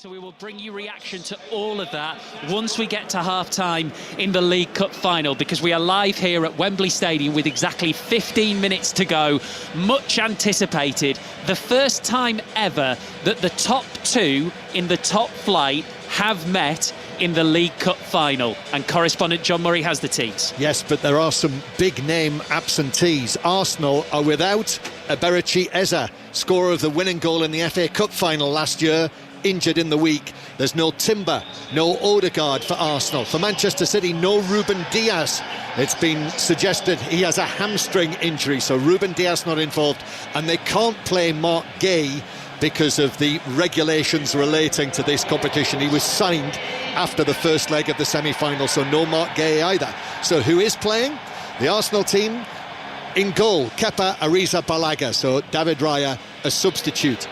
So we will bring you reaction to all of that once we get to half-time in the League Cup final, because we are live here at Wembley Stadium with exactly 15 minutes to go. Much anticipated. The first time ever that the top two in the top flight have met in the League Cup final. And correspondent John Murray has the teams. Yes, but there are some big-name absentees. Arsenal are without Eberechi Eze, scorer of the winning goal in the FA Cup final last year, injured in the week. There's no Timber, no Odegaard for Arsenal. For Manchester City, no Ruben Dias. It's been suggested he has a hamstring injury, so Ruben Dias not involved. And they can't play Mark Gay because of the regulations relating to this competition. He was signed after the first leg of the semi-final, so no Mark Gay either. So who is playing? The Arsenal team. In goal, Kepa Arrizabalaga, so David Raya a substitute.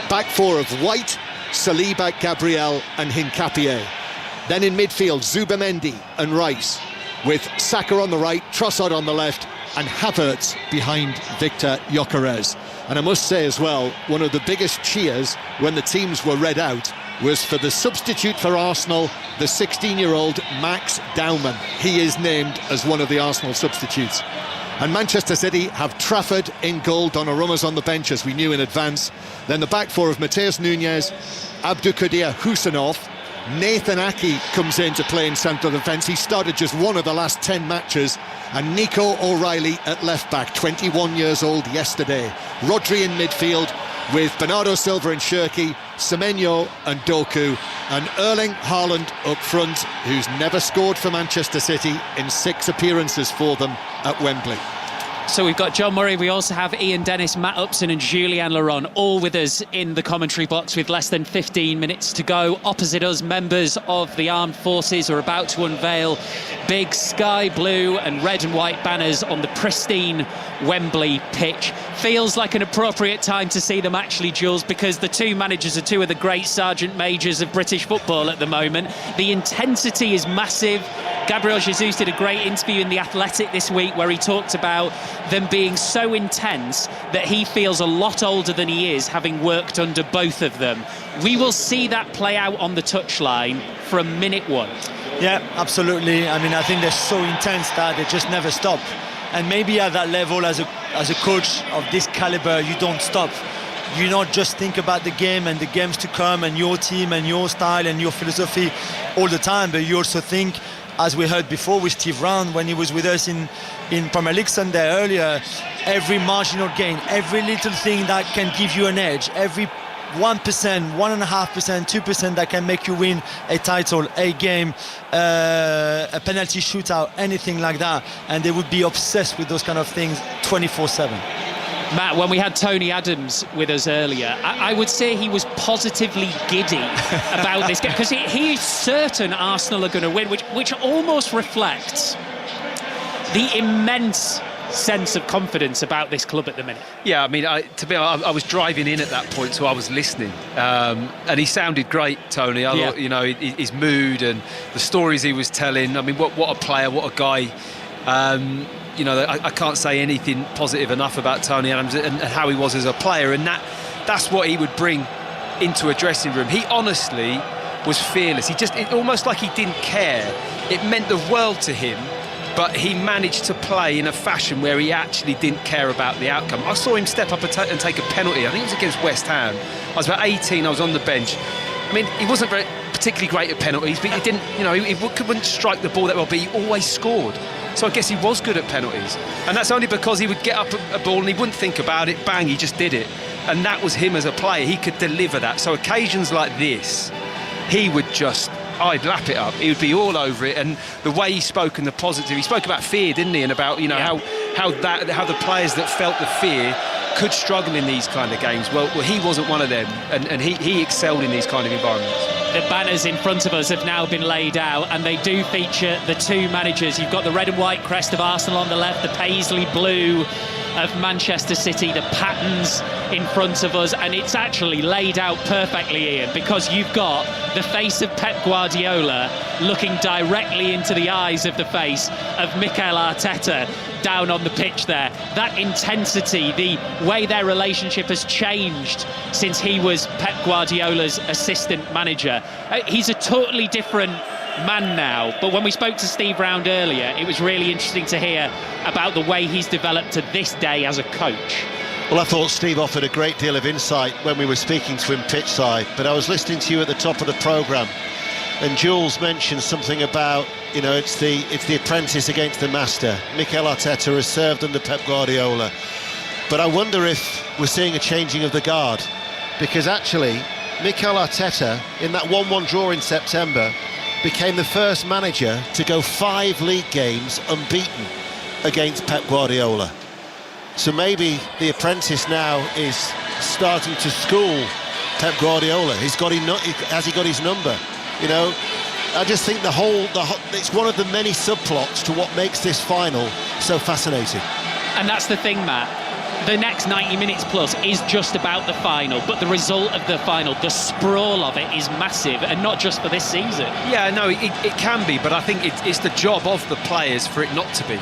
Back four of White, Saliba, Gabriel and Hincapié. Then in midfield, Zubimendi and Rice, with Saka on the right, Trossard on the left and Havertz behind Victor Gyökeres. And I must say as well, one of the biggest cheers when the teams were read out was for the substitute for Arsenal, the 16-year-old Max Daumann. He is named as one of the Arsenal substitutes. And Manchester City have Trafford in goal, Donnarumma's on the bench as we knew in advance. Then the back four of Mateus Nunes, Abdulkadir Husanov, Nathan Aki comes in to play in central defence. He started just one of the last 10 matches. And Nico O'Reilly at left back, 21 years old yesterday. Rodri in midfield with Bernardo Silva and Shirky, Semenyo and Doku, and Erling Haaland up front, who's never scored for Manchester City in 6 appearances for them at Wembley. So we've got John Murray, we also have Ian Dennis, Matt Upson and Julien Laurent all with us in the commentary box with less than 15 minutes to go. Opposite us, members of the armed forces are about to unveil big sky blue and red and white banners on the pristine Wembley pitch. Feels like an appropriate time to see them actually, Jules, because the two managers are two of the great sergeant majors of British football at the moment. The intensity is massive. Gabriel Jesus did a great interview in The Athletic this week where he talked about them being so intense that he feels a lot older than he is, having worked under both of them. We will see that play out on the touchline from minute one. Yeah, absolutely. I mean, I think they're so intense that they just never stop. And maybe at that level, as a coach of this caliber, you don't stop. You not just think about the game and the games to come and your team and your style and your philosophy all the time, but you also think, as we heard before with Steve Round when he was with us in Premier League Sunday earlier, every marginal gain, every little thing that can give you an edge, every 1%, 1.5%, 2% that can make you win a title, a game, a penalty shootout, anything like that. And they would be obsessed with those kind of things 24/7. Matt, when we had Tony Adams with us earlier, I would say he was positively giddy about this game, because he is certain Arsenal are going to win, which almost reflects the immense sense of confidence about this club at the minute. Yeah, I mean, to be honest, I was driving in at that point, so I was listening, and he sounded great, Tony. I thought, you know, his mood and the stories he was telling. I mean, what a player, what a guy. You know, I can't say anything positive enough about Tony Adams and how he was as a player, and that's what he would bring into a dressing room. He honestly was fearless. It almost like he didn't care. It meant the world to him, but he managed to play in a fashion where he actually didn't care about the outcome. I saw him step up and take a penalty. I think it was against West Ham. I was about 18, I was on the bench. I mean, he wasn't particularly great at penalties, but he didn't, you know, he wouldn't strike the ball that well, but he always scored. So I guess he was good at penalties. And that's only because he would get up a ball and he wouldn't think about it, bang, he just did it. And that was him as a player. He could deliver that. So occasions like this, he would just, I'd lap it up. He would be all over it. And the way he spoke and the positive, he spoke about fear, didn't he? And about, you know, how the players that felt the fear could struggle in these kind of games. Well, he wasn't one of them. And he excelled in these kind of environments. The banners in front of us have now been laid out, and they do feature the two managers. You've got the red and white crest of Arsenal on the left, the paisley blue of Manchester City, the patterns in front of us, and it's actually laid out perfectly, Ian, because you've got the face of Pep Guardiola looking directly into the eyes of the face of Mikel Arteta down on the pitch there. That intensity, the way their relationship has changed since he was Pep Guardiola's assistant manager. He's a totally different man now, but when we spoke to Steve Round earlier, it was really interesting to hear about the way he's developed to this day as a coach. Well, I thought Steve offered a great deal of insight when we were speaking to him pitchside, but I was listening to you at the top of the programme, and Jules mentioned something about, you know, it's the apprentice against the master. Mikel Arteta has served under Pep Guardiola, but I wonder if we're seeing a changing of the guard, because actually Mikel Arteta, in that 1-1 draw in September, became the first manager to go 5 league games unbeaten against Pep Guardiola. So maybe the apprentice now is starting to school Pep Guardiola. Has he got his number? You know, I just think the whole it's one of the many subplots to what makes this final so fascinating. And that's the thing, Matt. The next 90 minutes plus is just about the final, but the result of the final, the sprawl of it, is massive, and not just for this season. Yeah, no, it can be, but I think it's the job of the players for it not to be.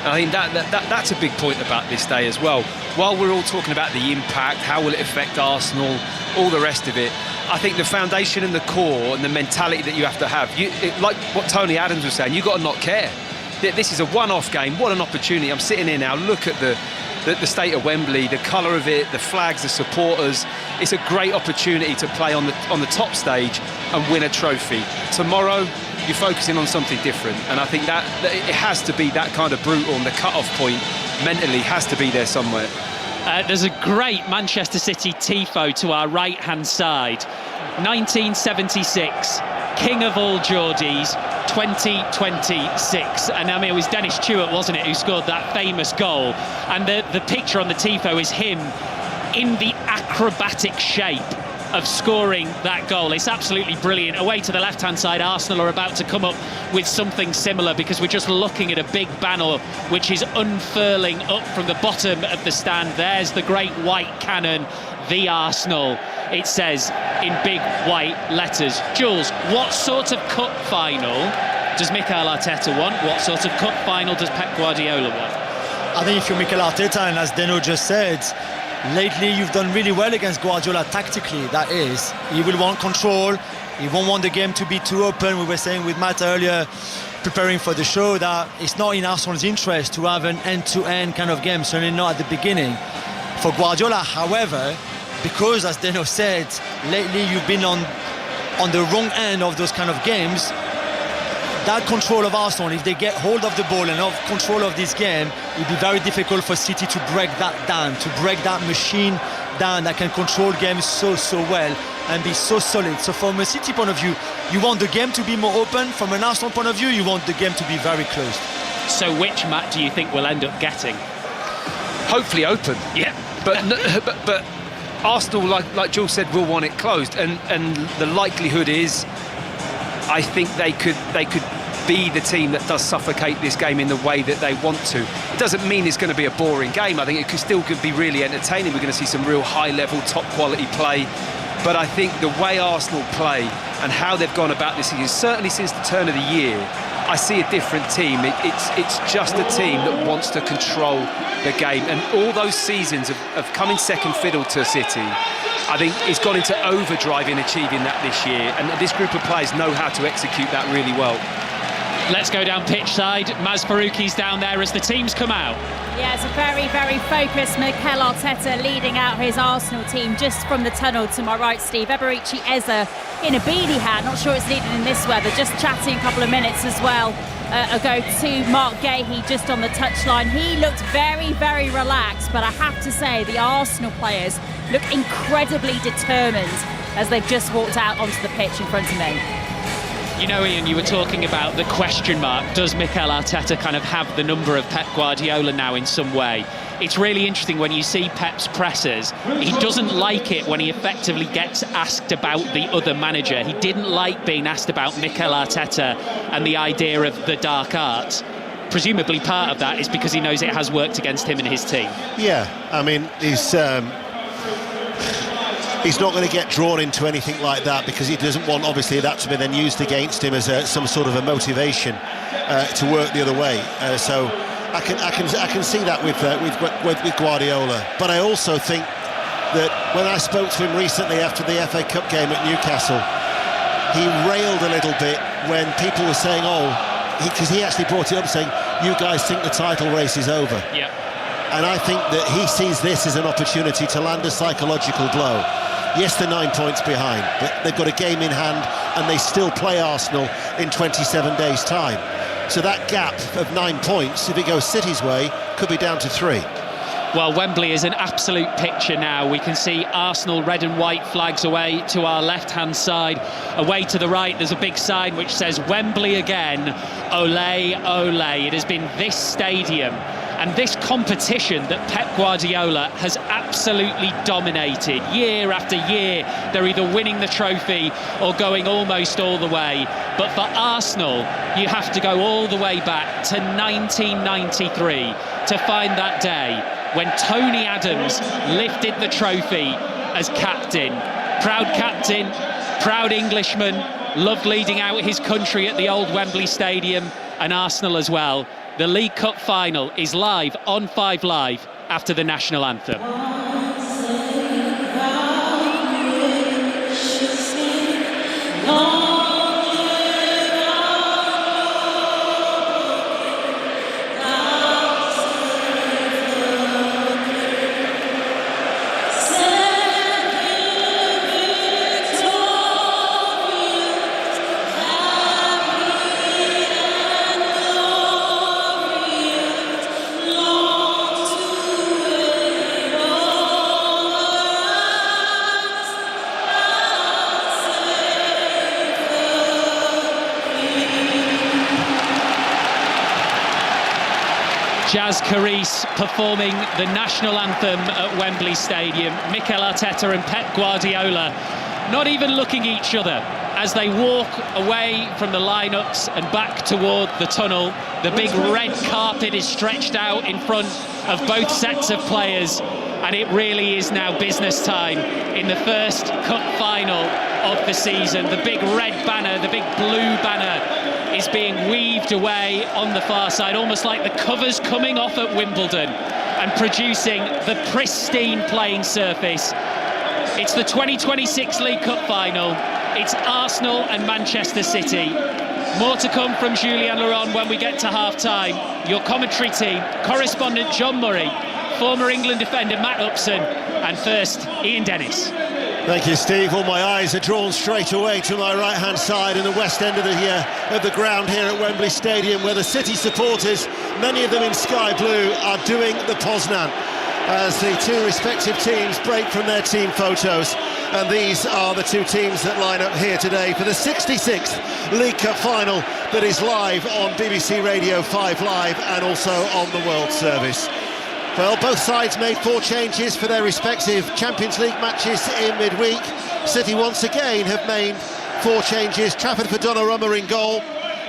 I think that's a big point about this day as well. While we're all talking about the impact, how will it affect Arsenal, all the rest of it, I think the foundation and the core and the mentality that you have to have, like what Tony Adams was saying, you've got to not care. This is a one-off game. What an opportunity. I'm sitting here now, look at the state of Wembley, the colour of it, the flags, the supporters. It's a great opportunity to play on the top stage and win a trophy. Tomorrow, you're focusing on something different, and I think that it has to be that kind of brutal, and the cut-off point mentally has to be there somewhere. There's a great Manchester City tifo to our right-hand side. 1976, King of all Geordies, 2026. And I mean, it was Dennis Stewart, wasn't it, who scored that famous goal. And the picture on the tifo is him in the acrobatic shape of scoring that goal. It's absolutely brilliant. Away to the left-hand side, Arsenal are about to come up with something similar, because we're just looking at a big banner which is unfurling up from the bottom of the stand. There's the great white cannon, the Arsenal, it says in big white letters. Jules, what sort of cup final does Mikel Arteta want? What sort of cup final does Pep Guardiola want? I think if you're Mikel Arteta, and as Deno just said, lately you've done really well against Guardiola tactically. That is, he will want control. He won't want the game to be too open. We were saying with Matt earlier, preparing for the show, that it's not in Arsenal's interest to have an end-to-end kind of game, certainly not at the beginning. For Guardiola, however, because as Deno said, lately you've been on the wrong end of those kind of games, that control of Arsenal, if they get hold of the ball and of control of this game, it'll be very difficult for City to break that down, to break that machine down that can control games so well and be so solid. So from a City point of view, you want the game to be more open. From an Arsenal point of view, you want the game to be very closed. So which Matt do you think we'll end up getting? Hopefully open. Yeah. But Arsenal, like Jules said, will want it closed, and the likelihood is, I think they could be the team that does suffocate this game in the way that they want to. It doesn't mean it's going to be a boring game. I think it could be really entertaining. We're going to see some real high-level, top-quality play. But I think the way Arsenal play and how they've gone about this season, certainly since the turn of the year, I see a different team. It's just a team that wants to control the game. And all those seasons of coming second fiddle to City, I think it's gone into overdrive in achieving that this year. And this group of players know how to execute that really well. Let's go down pitch side. Maz Farouki's down there as the teams come out. Yeah, it's a very, very focused Mikel Arteta leading out his Arsenal team just from the tunnel to my right, Steve. Eberechi Eze in a beanie hat, not sure it's needed in this weather, just chatting a couple of minutes as well ago to Mark Gahey just on the touchline. He looked very, very relaxed, but I have to say the Arsenal players look incredibly determined as they've just walked out onto the pitch in front of me. You know, Ian, you were talking about the question mark. Does Mikel Arteta kind of have the number of Pep Guardiola now in some way? It's really interesting when you see Pep's pressers. He doesn't like it when he effectively gets asked about the other manager. He didn't like being asked about Mikel Arteta and the idea of the dark arts. Presumably part of that is because he knows it has worked against him and his team. Yeah, I mean, he's he's not going to get drawn into anything like that, because he doesn't want, obviously, that to be then used against him as some sort of a motivation to work the other way. So I can see that with Guardiola. But I also think that when I spoke to him recently after the FA Cup game at Newcastle, he railed a little bit when people were saying, because he actually brought it up saying, you guys think the title race is over. Yeah. And I think that he sees this as an opportunity to land a psychological blow. Yes, they're 9 points behind, but they've got a game in hand and they still play Arsenal in 27 days' time. So that gap of 9 points, if it goes City's way, could be down to 3. Well, Wembley is an absolute picture now. We can see Arsenal red and white flags away to our left-hand side. Away to the right, there's a big sign which says Wembley again, ole, ole. It has been this stadium and this competition that Pep Guardiola has absolutely dominated year after year. They're either winning the trophy or going almost all the way. But for Arsenal, you have to go all the way back to 1993 to find that day when Tony Adams lifted the trophy as captain. Proud Englishman, loved leading out his country at the old Wembley Stadium, and Arsenal as well. The League Cup final is live on 5 Live after the national anthem. Jazz Caris performing the national anthem at Wembley Stadium. Mikel Arteta and Pep Guardiola not even looking each other as they walk away from the lineups and back toward the tunnel. The big red carpet is stretched out in front of both sets of players, and it really is now business time in the first cup final of the season. The big red banner, the big blue banner is being weaved away on the far side, almost like the covers coming off at Wimbledon and producing the pristine playing surface. It's the 2026 League Cup final. It's Arsenal and Manchester City. More to come from Julien Laurent when we get to half-time. Your commentary team, correspondent John Murray, former England defender Matt Upson, and first, Ian Dennis. Thank you, Steve. All my eyes are drawn straight away to my right-hand side in the west end of the ground here at Wembley Stadium, where the City supporters, many of them in sky blue, are doing the Poznan as the two respective teams break from their team photos. And these are the two teams that line up here today for the 66th League Cup final that is live on BBC Radio 5 Live and also on the World Service. Well, both sides made 4 changes for their respective Champions League matches in midweek. City once again have made 4 changes. Trafford for Donnarumma in goal.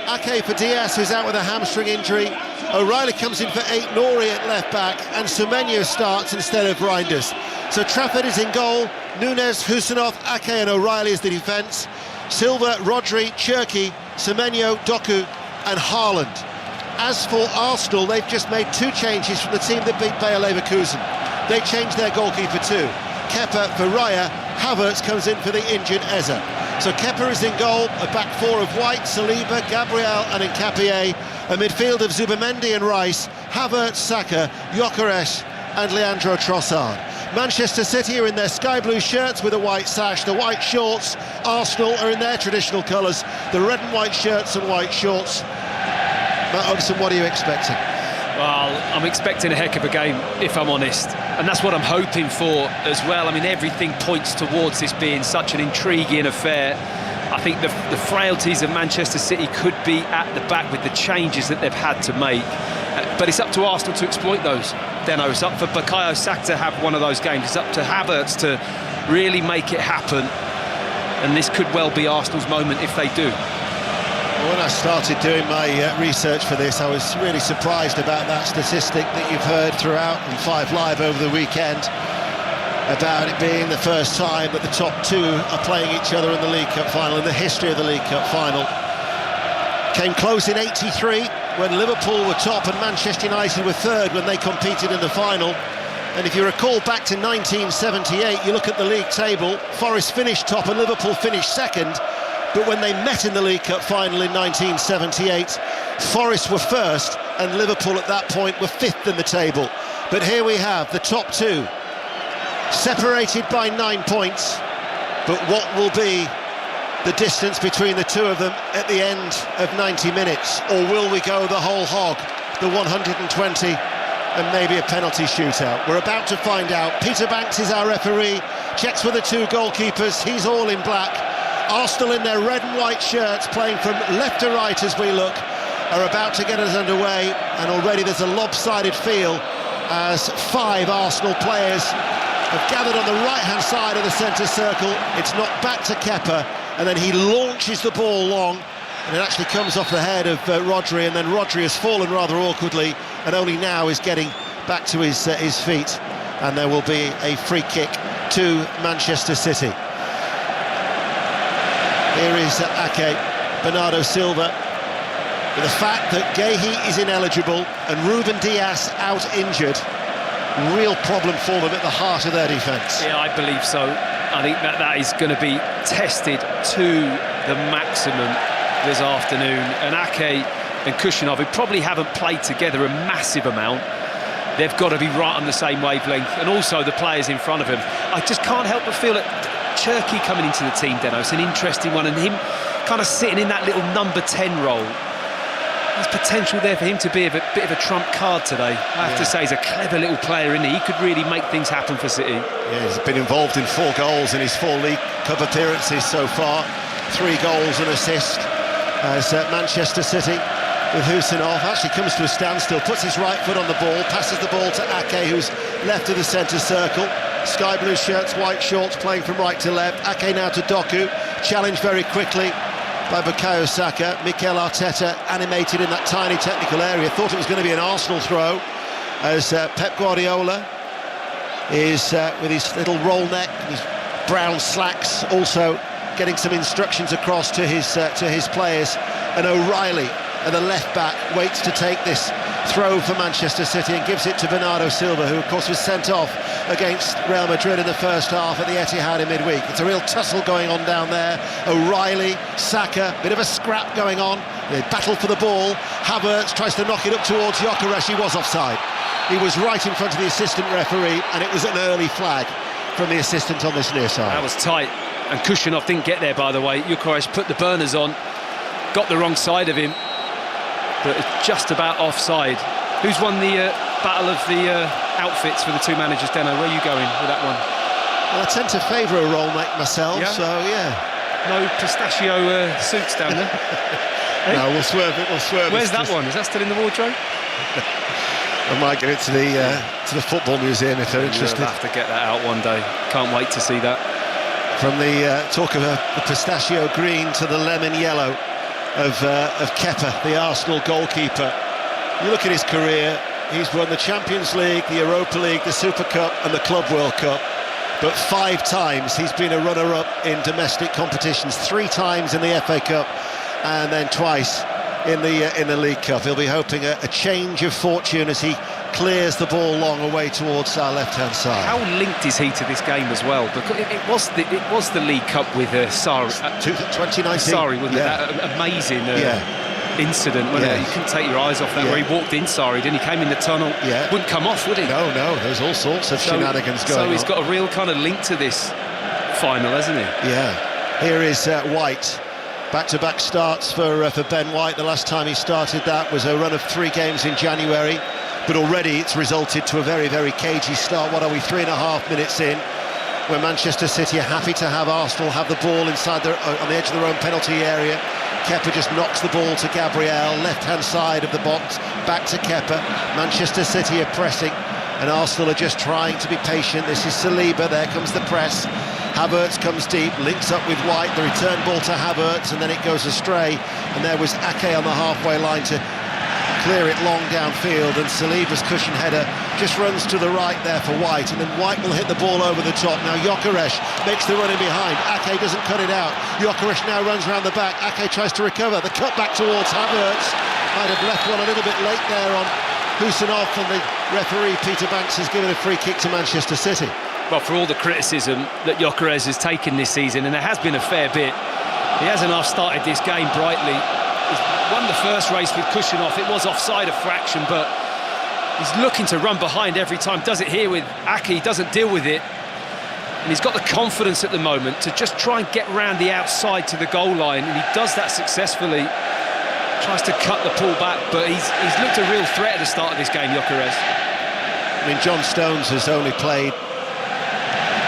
Ake for Diaz, who's out with a hamstring injury. O'Reilly comes in for Aït-Nouri at left-back, and Semenyo starts instead of Reinders. So Trafford is in goal. Nunes, Husanov, Ake and O'Reilly is the defence. Silva, Rodri, Cherki, Semenyo, Doku and Haaland. As for Arsenal, they've just made 2 changes from the team that beat Bayer Leverkusen. They changed their goalkeeper too. Kepa for Raya, Havertz comes in for the injured Eze. So Kepa is in goal, a back 4 of White, Saliba, Gabriel and Nkapie, a midfield of Zubamendi and Rice, Havertz, Saka, Gyökeres and Leandro Trossard. Manchester City are in their sky blue shirts with a white sash, the white shorts. Arsenal are in their traditional colours, the red and white shirts and white shorts. Matt Upson, what are you expecting? Well, I'm expecting a heck of a game, if I'm honest. And that's what I'm hoping for as well. I mean, everything points towards this being such an intriguing affair. I think the frailties of Manchester City could be at the back with the changes that they've had to make. But it's up to Arsenal to exploit those. Deno, it's up for Bukayo Saka to have one of those games. It's up to Havertz to really make it happen. And this could well be Arsenal's moment if they do. When I started doing my research for this, I was really surprised about that statistic that you've heard throughout on 5 Live over the weekend. about it being the first time that the top two are playing each other in the League Cup final, in the history of the League Cup final. Came close in '83 when Liverpool were top and Manchester United were third when they competed in the final. And if you recall back to 1978, you look at the league table, Forest finished top and Liverpool finished second. But when they met in the League Cup final in 1978, Forest were first and Liverpool at that point were fifth in the table. But here we have the top two, separated by 9 points. But what will be the distance between the two of them at the end of 90 minutes? Or will we go the whole hog, the 120, and maybe a penalty shootout? We're about to find out. Peter Banks is our referee, checks with the two goalkeepers, he's all in black. Arsenal in their red and white shirts, playing from left to right as we look, are about to get us underway, and already there's a lopsided feel as 5 Arsenal players have gathered on the right-hand side of the centre circle. It's knocked back to Kepa, and then he launches the ball long, and it actually comes off the head of Rodri, and then Rodri has fallen rather awkwardly, and only now is getting back to his feet, and there will be a free kick to Manchester City. Here is Ake, Bernardo Silva, with the fact that Guehi is ineligible and Ruben Dias out injured. Real problem for them at the heart of their defence. Yeah, I believe so. I think that is going to be tested to the maximum this afternoon. And Ake and Kushinov, who probably haven't played together a massive amount, they've got to be right on the same wavelength. And also the players in front of him. I just can't help but feel that Cherki coming into the team, Deno, it's an interesting one, and him kind of sitting in that little number 10 role. There's potential there for him to be a bit of a trump card today. I have to say, he's a clever little player, isn't he? He could really make things happen for City. Yeah, he's been involved in 4 goals in his 4 League Cup appearances so far. 3 goals and assist as Manchester City, with Husinov, actually comes to a standstill, puts his right foot on the ball, passes the ball to Ake, who's left of the centre circle. Sky blue shirts, white shorts, playing from right to left. Ake now to Doku, challenged very quickly by Bukayo Saka. Mikel Arteta animated in that tiny technical area, thought it was going to be an Arsenal throw, as Pep Guardiola is with his little roll neck and his brown slacks, also getting some instructions across to his players. And O'Reilly, the left back, waits to take this throw for Manchester City and gives it to Bernardo Silva, who of course was sent off against Real Madrid in the first half at the Etihad in midweek. It's a real tussle going on down there. O'Reilly, Saka, bit of a scrap going on. They battle for the ball. Havertz tries to knock it up towards Gyökeres. He was offside. He was right in front of the assistant referee, and it was an early flag from the assistant on this near side. That was tight, and Kushinov didn't get there, by the way. Gyökeres put the burners on, got the wrong side of him, but it's just about offside. Who's won the battle of the outfits for the two managers, Deno? Where are you going with that one? Well, I tend to favour a roll neck myself, so yeah. No pistachio suits down there? No, we'll swerve it. Where's that one? Is that still in the wardrobe? I might get it to the football museum if they're interested. We'll have to get that out one day. Can't wait to see that. From the talk of the pistachio green to the lemon yellow of Kepa, the Arsenal goalkeeper. You look at his career, he's won the Champions League, the Europa League, the Super Cup and the Club World Cup. But 5 times he's been a runner-up in domestic competitions, 3 times in the FA Cup and then twice in the League Cup. He'll be hoping a change of fortune as he clears the ball long away towards our left-hand side. How linked is he to this game as well? Because it was the League Cup with Sarri. 2019. Sarri, wasn't it? That amazing incident, wasn't it? You couldn't take your eyes off that, where he walked in Sarri, then he came in the tunnel. Wouldn't come off, would he? No, there's all sorts of shenanigans going on. So he's got a real kind of link to this final, hasn't he? Yeah. Here is White. Back-to-back starts for Ben White. The last time he started that was a run of 3 games in January, but already it's resulted to a very, very cagey start. What are we, 3.5 minutes in, where Manchester City are happy to have Arsenal have the ball inside on the edge of their own penalty area. Kepa just knocks the ball to Gabriel, left-hand side of the box, back to Kepa. Manchester City are pressing, and Arsenal are just trying to be patient. This is Saliba, there comes the press. Havertz comes deep, links up with White, the return ball to Havertz, and then it goes astray. And there was Ake on the halfway line to clear it long downfield, and Saliba's cushion header just runs to the right there for White, and then White will hit the ball over the top. Now Gyökeres makes the run in behind. Ake doesn't cut it out. Gyökeres now runs around the back. Ake tries to recover. The cut back towards Havertz. Might have left one a little bit late there on Husinov, and the referee Peter Banks has given a free kick to Manchester City. Well, for all the criticism that Gyökeres has taken this season, and there has been a fair bit, he hasn't half started this game brightly. He's won the first race with Kushinoff. It was offside a fraction, but he's looking to run behind every time. Does it here with Ake, doesn't deal with it. And he's got the confidence at the moment to just try and get round the outside to the goal line, and he does that successfully. Tries to cut the pull back, but he's looked a real threat at the start of this game, Gyökeres. I mean, John Stones has only played...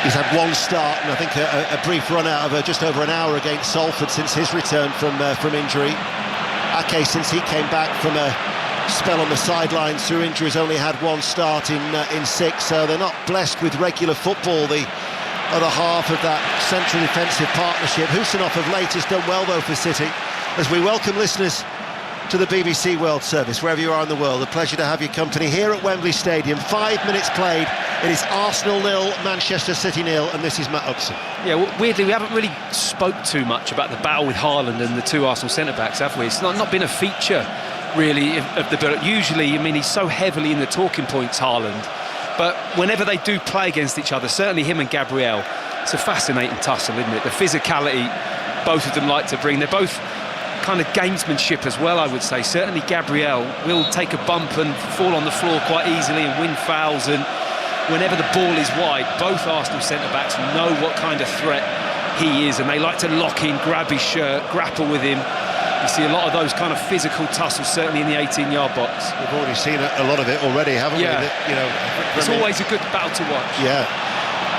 He's had one start and I think a brief run out of just over an hour against Salford since his return from injury. Ake, since he came back from a spell on the sidelines through injuries, only had one start in 6, so they're not blessed with regular football, the other half of that central defensive partnership. Husinov of late has done well though for City, as we welcome listeners to the BBC World Service, wherever you are in the world. A pleasure to have your company here at Wembley Stadium. 5 minutes played. It is Arsenal 0, Manchester City 0, and this is Matt Upson. Yeah, weirdly, we haven't really spoke too much about the battle with Haaland and the two Arsenal centre-backs, have we? It's not been a feature, really, of the build-up. Usually, I mean, he's so heavily in the talking points, Haaland. But whenever they do play against each other, certainly him and Gabriel, it's a fascinating tussle, isn't it? The physicality both of them like to bring. They're both kind of gamesmanship as well, I would say. Certainly Gabriel will take a bump and fall on the floor quite easily and win fouls, and whenever the ball is wide, both Arsenal centre-backs know what kind of threat he is, and they like to lock in, grab his shirt, grapple with him. You see a lot of those kind of physical tussles, certainly in the 18-yard box. We've already seen a lot of it already, haven't we? You know, it's always a good battle to watch. Yeah.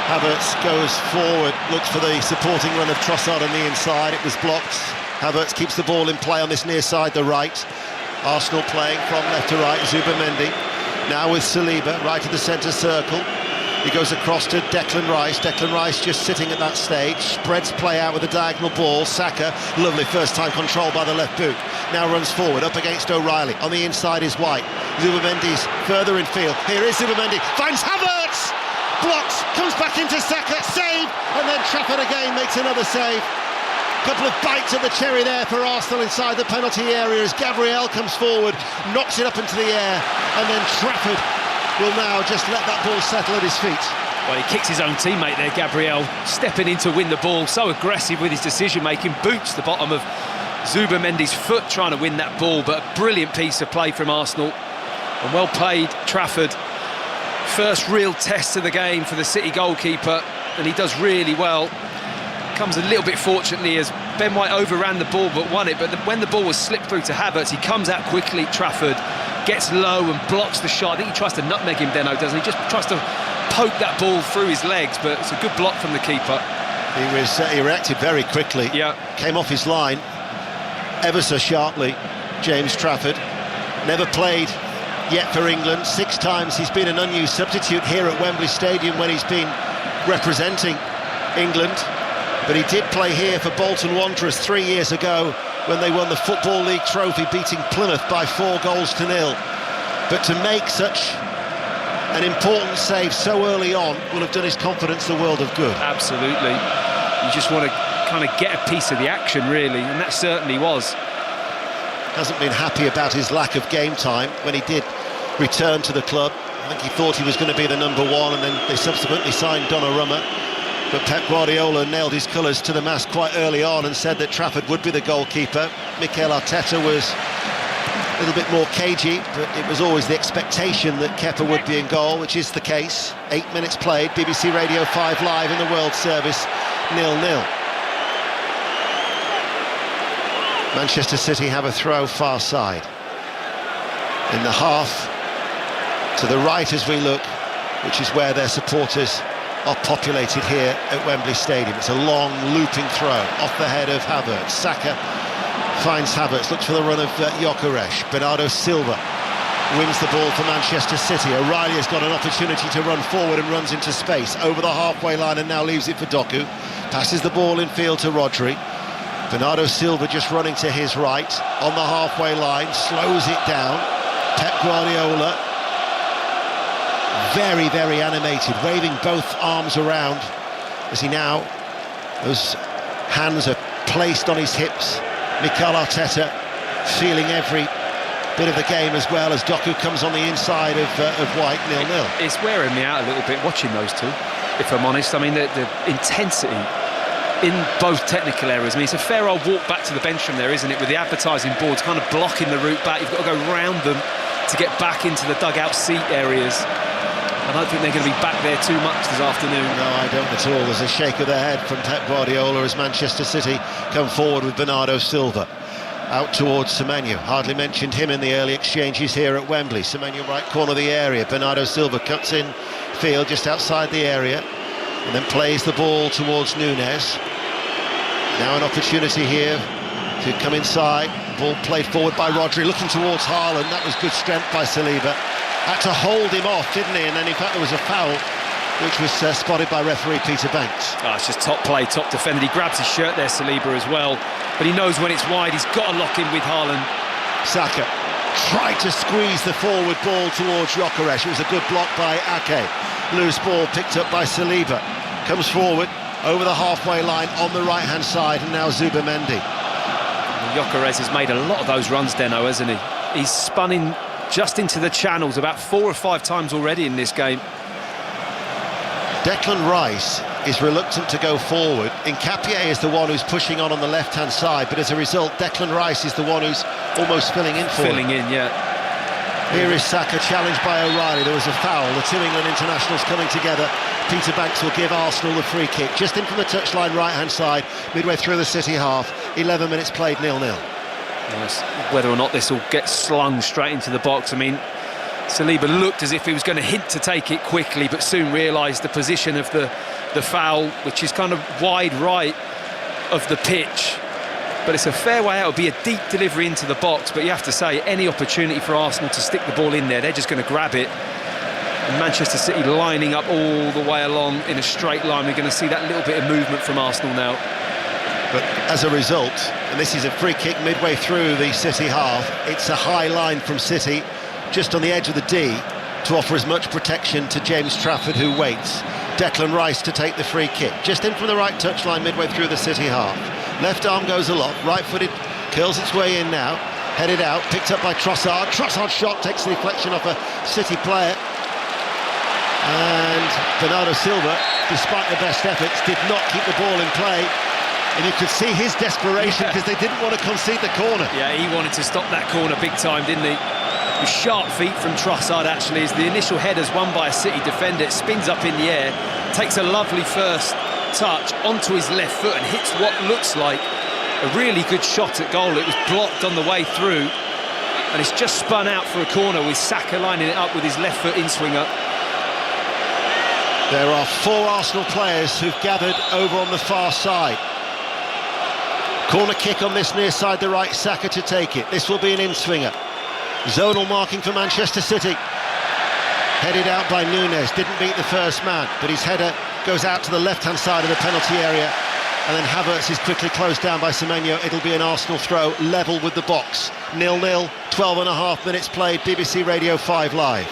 Havertz goes forward, looks for the supporting run of Trossard on the inside. It was blocked. Havertz keeps the ball in play on this near side, the right. Arsenal playing from left to right. Zubamendi now with Saliba, right of the centre circle. He goes across to Declan Rice. Declan Rice just sitting at that stage. Spreads play out with a diagonal ball. Saka, lovely first-time control by the left boot. Now runs forward, up against O'Reilly. On the inside is White. Zubamendi's further in field. Here is Zubamendi. Finds Havertz! Blocks, comes back into Saka, save! And then Trafford again makes another save. Couple of bites at the cherry there for Arsenal inside the penalty area as Gabriel comes forward, knocks it up into the air, and then Trafford will now just let that ball settle at his feet. Well, he kicks his own teammate there, Gabriel, stepping in to win the ball, so aggressive with his decision-making, boots the bottom of Zubamendi's foot trying to win that ball, but a brilliant piece of play from Arsenal, and well played, Trafford. First real test of the game for the City goalkeeper, and he does really well. Comes a little bit fortunately as Ben White overran the ball but won it, but when the ball was slipped through to Havertz, he comes out quickly, Trafford, gets low and blocks the shot. I think he tries to nutmeg him, Deno, doesn't he? Just tries to poke that ball through his legs, but it's a good block from the keeper. He reacted very quickly. Yeah. Came off his line ever so sharply, James Trafford. Never played yet for England. 6 times he's been an unused substitute here at Wembley Stadium when he's been representing England. But he did play here for Bolton Wanderers 3 years ago when they won the Football League trophy, beating Plymouth by 4 goals to 0. But to make such an important save so early on will have done his confidence the world of good. Absolutely. You just want to kind of get a piece of the action, really, and that certainly was. Hasn't been happy about his lack of game time when he did return to the club. I think he thought he was going to be the number 1, and then they subsequently signed Donnarumma. But Pep Guardiola nailed his colours to the mast quite early on and said that Trafford would be the goalkeeper. Mikel Arteta was a little bit more cagey, but it was always the expectation that Kepa would be in goal, which is the case. 8 minutes played, BBC Radio 5 Live in the World Service, 0-0. Manchester City have a throw far side. In the half, to the right as we look, which is where their supporters are populated here at Wembley Stadium. It's a long looping throw off the head of Havertz. Saka finds Havertz, looks for the run of Gyökeres. Bernardo Silva wins the ball for Manchester City. O'Reilly has got an opportunity to run forward and runs into space over the halfway line and now leaves it for Doku. Passes the ball in field to Rodri. Bernardo Silva just running to his right on the halfway line, slows it down. Pep Guardiola, very, very animated, waving both arms around as he now, those hands are placed on his hips. Mikel Arteta feeling every bit of the game as well as Doku comes on the inside of White, 0-0. It's wearing me out a little bit watching those two, if I'm honest. I mean, the intensity in both technical areas. I mean, it's a fair old walk back to the bench from there, isn't it, with the advertising boards kind of blocking the route back. You've got to go round them to get back into the dugout seat areas. I don't think they're going to be back there too much this afternoon. No, I don't at all. There's a shake of the head from Pep Guardiola as Manchester City come forward with Bernardo Silva. Out towards Semenyo. Hardly mentioned him in the early exchanges here at Wembley. Semenyo right corner of the area. Bernardo Silva cuts in field just outside the area and then plays the ball towards Nunes. Now an opportunity here to come inside. Ball played forward by Rodri, looking towards Haaland. That was good strength by Saliba. Had to hold him off, didn't he? And then in fact there was a foul which was spotted by referee Peter Banks. Oh, it's just top play, top defended. He grabs his shirt there, Saliba, as well. But he knows when it's wide, he's got to lock in with Haaland. Saka tried to squeeze the forward ball towards Gyökeres. It was a good block by Ake. Loose ball picked up by Saliba. Comes forward over the halfway line on the right-hand side, and now Zubimendi. Gyökeres has made a lot of those runs, Deno, hasn't he? He's spun in just into the channels about 4 or 5 times already in this game. Declan Rice is reluctant to go forward. Nketiah is the one who's pushing on the left-hand side, but as a result, Declan Rice is the one who's almost filling in for him. Filling in, yeah. Here is Saka, challenged by O'Reilly. There was a foul. The two England internationals coming together. Peter Banks will give Arsenal the free kick. Just in from the touchline right-hand side, midway through the City half. 11 minutes played, 0-0. Yes. Whether or not this will get slung straight into the box, I mean, Saliba looked as if he was going to hint to take it quickly, but soon realised the position of the foul, which is kind of wide right of the pitch. But it's a fair way out. It'll be a deep delivery into the box, but you have to say, any opportunity for Arsenal to stick the ball in there, they're just going to grab it. And Manchester City lining up all the way along in a straight line. We're going to see that little bit of movement from Arsenal now. But as a result, and this is a free kick midway through the City half, it's a high line from City, just on the edge of the D, to offer as much protection to James Trafford, who waits. Declan Rice to take the free kick, just in from the right touchline midway through the City half. Left arm goes aloft, right-footed, curls its way in now, headed out, picked up by Trossard. Trossard's shot takes the deflection off a City player. And Bernardo Silva, despite the best efforts, did not keep the ball in play. And you could see his desperation because they didn't want to concede the corner. Yeah, he wanted to stop that corner big time, didn't he? With sharp feet from Trossard, actually, as the initial header's won by a City defender. It spins up in the air, takes a lovely first touch onto his left foot and hits what looks like a really good shot at goal. It was blocked on the way through, and it's just spun out for a corner with Saka lining it up with his left foot in-swinger. There are 4 Arsenal players who've gathered over on the far side. Corner kick on this near side, the right, Saka to take it. This will be an in-swinger. Zonal marking for Manchester City. Headed out by Nunes, didn't beat the first man, but his header goes out to the left-hand side of the penalty area, and then Havertz is quickly closed down by Semenyo. It'll be an Arsenal throw, level with the box. 0-0, 12.5 minutes played, BBC Radio 5 Live.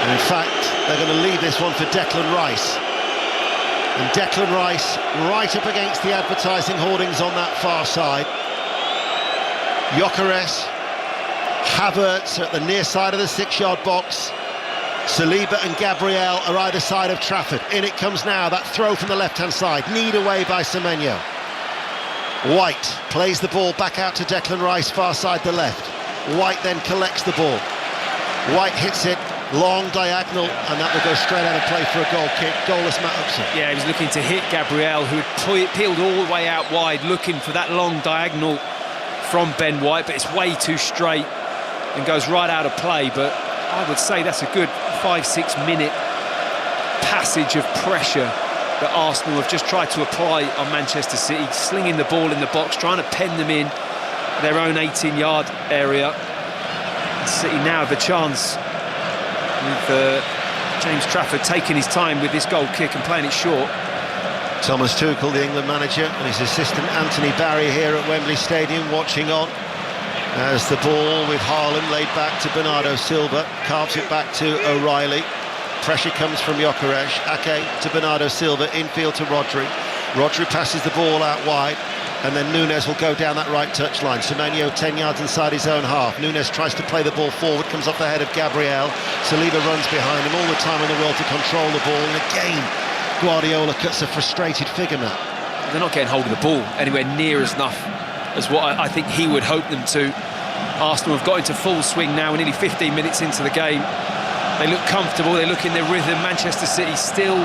And in fact, they're going to leave this one for Declan Rice. And Declan Rice right up against the advertising hoardings on that far side. Gyökeres, Havertz at the near side of the 6-yard box. Saliba and Gabriel are either side of Trafford. In it comes now, that throw from the left-hand side, kneed away by Semenyo. White plays the ball back out to Declan Rice, far side the left. White then collects the ball. White hits it, long diagonal, and that will go straight out of play for a goal kick. Goalless Matt Upson. Yeah, he was looking to hit Gabriel, who had peeled all the way out wide, looking for that long diagonal from Ben White, but it's way too straight and goes right out of play. But I would say that's a good 5-6 minute passage of pressure that Arsenal have just tried to apply on Manchester City, slinging the ball in the box, trying to pen them in their own 18-yard area. And City now have the chance with James Trafford taking his time with this goal kick and playing it short. Thomas Tuchel, the England manager, and his assistant Anthony Barry here at Wembley Stadium watching on. As the ball with Haaland laid back to Bernardo Silva, carves it back to O'Reilly. Pressure comes from Gyökeres. Ake to Bernardo Silva, infield to Rodri. Rodri passes the ball out wide, and then Nunes will go down that right touchline. Semenyo 10 yards inside his own half. Nunes tries to play the ball forward, comes off the head of Gabriel. Saliba runs behind him, all the time in the world to control the ball. And again, Guardiola cuts a frustrated figure, Matt. They're not getting hold of the ball anywhere near as enough as what I think he would hope them to. Arsenal have got into full swing now. We're nearly 15 minutes into the game. They look comfortable, they look in their rhythm. Manchester City still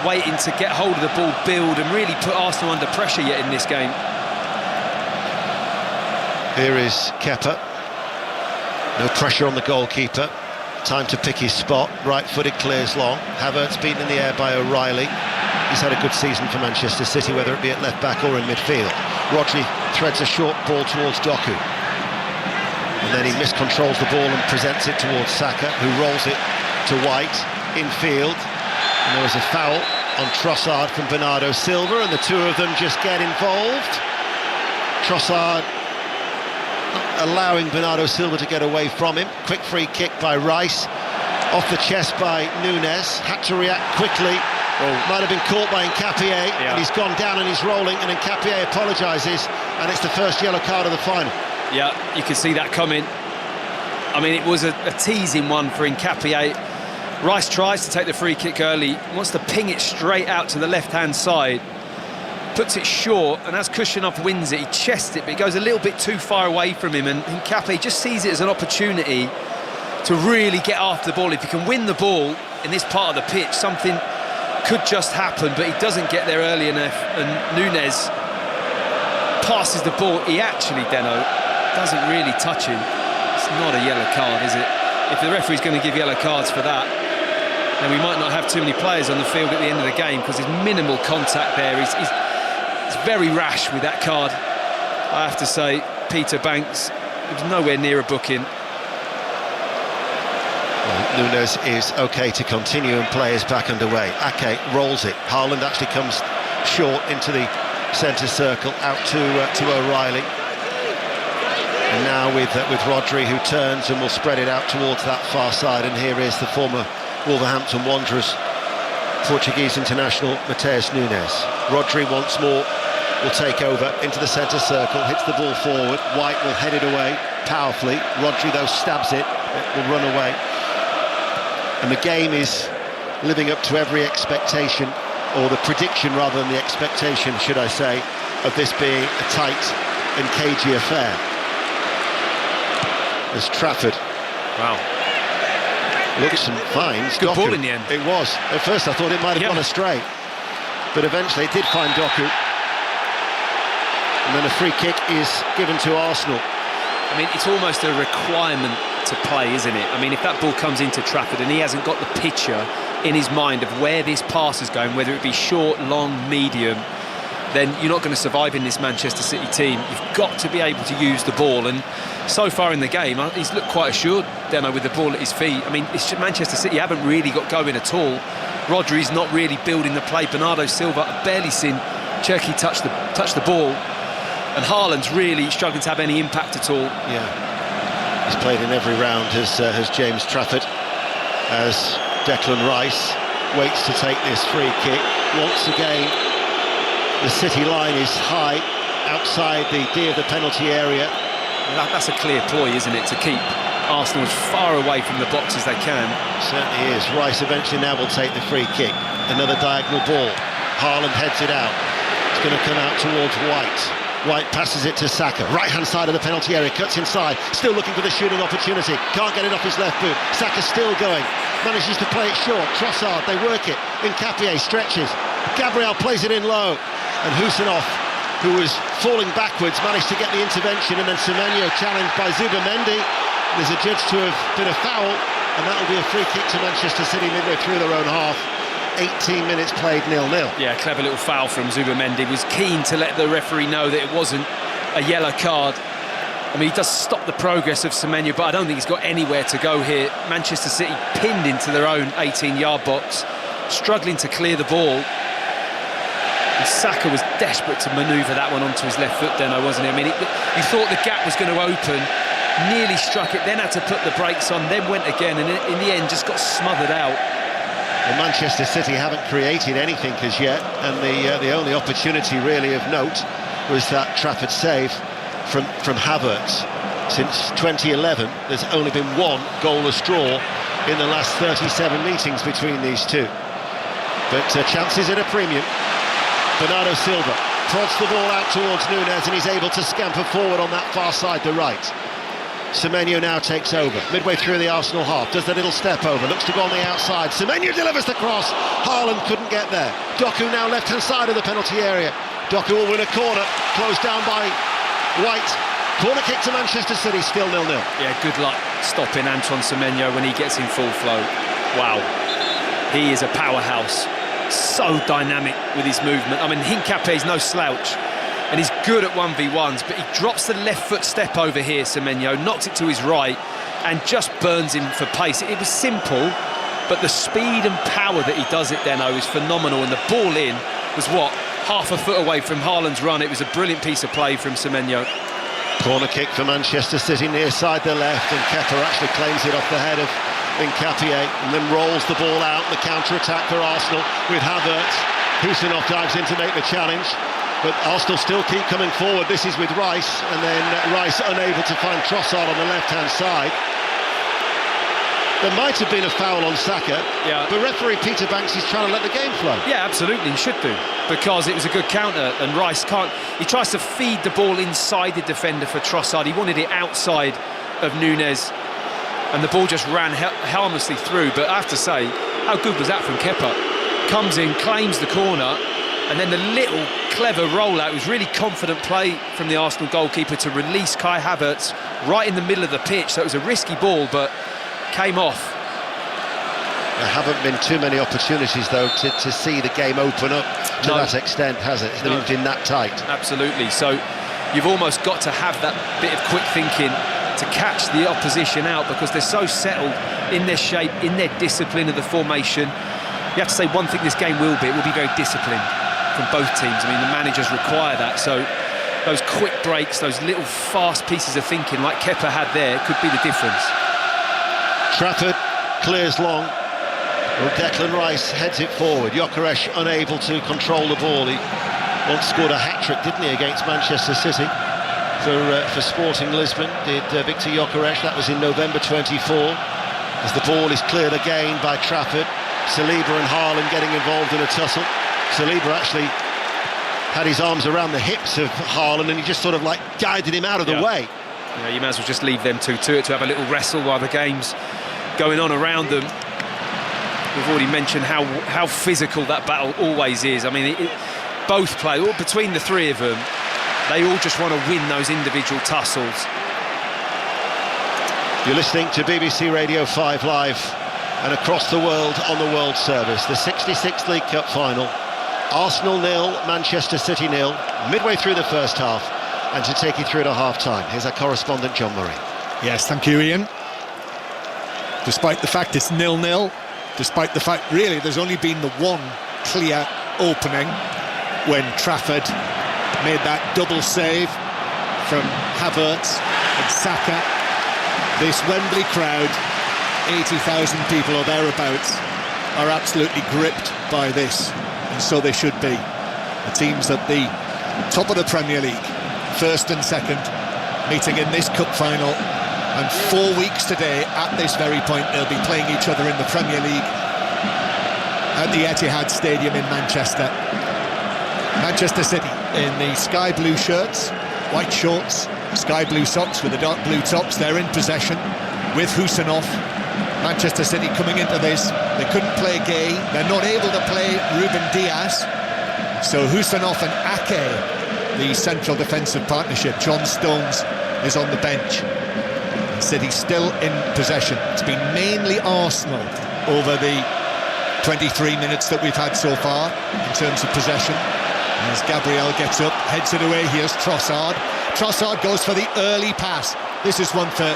waiting to get hold of the ball, build, and really put Arsenal under pressure yet in this game. Here is Kepa. No pressure on the goalkeeper. Time to pick his spot. Right-footed, clears long. Havertz beaten in the air by O'Reilly. He's had a good season for Manchester City, whether it be at left-back or in midfield. Rodri threads a short ball towards Doku. And then he miscontrols the ball and presents it towards Saka, who rolls it to White, infield. And there was a foul on Trossard from Bernardo Silva, and the two of them just get involved. Trossard allowing Bernardo Silva to get away from him. Quick free kick by Rice, off the chest by Nunes, had to react quickly. Might have been caught by Nkapie, and he's gone down and he's rolling, and Nkapie apologises, and it's the first yellow card of the final. Yeah, you can see that coming. I mean, it was a teasing one for Nkapie. Rice tries to take the free kick early, wants to ping it straight out to the left-hand side, puts it short, and as Kushinov wins it, he chests it, but he goes a little bit too far away from him, and Nkapie just sees it as an opportunity to really get after the ball. If he can win the ball in this part of the pitch, something could just happen, but he doesn't get there early enough, and Nunes passes the ball. He actually, Deno, doesn't really touch him. It's not a yellow card, is it? If the referee's going to give yellow cards for that, then we might not have too many players on the field at the end of the game, because there's minimal contact there. He's very rash with that card, I have to say. Peter Banks, it was nowhere near a booking. Well, Nunes is OK to continue, and play is back underway. Ake rolls it. Haaland actually comes short into the centre circle, out to O'Reilly. And now with Rodri, who turns and will spread it out towards that far side. And here is the former Wolverhampton Wanderers Portuguese international Mateus Nunes. Rodri once more will take over into the centre circle, hits the ball forward. White will head it away powerfully. Rodri, though, stabs it will run away. And the game is living up to every expectation, or the prediction rather than the expectation, should I say, of this being a tight and cagey affair. As Trafford. Wow. Looks and finds Good Doku. ball in the end. It was. At first I thought it might have gone astray, but eventually it did find Doku. And then a free kick is given to Arsenal. I mean, it's almost a requirement to play, isn't it? I mean, if that ball comes into Trafford and he hasn't got the picture in his mind of where this pass is going, whether it be short, long, medium, then you're not going to survive in this Manchester City team. You've got to be able to use the ball, and so far in the game, he's looked quite assured, Deno, with the ball at his feet. I mean, it's just Manchester City haven't really got going at all. Rodri's not really building the play. Bernardo Silva, I've barely seen Cherki touch the ball, and Haaland's really struggling to have any impact at all. Yeah, he's played in every round, has James Trafford, as Declan Rice waits to take this free kick. Once again, the City line is high outside the D of the penalty area. That's a clear ploy, isn't it, to keep Arsenal as far away from the box as they can. Certainly is. Rice eventually now will take the free kick. Another diagonal ball. Haaland heads it out. It's going to come out towards White. White passes it to Saka. Right-hand side of the penalty area, cuts inside. Still looking for the shooting opportunity. Can't get it off his left boot. Saka still going. Manages to play it short. Trossard, they work it. Nkapie stretches. Gabriel plays it in low. And Husinov, who was falling backwards, managed to get the intervention, and then Semenyo challenged by Zubamendi. There's a judge to have been a foul, and that will be a free kick to Manchester City midway through their own half. 18 minutes played 0-0. Yeah, clever little foul from Zubamendi. Was keen to let the referee know that it wasn't a yellow card. I mean, he does stop the progress of Semenyo, but I don't think he's got anywhere to go here. Manchester City pinned into their own 18-yard box, struggling to clear the ball. And Saka was desperate to manoeuvre that one onto his left foot, Deno, wasn't he? I mean, you thought the gap was going to open, nearly struck it, then had to put the brakes on, then went again, and in the end just got smothered out. Well, Manchester City haven't created anything as yet, and the only opportunity really of note was that Trafford save from Havertz. Since 2011, there's only been one goalless draw in the last 37 meetings between these two. But chances at a premium. Bernardo Silva prods the ball out towards Núñez, and he's able to scamper forward on that far side, the right. Semenyo now takes over, midway through the Arsenal half, does the little step over, looks to go on the outside. Semenyo delivers the cross, Haaland couldn't get there. Doku now left-hand side of the penalty area. Doku will win a corner, closed down by White. Corner kick to Manchester City, still 0-0. Yeah, good luck stopping Antoine Semenyo when he gets in full flow. Wow, he is a powerhouse. So dynamic with his movement. I mean, Hincapié's no slouch, and he's good at 1v1s, but he drops the left foot step over here, Semenyo, knocks it to his right, and just burns him for pace. It was simple, but the speed and power that he does it, Deno, is phenomenal, and the ball in was, what, half a foot away from Haaland's run. It was a brilliant piece of play from Semenyo. Corner kick for Manchester City, near side the left, and Kepa actually claims it off the head of Hincapié, and then rolls the ball out. The counter-attack for Arsenal with Havertz. Husinov dives in to make the challenge, but Arsenal still keep coming forward. This is with Rice, and then Rice unable to find Trossard on the left-hand side. There might have been a foul on Saka, but referee Peter Banks is trying to let the game flow. Yeah, absolutely, he should do, because it was a good counter, and Rice can't... He tries to feed the ball inside the defender for Trossard. He wanted it outside of Núñez, and the ball just ran harmlessly through. But I have to say, how good was that from Kepa? Comes in, claims the corner, and then the little clever rollout. It was really confident play from the Arsenal goalkeeper to release Kai Havertz right in the middle of the pitch. So it was a risky ball, but came off. There haven't been too many opportunities, though, to see the game open up to that extent, has it? It's not been that tight. Absolutely. So you've almost got to have that bit of quick thinking to catch the opposition out, because they're so settled in their shape, in their discipline of the formation. You have to say one thing this game will be, it will be very disciplined from both teams. I mean, the managers require that, so those quick breaks, those little fast pieces of thinking like Kepa had there could be the difference. Trafford clears long. Well, Declan Rice heads it forward. Gyökeres unable to control the ball. He once scored a hat-trick, didn't he, against Manchester City for Sporting Lisbon, did Victor Gyökeres. That was in November 24. As the ball is cleared again by Trafford, Saliba and Haaland getting involved in a tussle. Saliba actually had his arms around the hips of Haaland, and he just sort of like guided him out of the way. Yeah, you may as well just leave them two to it, to have a little wrestle while the game's going on around them. We've already mentioned how physical that battle always is. I mean, both play, between the three of them, they all just want to win those individual tussles. You're listening to BBC Radio 5 Live and across the world on the World Service. The 66th League Cup final. Arsenal 0, Manchester City 0, midway through the first half. And to take you through to half-time, here's our correspondent, John Murray. Yes, thank you, Ian. Despite the fact it's 0-0, despite the fact, really, there's only been the one clear opening when Trafford made that double save from Havertz and Saka. This Wembley crowd, 80,000 people or thereabouts, are absolutely gripped by this, and so they should be. The teams at the top of the Premier League, first and second, meeting in this cup final, and 4 weeks today, at this very point, they'll be playing each other in the Premier League at the Etihad Stadium in Manchester. Manchester City in the sky blue shirts, white shorts, sky blue socks with the dark blue tops. They're in possession with Husinov. Manchester City coming into this, they couldn't play Gay, they're not able to play Ruben Diaz, so Husinov and Ake, the central defensive partnership. John Stones is on the bench. And City still in possession. It's been mainly Arsenal over the 23 minutes that we've had so far in terms of possession. As Gabriel gets up, heads it away, here's Trossard. Trossard goes for the early pass. This is one for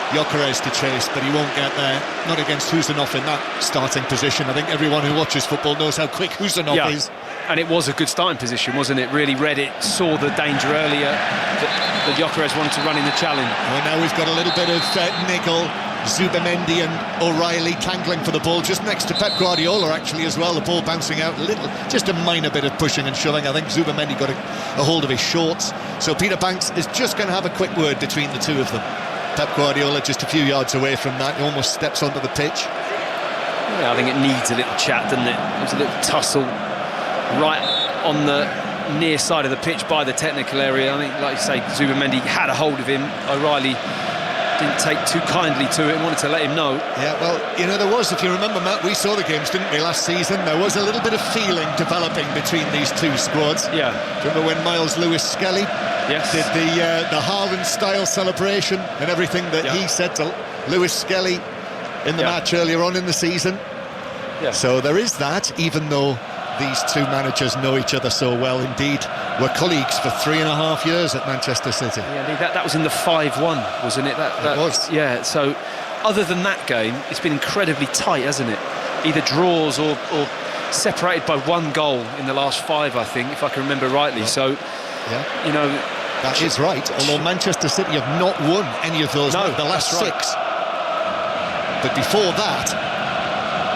Gyökeres to chase, but he won't get there. Not against Husanov in that starting position. I think everyone who watches football knows how quick Husanov is. And it was a good starting position, wasn't it? Really read it, saw the danger earlier that Gyökeres wanted to run in the challenge. Well, now we've got a little bit of niggle. Zubimendi and O'Reilly tangling for the ball just next to Pep Guardiola actually as well. The ball bouncing out a little, just a minor bit of pushing and shoving. I think Zubimendi got a hold of his shorts. So Peter Banks is just going to have a quick word between the two of them. Pep Guardiola just a few yards away from that. He almost steps onto the pitch. Yeah, I think it needs a little chat, doesn't it? There's a little tussle right on the near side of the pitch by the technical area. I think, like you say, Zubimendi had a hold of him. O'Reilly didn't take too kindly to it and wanted to let him know. Yeah, well, you know, there was, if you remember, Matt, we saw the games, didn't we, last season? There was a little bit of feeling developing between these two squads. Yeah. Do you remember when Miles Lewis-Skelly did the Haaland-style celebration and everything that he said to Lewis-Skelly in the match earlier on in the season? Yeah. So there is that, even though these two managers know each other so well. Indeed, were colleagues for 3.5 years at Manchester City. Yeah, that was in the 5-1, wasn't it? That was. Yeah, so other than that game, it's been incredibly tight, hasn't it? Either draws or separated by one goal in the last 5, I think, if I can remember rightly. Yeah. So, you know... That is right, although Manchester City have not won any of those, the last 6. But before that,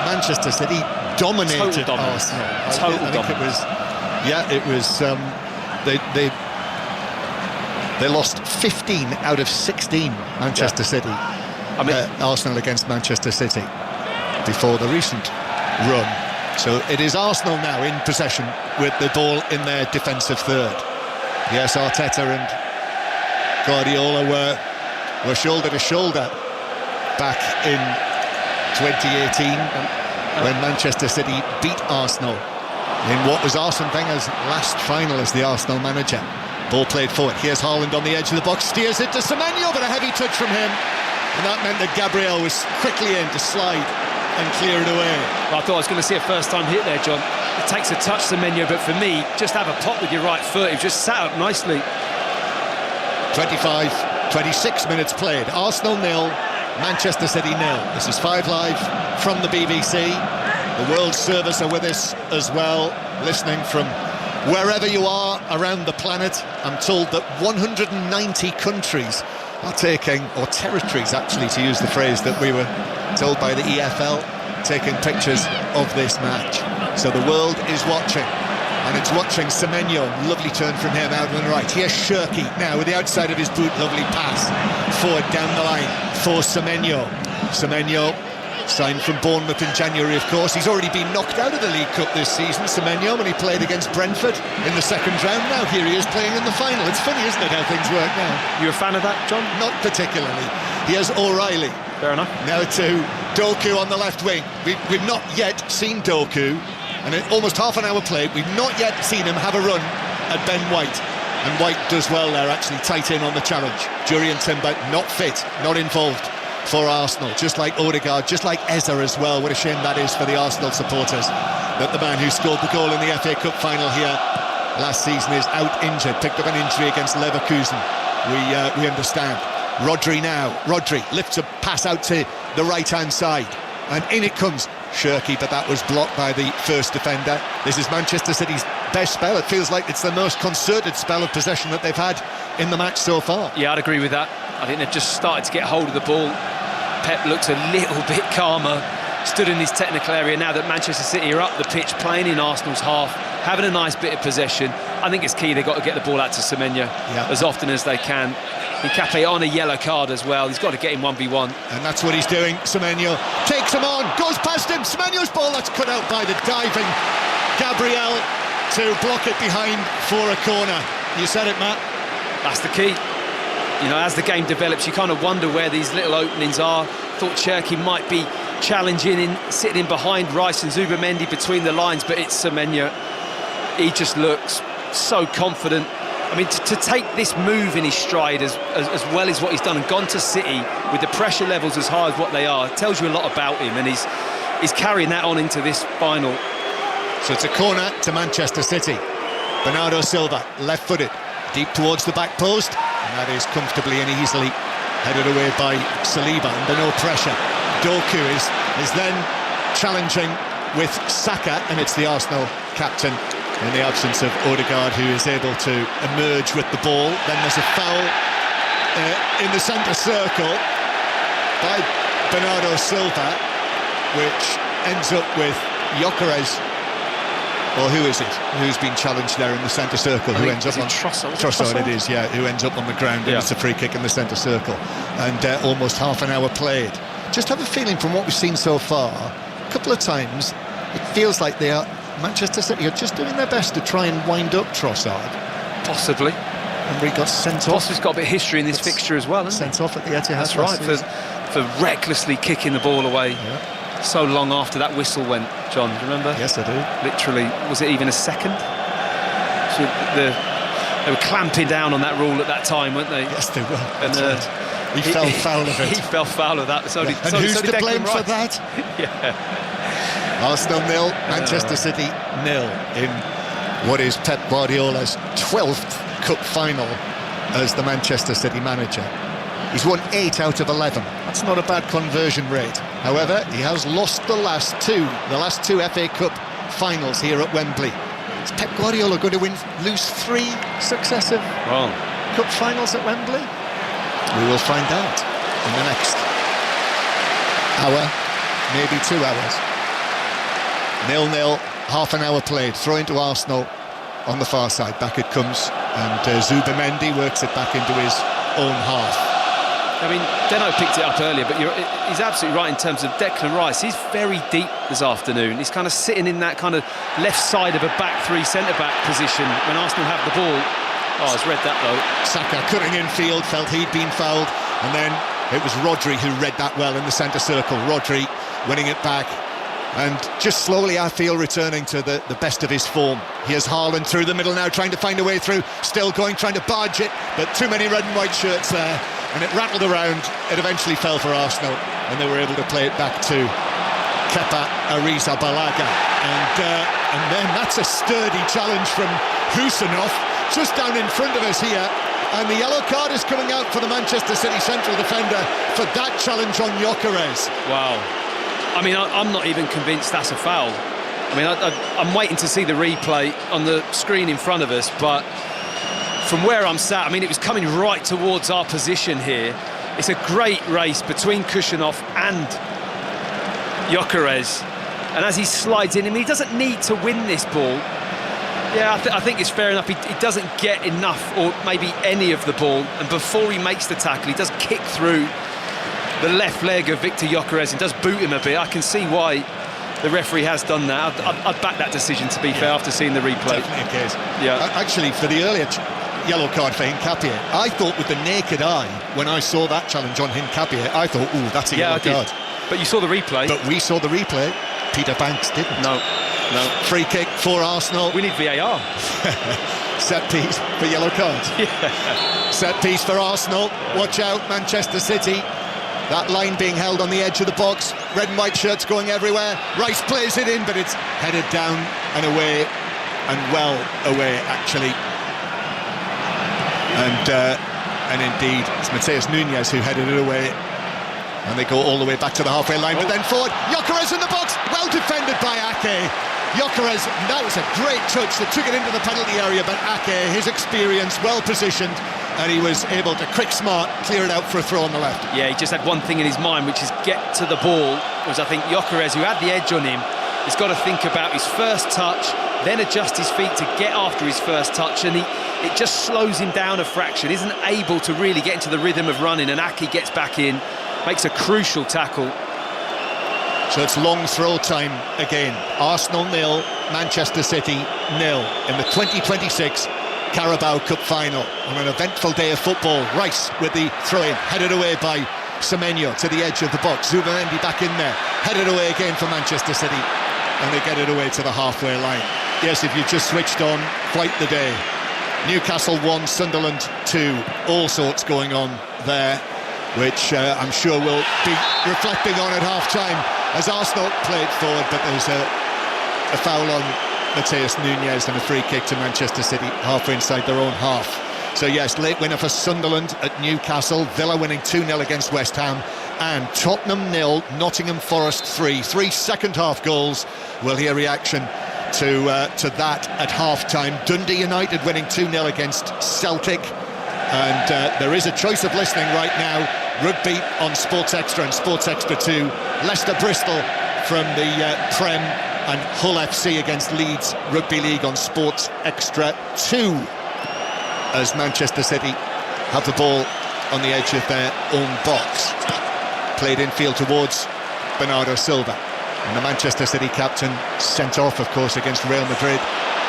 Manchester City dominated Arsenal. I think it was, it was. They lost 15 out of 16. Manchester City, I mean, Arsenal against Manchester City before the recent run. So it is Arsenal now in possession with the ball in their defensive third. Yes, Arteta and Guardiola were shoulder to shoulder back in 2018. When Manchester City beat Arsenal in what was Arsene Wenger's last final as the Arsenal manager. Ball played forward. Here's Haaland on the edge of the box, steers it to Semenyo, but a heavy touch from him. And that meant that Gabriel was quickly in to slide and clear it away. Well, I thought I was going to see a first-time hit there, John. It takes a touch, Semenyo, but for me, just have a pop with your right foot. It just sat up nicely. 26 minutes played. Arsenal 0, Manchester City 0. This is 5 Live from the BBC. The World Service are with us as well, listening from wherever you are around the planet. I'm told that 190 countries are taking, or territories actually, to use the phrase that we were told by the EFL, taking pictures of this match. So the world is watching. And it's watching Semenyo. Lovely turn from him out on the right. Here's Shirky now with the outside of his boot. Lovely pass forward down the line for Semenyo. Semenyo, signed from Bournemouth in January, of course. He's already been knocked out of the League Cup this season, Semenyo, when he played against Brentford in the second round. Now here he is playing in the final. It's funny, isn't it, how things work now? You a fan of that, John? Not particularly. Here's O'Reilly. Fair enough. Now to Doku on the left wing. We've not yet seen Doku. And in almost half an hour played, we've not yet seen him have a run at Ben White. And White does well there, actually, tight in on the challenge. Jurriën Timber not fit, not involved for Arsenal, just like Odegaard, just like Eze as well. What a shame that is for the Arsenal supporters, that the man who scored the goal in the FA Cup final here last season is out injured, picked up an injury against Leverkusen. We understand. Rodri now. Rodri lifts a pass out to the right-hand side. And in it comes Shirky, but that was blocked by the first defender. This is Manchester City's best spell. It feels like it's the most concerted spell of possession that they've had in the match so far. Yeah, I'd agree with that. I think they've just started to get hold of the ball. Pep looks a little bit calmer, stood in his technical area now that Manchester City are up the pitch, playing in Arsenal's half, having a nice bit of possession. I think it's key they've got to get the ball out to Semenyo as often as they can. Nkape on a yellow card as well. He's got to get him 1v1. And that's what he's doing. Semenyo takes him on, goes past him. Semenyo's ball, that's cut out by the diving Gabriel to block it behind for a corner. You said it, Matt. That's the key. You know, as the game develops, you kind of wonder where these little openings are. Thought Cherki might be challenging in, sitting in behind Rice and Zubimendi between the lines, but it's Semenyo. He just looks so confident. I mean, to take this move in his stride as well as what he's done and gone to City with the pressure levels as high as what they are, tells you a lot about him, and he's carrying that on into this final. So it's a corner to Manchester City. Bernardo Silva, left-footed, deep towards the back post, and that is comfortably and easily headed away by Saliba under no pressure. Doku is then challenging with Saka, and it's the Arsenal captain in the absence of Odegaard who is able to emerge with the ball. Then there's a foul in the centre circle by Bernardo Silva, which ends up with Gyökeres. Or who is it? Who's been challenged there in the centre circle? Who ends up on Trossard? It is, yeah. Who ends up on the ground? And it's a free kick in the centre circle, and almost half an hour played. Just have a feeling from what we've seen so far, a couple of times, it feels like Manchester City are just doing their best to try and wind up Trossard. Possibly. And he got sent off. He's got a bit of history in this fixture as well, hasn't he? Sent off at the Etihad. That's right, for recklessly kicking the ball away. Yeah. So long after that whistle went, John, do you remember? Yes, I do. Literally, was it even a second? So they were clamping down on that rule at that time, weren't they? Yes, they were. And he fell foul of it. He fell foul of that. And who's to blame for that? Yeah. Arsenal 0, Manchester City 0 in what is Pep Guardiola's 12th cup final as the Manchester City manager. He's won 8 out of 11. That's not a bad conversion rate. However, he has lost the last two FA Cup finals here at Wembley. Is Pep Guardiola going to lose 3 successive cup finals at Wembley? We will find out in the next hour, maybe 2 hours. 0-0, half an hour played. Throw into Arsenal on the far side. Back it comes, and Zubamendi works it back into his own half. I mean, Deno picked it up earlier, but he's absolutely right in terms of Declan Rice. He's very deep this afternoon. He's kind of sitting in that kind of left side of a back three centre-back position when Arsenal have the ball. Oh, I've read that, though. Saka cutting in field, felt he'd been fouled, and then it was Rodri who read that well in the centre circle. Rodri winning it back, and just slowly, I feel, returning to the best of his form. Here's Haaland through the middle now, trying to find a way through, still going, trying to barge it, but too many red and white shirts there, and it rattled around. It eventually fell for Arsenal, and they were able to play it back to Kepa Arrizabalaga, and then that's a sturdy challenge from Husanov, just down in front of us here, and the yellow card is coming out for the Manchester City central defender for that challenge on Gyökeres. Wow. I mean, I'm not even convinced that's a foul. I mean, I'm waiting to see the replay on the screen in front of us, but from where I'm sat, I mean, it was coming right towards our position here. It's a great race between Kushanoff and Gyökeres, and as he slides in, I mean, he doesn't need to win this ball. Yeah, I think it's fair enough. He doesn't get enough, or maybe any of the ball, and before he makes the tackle, he does kick through the left leg of Victor Gyökeres and does boot him a bit. I can see why the referee has done that. I'd back that decision, to be fair, after seeing the replay. Definitely a case. Yeah. Actually, for the earlier yellow card for Hincapié, I thought with the naked eye, when I saw that challenge on Hincapié, I thought, ooh, that's a yellow card. But you saw the replay. But we saw the replay. Peter Banks didn't. No. Free kick for Arsenal. We need VAR. Set piece for yellow card. Yeah. Set piece for Arsenal. Watch out, Manchester City. That line being held on the edge of the box. Red and white shirts going everywhere. Rice plays it in, but it's headed down and away, and well away, actually. And indeed, it's Mateus Nunes who headed it away. And they go all the way back to the halfway line, but then forward. Gyökeres in the box, well defended by Ake. Gyökeres, that was a great touch that took it into the penalty area, but Ake, his experience, well positioned, and he was able to, quick smart, clear it out for a throw on the left. Yeah, he just had one thing in his mind, which is get to the ball. It was, I think, Gyökeres, who had the edge on him, has got to think about his first touch, then adjust his feet to get after his first touch, and it just slows him down a fraction, isn't able to really get into the rhythm of running, and Ake gets back in, makes a crucial tackle. So it's long throw time again. Arsenal 0, Manchester City 0 in the 2026 Carabao Cup final. On an eventful day of football, Rice with the throw-in, headed away by Semenyo to the edge of the box. Zubamendi back in there, headed away again for Manchester City, and they get it away to the halfway line. Yes, if you just switched on, quite the day. Newcastle 1, Sunderland 2, all sorts going on there, which I'm sure we'll be reflecting on at half-time as Arsenal played forward, but there's a foul on Mateus Nunes and a free kick to Manchester City halfway inside their own half. So yes, late winner for Sunderland at Newcastle, Villa winning 2-0 against West Ham, and Tottenham 0, Nottingham Forest 3. 3 second-half goals. We'll hear reaction to that at half-time. Dundee United winning 2-0 against Celtic. And there is a choice of listening right now. Rugby on Sports Extra and Sports Extra 2. Leicester Bristol from the Prem, and Hull FC against Leeds Rugby League on Sports Extra 2. As Manchester City have the ball on the edge of their own box. Played infield towards Bernardo Silva. And the Manchester City captain sent off, of course, against Real Madrid.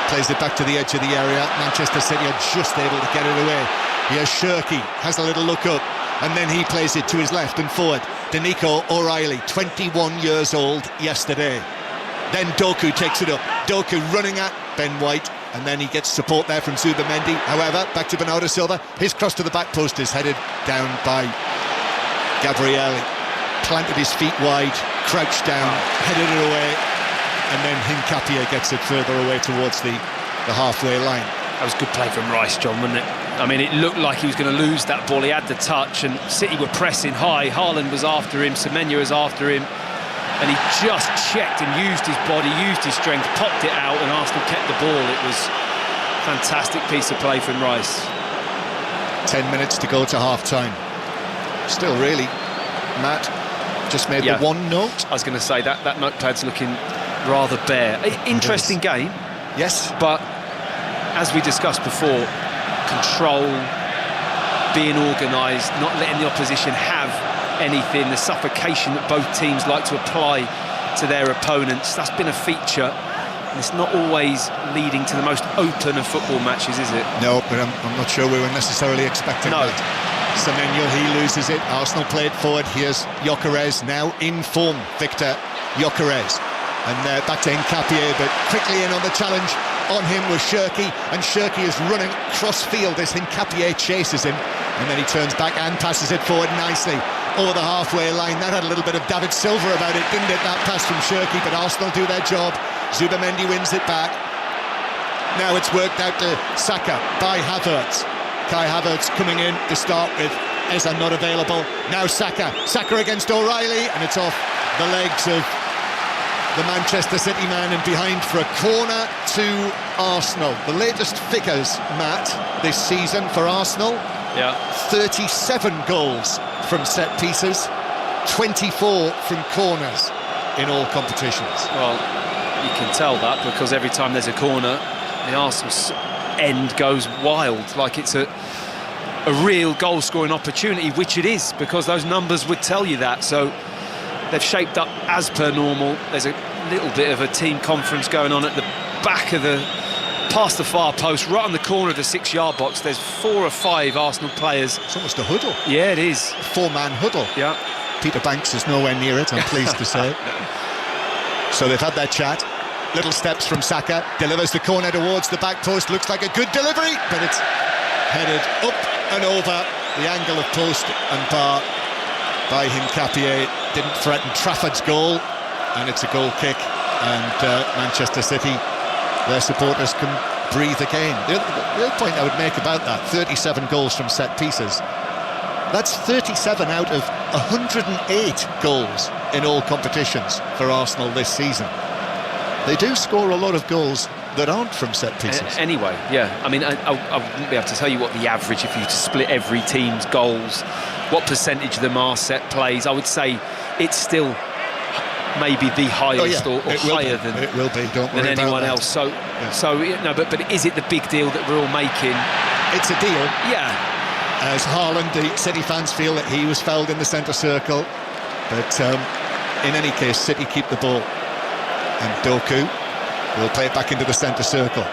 Plays it back to the edge of the area. Manchester City are just able to get it away. Here's Shirky, has a little look up, and then he plays it to his left and forward. Danico O'Reilly, 21 years old yesterday. Then Doku takes it up. Doku running at Ben White, and then he gets support there from Zubamendi. However, back to Bernardo Silva. His cross to the back post is headed down by Gabrielli. Planted his feet wide, crouched down, headed it away, and then Hincapie gets it further away towards the halfway line. That was good play from Rice, John, wasn't it? I mean, it looked like he was going to lose that ball. He had the touch, and City were pressing high. Haaland was after him, Semenyo was after him, and he just checked and used his body, used his strength, popped it out, and Arsenal kept the ball. It was a fantastic piece of play from Rice. 10 minutes to go to half-time. Still really, Matt, just made the one note. I was going to say that notepad's looking rather bare. Interesting game. Yes. But as we discussed before, control, being organised, not letting the opposition have anything, the suffocation that both teams like to apply to their opponents, that's been a feature. And it's not always leading to the most open of football matches, is it? No, but I'm not sure we were necessarily expecting that. Semenyo, he loses it. Arsenal played forward. Here's Gyökeres, now in form, Victor Gyökeres. And back to Hincapie, but quickly in on the challenge on him was Shirky, and Shirky is running cross-field as Hincapie chases him, and then he turns back and passes it forward nicely over the halfway line. That had a little bit of David Silva about it, didn't it, that pass from Shirky, but Arsenal do their job. Zubamendi wins it back. Now it's worked out to Saka by Havertz. Kai Havertz coming in to start with. Eza not available. Now Saka against O'Reilly, and it's off the legs of the Manchester City man and behind for a corner to Arsenal. The latest figures, Matt, this season for Arsenal. 37 goals from set pieces, 24 from corners in all competitions. Well, you can tell that because every time there's a corner, the Arsenal end goes wild, like it's a real goal-scoring opportunity, which it is, because those numbers would tell you that. So they've shaped up as per normal. There's a little bit of a team conference going on at the back of past the far post, right on the corner of the 6-yard box. There's 4 or 5 Arsenal players. It's almost a huddle. Yeah, it is. A 4-man huddle. Yeah. Peter Banks is nowhere near it, I'm pleased to say. So they've had their chat. Little steps from Saka, delivers the corner towards the back post. Looks like a good delivery, but it's headed up and over the angle of post and bar by Hincapie. Didn't threaten Trafford's goal, and it's a goal kick, and Manchester City, their supporters can breathe again. The other point I would make about that, 37 goals from set pieces, that's 37 out of 108 goals in all competitions for Arsenal this season. They do score a lot of goals that aren't from set pieces. Anyway, yeah. I mean, I wouldn't be able to tell you what the average, if you to split every team's goals, what percentage of them are set plays. I would say it's still maybe the highest or higher than anyone else. So, but is it the big deal that we're all making? It's a deal. Yeah. As Haaland, the City fans feel that he was fouled in the centre circle, but in any case, City keep the ball. And Doku will play it back into the centre circle.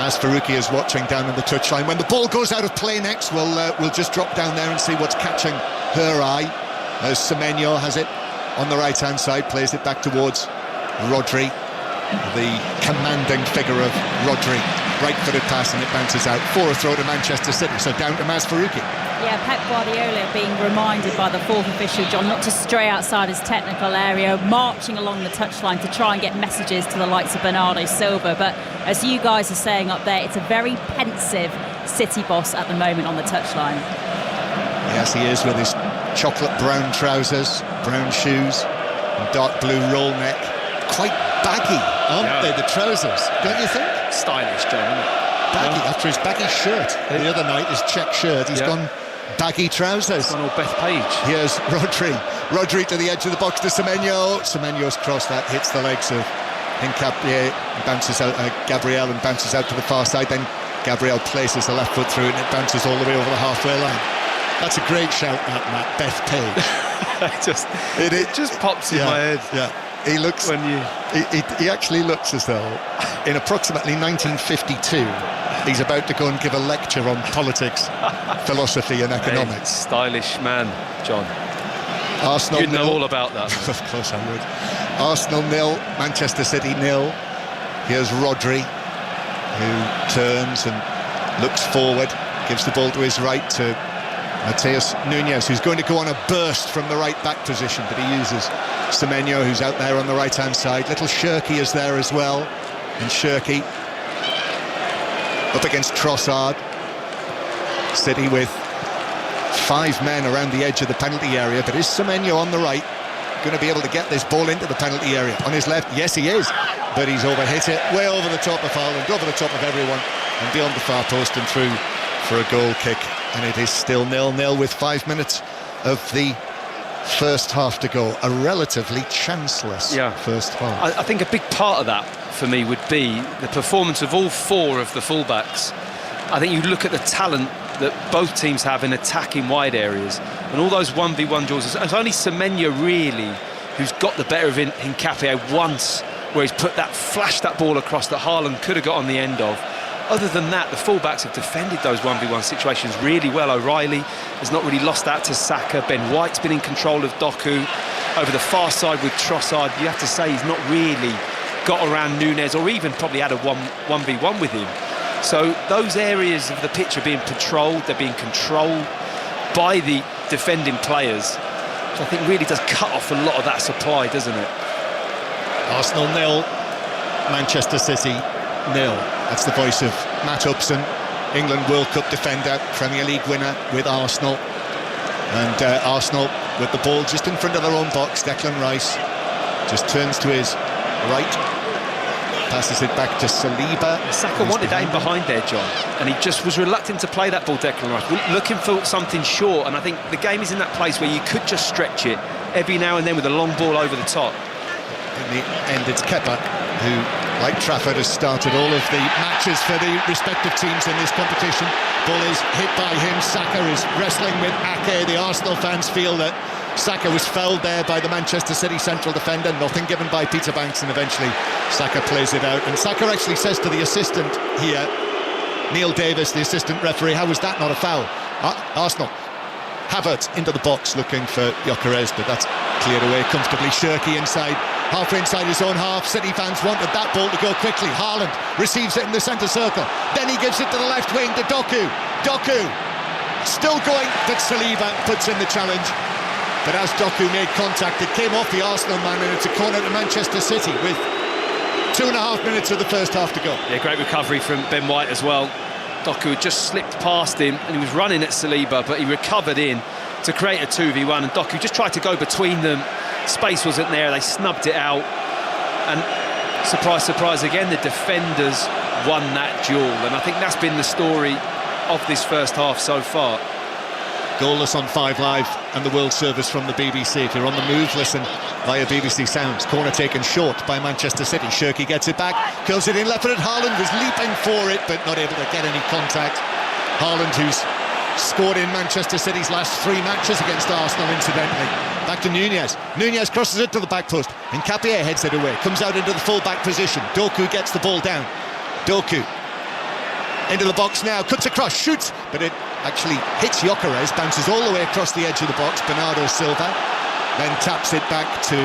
Maz Faruqi is watching down on the touchline. When the ball goes out of play next, we'll just drop down there and see what's catching her eye. As Semenyo has it on the right-hand side, plays it back towards Rodri. The commanding figure of Rodri. Right-footed pass and it bounces out for a throw to Manchester City. So down to Maz Faruqi. Yeah, Pep Guardiola being reminded by the fourth official, John, not to stray outside his technical area, marching along the touchline to try and get messages to the likes of Bernardo Silva. But as you guys are saying up there, it's a very pensive City boss at the moment on the touchline. Yes, he is, with his chocolate brown trousers, brown shoes, and dark blue roll neck. Quite baggy, aren't they, the trousers? Don't you think? Stylish, John, isn't it? Baggy, after his baggy shirt the other night, his check shirt, he's gone baggy trousers. Gone all Beth Page. Here's Rodri to the edge of the box to Semenyo. Semenyo's cross that hits the legs of Hincapié, bounces out, Gabriel, and bounces out to the far side. Then Gabriel places the left foot through it, and it bounces all the way over the halfway line. That's a great shout, that Beth Page. it just pops in my head. Yeah, he looks. When you... he actually looks as though, in approximately 1952, he's about to go and give a lecture on politics, philosophy, and economics. Stylish man, John. Arsenal. You'd know all about that. Of course I would. Arsenal 0, Manchester City 0. Here's Rodri, who turns and looks forward, gives the ball to his right to Mateus Nunes, who's going to go on a burst from the right back position, but he uses Semenyo, who's out there on the right hand side. Little Shirky is there as well, and Shirky up against Trossard. City with 5 men around the edge of the penalty area, but is Semenyo on the right going to be able to get this ball into the penalty area? On his left, yes he is, but he's overhit it way over the top of Haaland, over the top of everyone, and beyond the far post and through for a goal kick. And it is still 0-0 with 5 minutes of the first half to go. A relatively chanceless first half. I think a big part of that for me would be the performance of all 4 of the fullbacks. I think you look at the talent that both teams have in attacking wide areas, and all those 1v1 draws. It's only Semenyo really who's got the better of Hincapié once, where he's flashed that ball across that Haaland could have got on the end of. Other than that, the fullbacks have defended those 1v1 situations really well. O'Reilly has not really lost out to Saka. Ben White's been in control of Doku. Over the far side with Trossard, you have to say he's not really got around Nunes, or even probably had a 1v1 with him. So those areas of the pitch are being patrolled, they're being controlled by the defending players, which I think really does cut off a lot of that supply, doesn't it? Arsenal 0, Manchester City 0. That's the voice of Matt Upson, England World Cup defender, Premier League winner with Arsenal. And Arsenal with the ball just in front of their own box. Declan Rice just turns to his right, passes it back to Saliba. Saka wanted aim behind there, John, and he just was reluctant to play that ball, Declan Rice, looking for something short. And I think the game is in that place where you could just stretch it every now and then with a long ball over the top. In the end, it's Kepa who, like Trafford, has started all of the matches for the respective teams in this competition. Ball is hit by him. Saka is wrestling with Ake. The Arsenal fans feel that Saka was fouled there by the Manchester City central defender. Nothing given by Peter Banks, and eventually Saka plays it out. And Saka actually says to the assistant here, Neil Davis, the assistant referee, how was that not a foul? Arsenal. Havertz into the box looking for Gyökeres, but that's cleared away comfortably. Shirky inside, halfway inside his own half. City fans wanted that ball to go quickly. Haaland receives it in the centre circle. Then he gives it to the left wing to Doku. Doku still going, but Saliba puts in the challenge. But as Doku made contact, it came off the Arsenal man, and it's a corner to Manchester City with 2.5 minutes of the first half to go. Yeah, great recovery from Ben White as well. Doku had just slipped past him and he was running at Saliba, but he recovered in to create a 2v1, and Doku just tried to go between them. Space wasn't there, they snubbed it out, and surprise, surprise again, the defenders won that duel. And I think that's been the story of this first half so far. Goalless on 5 Live and the World Service from the BBC. If you're on the move, listen via BBC Sounds. Corner taken short by Manchester City. Shirky gets it back, curls it in left-footed. Haaland was leaping for it, but not able to get any contact. Haaland, who's scored in Manchester City's last 3 matches against Arsenal, incidentally. Back to Nunes. Nunes crosses it to the back post. Hincapié heads it away. Comes out into the full-back position. Doku gets the ball down. Doku into the box now, cuts across, shoots, but it actually hits Gyökeres, bounces all the way across the edge of the box. Bernardo Silva then taps it back to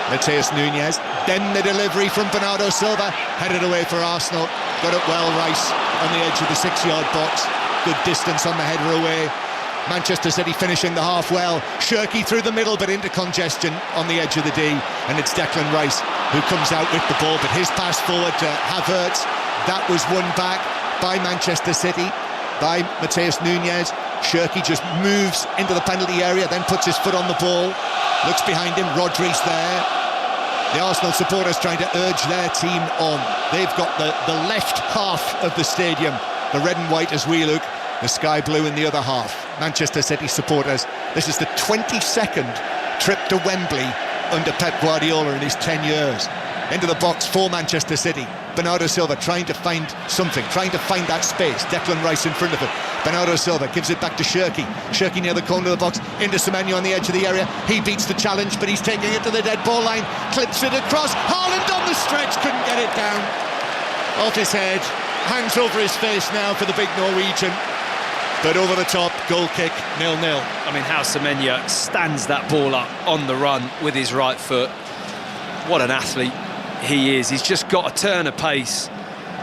Mateus Nunes. Then the delivery from Bernardo Silva, headed away for Arsenal. Got it well, Rice on the edge of the 6-yard box. Good distance on the header away. Manchester City finishing the half well. Shirky through the middle, but into congestion on the edge of the D, and it's Declan Rice who comes out with the ball, but his pass forward to Havertz, that was won back. by Manchester City, by Mateus Nunes. Shirky just moves into the penalty area, then puts his foot on the ball, looks behind him, Rodri's there. The Arsenal supporters trying to urge their team on. They've got the left half of the stadium, the red and white as we look, the sky blue in the other half. Manchester City supporters, this is the 22nd trip to Wembley under Pep Guardiola in his 10 years. Into the box for Manchester City. Bernardo Silva trying to find something, trying to find that space. Declan Rice in front of him. Bernardo Silva gives it back to Shirky. Shirky near the corner of the box, into Semenyo on the edge of the area. He beats the challenge, but he's taking it to the dead ball line. Clips it across. Haaland on the stretch, couldn't get it down. Off his head, hangs over his face now for the big Norwegian. But over the top, goal kick, 0-0. I mean, how Semenyo stands that ball up on the run with his right foot. What an athlete he is. He's just got a turn of pace.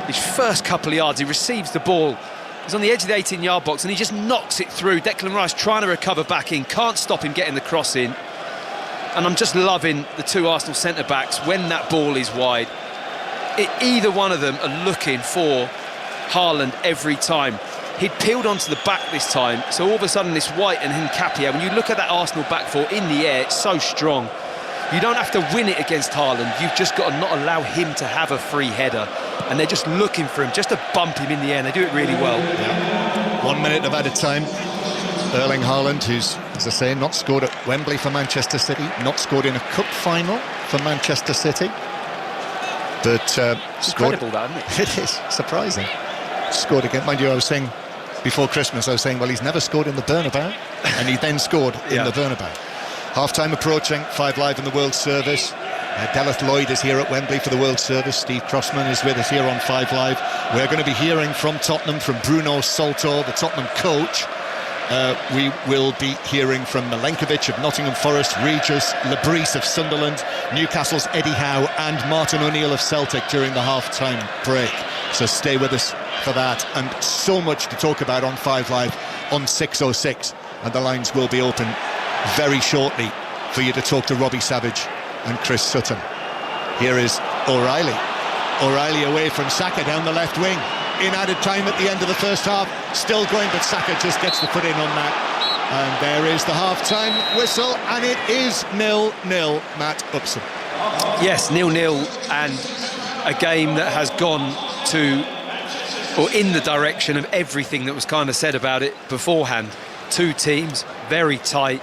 His first couple of yards, he receives the ball. He's on the edge of the 18-yard box and he just knocks it through. Declan Rice trying to recover back in, can't stop him getting the cross in. And I'm just loving the two Arsenal centre-backs when that ball is wide. Either one of them are looking for Haaland every time. He'd peeled onto the back this time, so all of a sudden this White and Nkapia, when you look at that Arsenal back four in the air, it's so strong. You don't have to win it against Haaland, you've just got to not allow him to have a free header. And they're just looking for him, just to bump him in the air, and they do it really well. Yeah. 1 minute of added time. Erling Haaland, who's, as I say, not scored at Wembley for Manchester City, not scored in a cup final for Manchester City. But it's incredible, that, isn't it? It is, surprising. Scored again, mind you, I was saying before Christmas, I was saying, well, he's never scored in the Bernabeu, and he then scored in the Bernabeu. Half-time approaching, 5 Live in the World Service. Deleth Lloyd is here at Wembley for the World Service. Steve Crossman is with us here on 5 Live. We're going to be hearing from Tottenham, from Bruno Salto, the Tottenham coach. We will be hearing from Milenkovic of Nottingham Forest, Regis Lebris of Sunderland, Newcastle's Eddie Howe, and Martin O'Neill of Celtic during the half-time break. So stay with us for that, and so much to talk about on 5 Live on 6:06, and the lines will be open very shortly for you to talk to Robbie Savage and Chris Sutton. Here is O'Reilly. O'Reilly away from Saka down the left wing. In added time at the end of the first half, still going, but Saka just gets the foot in on that. And there is the half-time whistle, and it is 0-0, Matt Upson. Yes, 0-0, and a game that has gone to, or in the direction of everything that was kind of said about it beforehand. Two teams, very tight,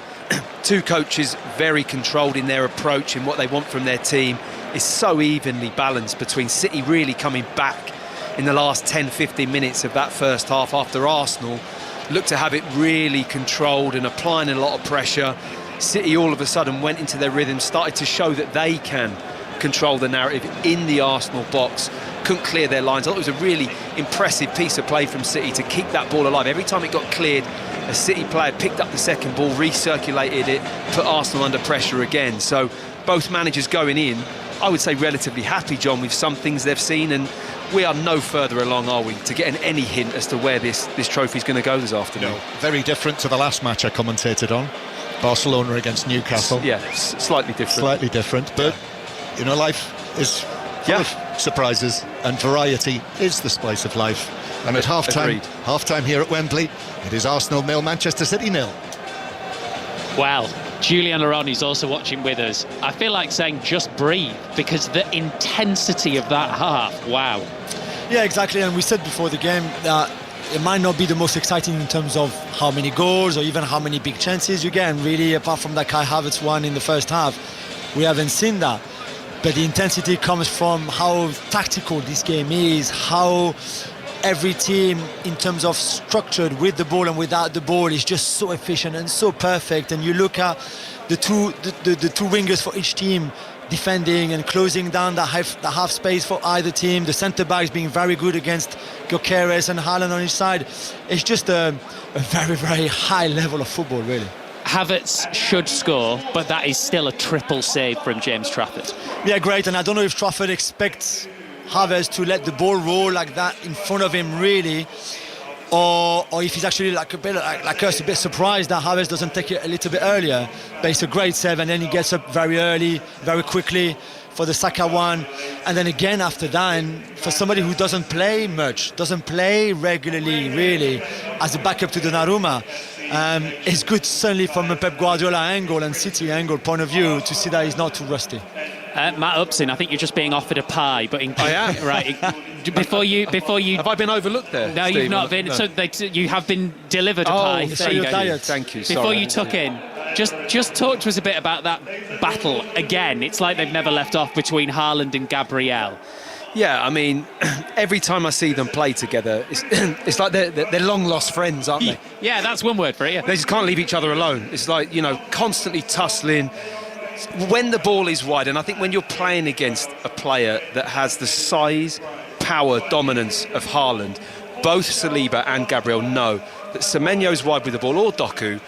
two coaches very controlled in their approach and what they want from their team. Is so evenly balanced between City really coming back in the last 10-15 minutes of that first half after Arsenal looked to have it really controlled and applying a lot of pressure. City all of a sudden went into their rhythm, started to show that they can control the narrative in the Arsenal box, couldn't clear their lines. I thought it was a really impressive piece of play from City to keep that ball alive. Every time it got cleared, a City player picked up the second ball, recirculated it, put Arsenal under pressure again. So both managers going in, I would say relatively happy, John, with some things they've seen, and we are no further along, are we, to getting any hint as to where this trophy's going to go this afternoon. No, very different to the last match I commentated on, Barcelona against Newcastle. Yeah, slightly different. Slightly different, but, you know, life is full of surprises, and variety is the spice of life. And at half-time here at Wembley, it is Arsenal 0, Manchester City 0. Wow. Julian Laurent is also watching with us. I feel like saying just breathe, because the intensity of that half, wow. Yeah, exactly, and we said before the game that it might not be the most exciting in terms of how many goals or even how many big chances you get, and really apart from that Kai Havertz one in the first half, we haven't seen that. But the intensity comes from how tactical this game is, how every team in terms of structured with the ball and without the ball is just so efficient and so perfect. And you look at the two wingers for each team defending and closing down the half space for either team, the centre backs being very good against Gyökeres and Haaland on each side. It's just a very, very high level of football, really. Havertz should score, but that is still a triple save from James Trafford. Yeah, great, and I don't know if Trafford expects Havertz to let the ball roll like that in front of him, really, or if he's actually like us, a bit surprised that Havertz doesn't take it a little bit earlier. But it's a great save, and then he gets up very early, very quickly, for the Saka one, and then again after that. And for somebody who doesn't play much, doesn't play regularly really as a backup to Donnarumma, it's good certainly from a Pep Guardiola angle and City angle point of view to see that he's not too rusty. Matt Upson, I think you're just being offered a pie, but I am. Right. Before you have I been overlooked there? No, Steve? you've not been. No. So you have been delivered a pie. There you go. Thank you. Before Sorry. you tuck in, just talk to us a bit about that battle again. It's like they've never left off between Haaland and Gabriel. Yeah, I mean, every time I see them play together, it's like they're long-lost friends, aren't they? Yeah, that's one word for it, yeah. They just can't leave each other alone. It's like, constantly tussling. When the ball is wide, and I think when you're playing against a player that has the size, power, dominance of Haaland, both Saliba and Gabriel know that Semenyo's wide with the ball, or Doku,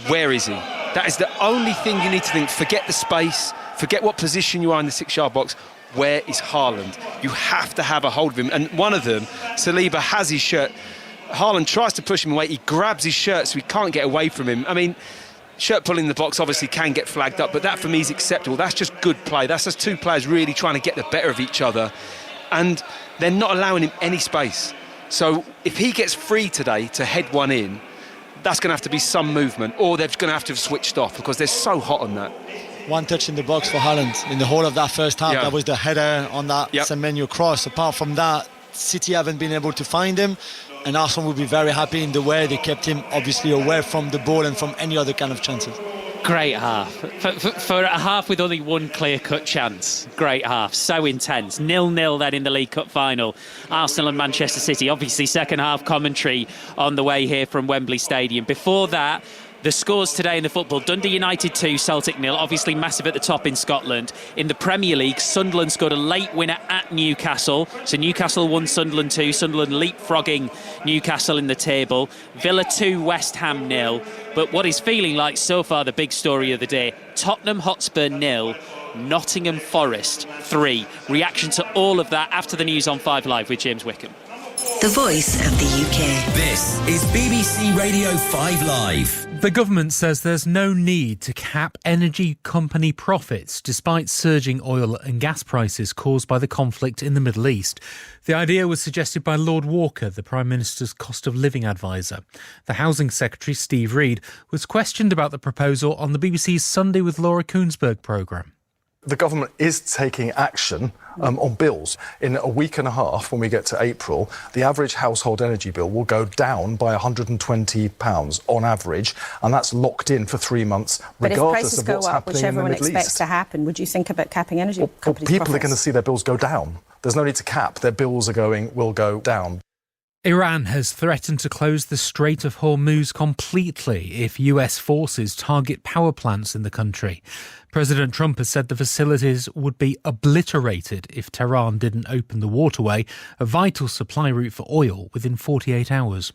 where is he? That is the only thing you need to think. Forget the space, forget what position you are in the 6-yard box. Where is Haaland? You have to have a hold of him. And one of them, Saliba, has his shirt. Haaland tries to push him away. He grabs his shirt so he can't get away from him. I mean, shirt pulling in the box obviously can get flagged up, but that for me is acceptable. That's just good play. That's just two players really trying to get the better of each other. And they're not allowing him any space. So if he gets free today to head one in, that's going to have to be some movement, or they're going to have to have switched off because they're so hot on that. One touch in the box for Haaland in the whole of that first half. Yeah. That was the header on that Semenyo cross. Apart from that, City haven't been able to find him, and Arsenal will be very happy in the way they kept him obviously away from the ball and from any other kind of chances. Great half. For a half with only one clear-cut chance. Great half. So intense. 0-0 then in the League Cup final. Arsenal and Manchester City. Obviously second half commentary on the way here from Wembley Stadium. Before that, the scores today in the football: Dundee United 2, Celtic 0. Obviously massive at the top in Scotland. In the Premier League, Sunderland scored a late winner at Newcastle. So Newcastle 1, Sunderland 2. Sunderland leapfrogging Newcastle in the table. Villa 2, West Ham 0. But what is feeling like so far the big story of the day: Tottenham Hotspur 0, Nottingham Forest 3. Reaction to all of that after the news on 5 Live with James Wickham. The voice of the UK. This is BBC Radio 5 Live. The government says there's no need to cap energy company profits despite surging oil and gas prices caused by the conflict in the Middle East. The idea was suggested by Lord Walker, the Prime Minister's cost of living advisor. The Housing Secretary, Steve Reid, was questioned about the proposal on the BBC's Sunday with Laura Koonsberg programme. The government is taking action on bills. In a week and a half, when we get to April, the average household energy bill will go down by £120 on average, and that's locked in for 3 months, regardless of what's happening in the Middle East. But if prices go up, which everyone expects to happen, would you think about capping energy companies' People profits? are going to see their bills go down. There's no need to cap. Their bills will go down. Iran has threatened to close the Strait of Hormuz completely if US forces target power plants in the country. President Trump has said the facilities would be obliterated if Tehran didn't open the waterway, a vital supply route for oil, within 48 hours.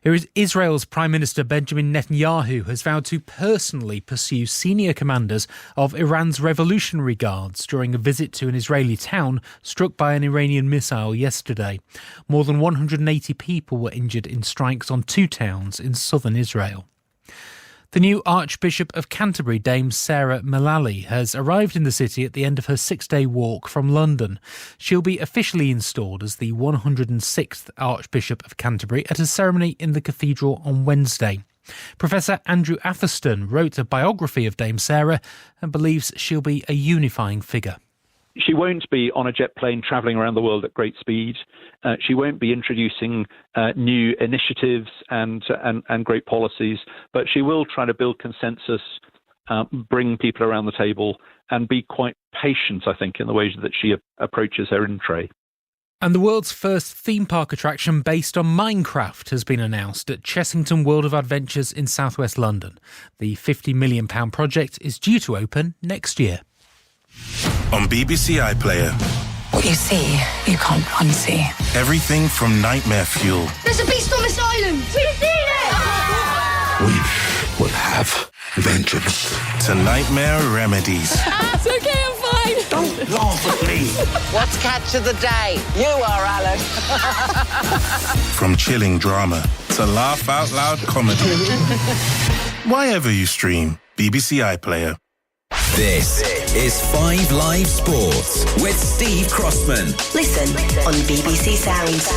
Here is Israel's Prime Minister Benjamin Netanyahu has vowed to personally pursue senior commanders of Iran's Revolutionary Guards during a visit to an Israeli town struck by an Iranian missile yesterday. More than 180 people were injured in strikes on 2 towns in southern Israel. The new Archbishop of Canterbury, Dame Sarah Mullally, has arrived in the city at the end of her 6-day walk from London. She'll be officially installed as the 106th Archbishop of Canterbury at a ceremony in the cathedral on Wednesday. Professor Andrew Atherstone wrote a biography of Dame Sarah and believes she'll be a unifying figure. She won't be on a jet plane travelling around the world at great speed. She won't be introducing new initiatives and great policies, but she will try to build consensus, bring people around the table, and be quite patient, I think, in the ways that she approaches her in-tray. And the world's first theme park attraction based on Minecraft has been announced at Chessington World of Adventures in southwest London. The £50 million project is due to open next year. On BBC iPlayer. What you see, you can't unsee. Everything from nightmare fuel. There's a beast on this island! We've seen it! We will have vengeance. To nightmare remedies. It's okay, I'm fine! Don't laugh at me. What's catch of the day? You are, Alan. From chilling drama to laugh out loud comedy. Why ever you stream, BBC iPlayer. This is 5 Live Sports with Steve Crossman. Listen on BBC Sounds.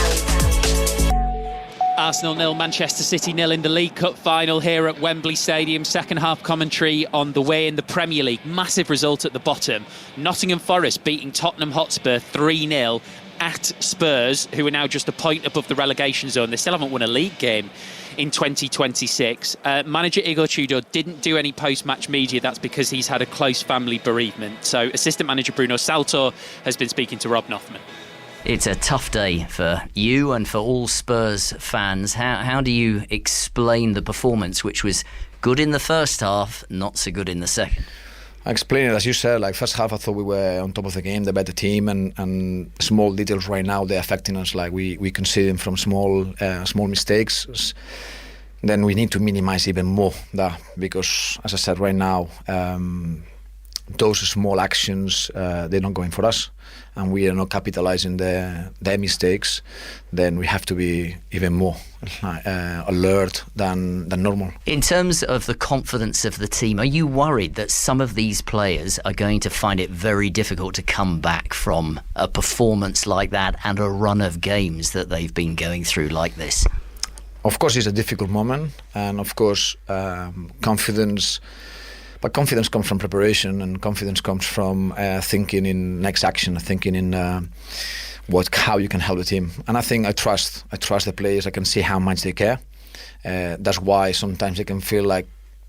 Arsenal 0, Manchester City 0 in the League Cup final here at Wembley Stadium. Second half commentary on the way in the Premier League. Massive result at the bottom. Nottingham Forest beating Tottenham Hotspur 3-0 at Spurs, who are now just a point above the relegation zone. They still haven't won a league game in 2026. Manager Igor Tudor didn't do any post-match media. That's because he's had a close family bereavement. So assistant manager Bruno Saltor has been speaking to Rob Nothman. It's a tough day for you and for all Spurs fans. How do you explain the performance, which was good in the first half, not so good in the second? I explain it as you said. Like, first half I thought we were on top of the game, the better team, and small details right now they're affecting us. Like we concede them from small mistakes. Then we need to minimize even more that, because as I said right now, those small actions they're not going for us, and we are not capitalizing their mistakes. Then we have to be even more alert than normal. In terms of the confidence of the team, are you worried that some of these players are going to find it very difficult to come back from a performance like that and a run of games that they've been going through like this? Of course it's a difficult moment, and of course confidence. But confidence comes from preparation, and confidence comes from thinking in next action, thinking in how you can help the team. And I think I trust the players. I can see how much they care. That's why sometimes they can feel like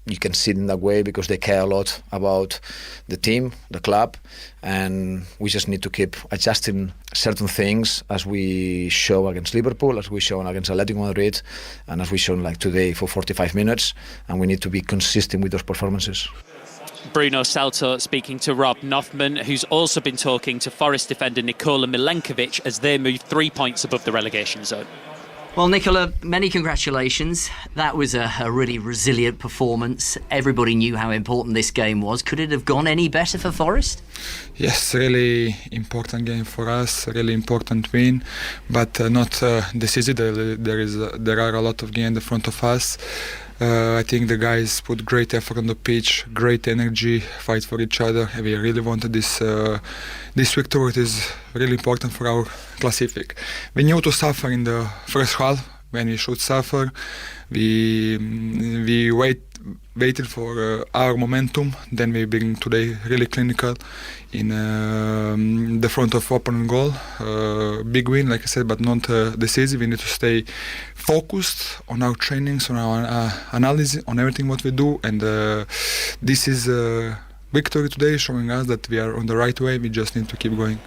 you can see it in that way, because they care a lot about the team, the club, and we just need to keep adjusting certain things, as we show against Liverpool, as we show against Atletico Madrid, and as we shown like today for 45 minutes, and we need to be consistent with those performances. Bruno Saltor speaking to Rob Nothman, who's also been talking to Forest defender Nikola Milenkovic as they move 3 points above the relegation zone. Well, Nicola, many congratulations. That was a really resilient performance. Everybody knew how important this game was. Could it have gone any better for Forest? Yes, really important game for us, really important win, but not decisive. There are a lot of games in front of us. I think the guys put great effort on the pitch, great energy, fight for each other. We really wanted this victory. It is really important for our Classic. We knew to suffer in the first half when we should suffer. We waited for our momentum. Then we bring today really clinical in the front of opponent goal. Big win, like I said, but not decisive. We need to stay focused on our trainings, on our analysis, on everything what we do. And this is a victory today, showing us that we are on the right way. We just need to keep going.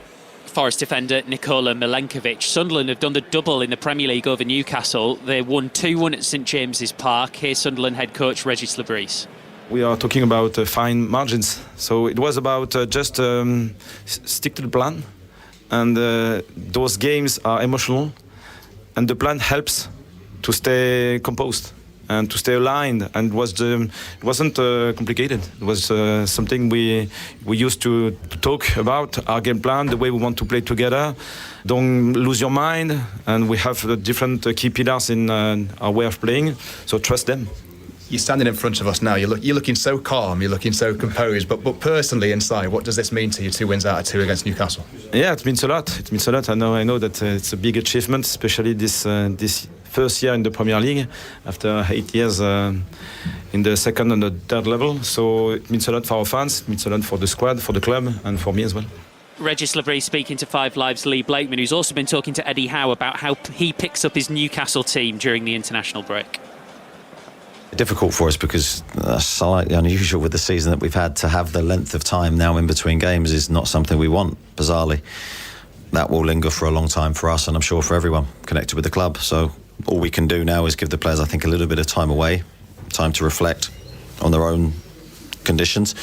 Forest defender Nikola Milenkovic. Sunderland have done the double in the Premier League over Newcastle. They won 2-1 at St James's Park. Here's Sunderland head coach Regis Lebris. We are talking about fine margins, so it was about just stick to the plan, and those games are emotional, and the plan helps to stay composed and to stay aligned, and it wasn't complicated. It was something we used to talk about, our game plan, the way we want to play together. Don't lose your mind, and we have different key pillars in our way of playing, so trust them. You're standing in front of us now. You're looking so calm. You're looking so composed. But personally, inside, what does this mean to you? 2 wins out of 2 against Newcastle. Yeah, it means a lot. It means a lot. I know that it's a big achievement, especially this first year in the Premier League after 8 years in the second and the third level. So it means a lot for our fans. It means a lot for the squad, for the club, and for me as well. Regis Lebris speaking to 5 Live's Lee Blakeman, who's also been talking to Eddie Howe about how he picks up his Newcastle team during the international break. Difficult for us because that's slightly unusual with the season that we've had. To have the length of time now in between games is not something we want, bizarrely. That will linger for a long time for us, and I'm sure for everyone connected with the club. So all we can do now is give the players, I think, a little bit of time away, time to reflect on their own conditions,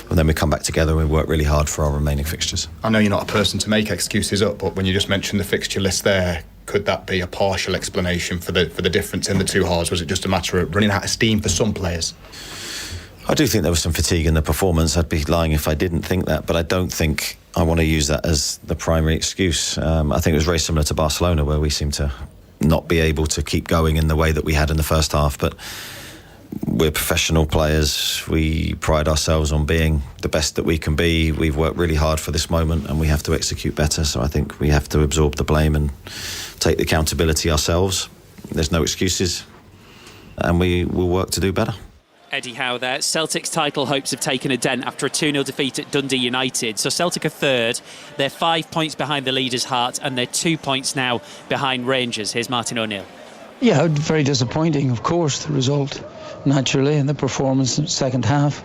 and then we come back together and we work really hard for our remaining fixtures. I know you're not a person to make excuses up, but when you just mentioned the fixture list there, could that be a partial explanation for the difference in the two halves? Was it just a matter of running out of steam for some players? I do think there was some fatigue in the performance. I'd be lying if I didn't think that, but I don't think I want to use that as the primary excuse. I think it was very similar to Barcelona, where we seem to not be able to keep going in the way that we had in the first half, but we're professional players. We pride ourselves on being the best that we can be. We've worked really hard for this moment and we have to execute better. So I think we have to absorb the blame and take the accountability ourselves. There's no excuses and we will work to do better. Eddie Howe there. Celtic's title hopes have taken a dent after a 2-0 defeat at Dundee United. So Celtic are third. They're 5 points behind the leaders' Hearts and they're 2 points now behind Rangers. Here's Martin O'Neill. Yeah, very disappointing, of course, the result, naturally, and the performance in the second half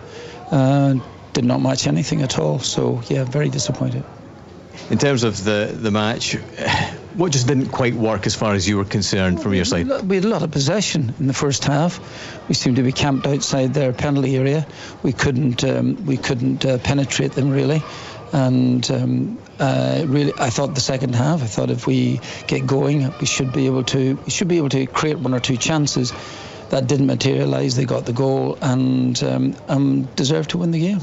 did not match anything at all. So, yeah, very disappointed. In terms of the match, what just didn't quite work as far as you were concerned from your side? We had a lot of possession in the first half. We seemed to be camped outside their penalty area. We couldn't penetrate them, really. And really, I thought the second half, if we get going, we should be able to create one or two chances. That didn't materialise. They got the goal and deserved to win the game.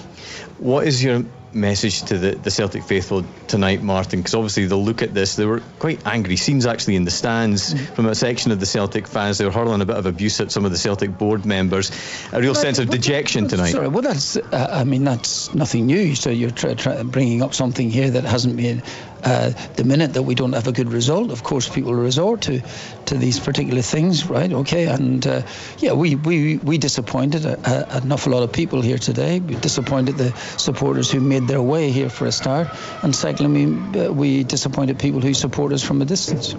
What is your message to the Celtic faithful tonight, Martin? Because obviously they'll look at this. There were quite angry scenes actually in the stands from a section of the Celtic fans. They were hurling a bit of abuse at some of the Celtic board members. A real sense of dejection tonight. Sorry, well that's that's nothing new. So you're bringing up something here that hasn't been. The minute that we don't have a good result, of course, people resort to these particular things, right? Okay, and we disappointed an awful lot of people here today. We disappointed the supporters who made their way here for a start, and secondly, we disappointed people who support us from a distance.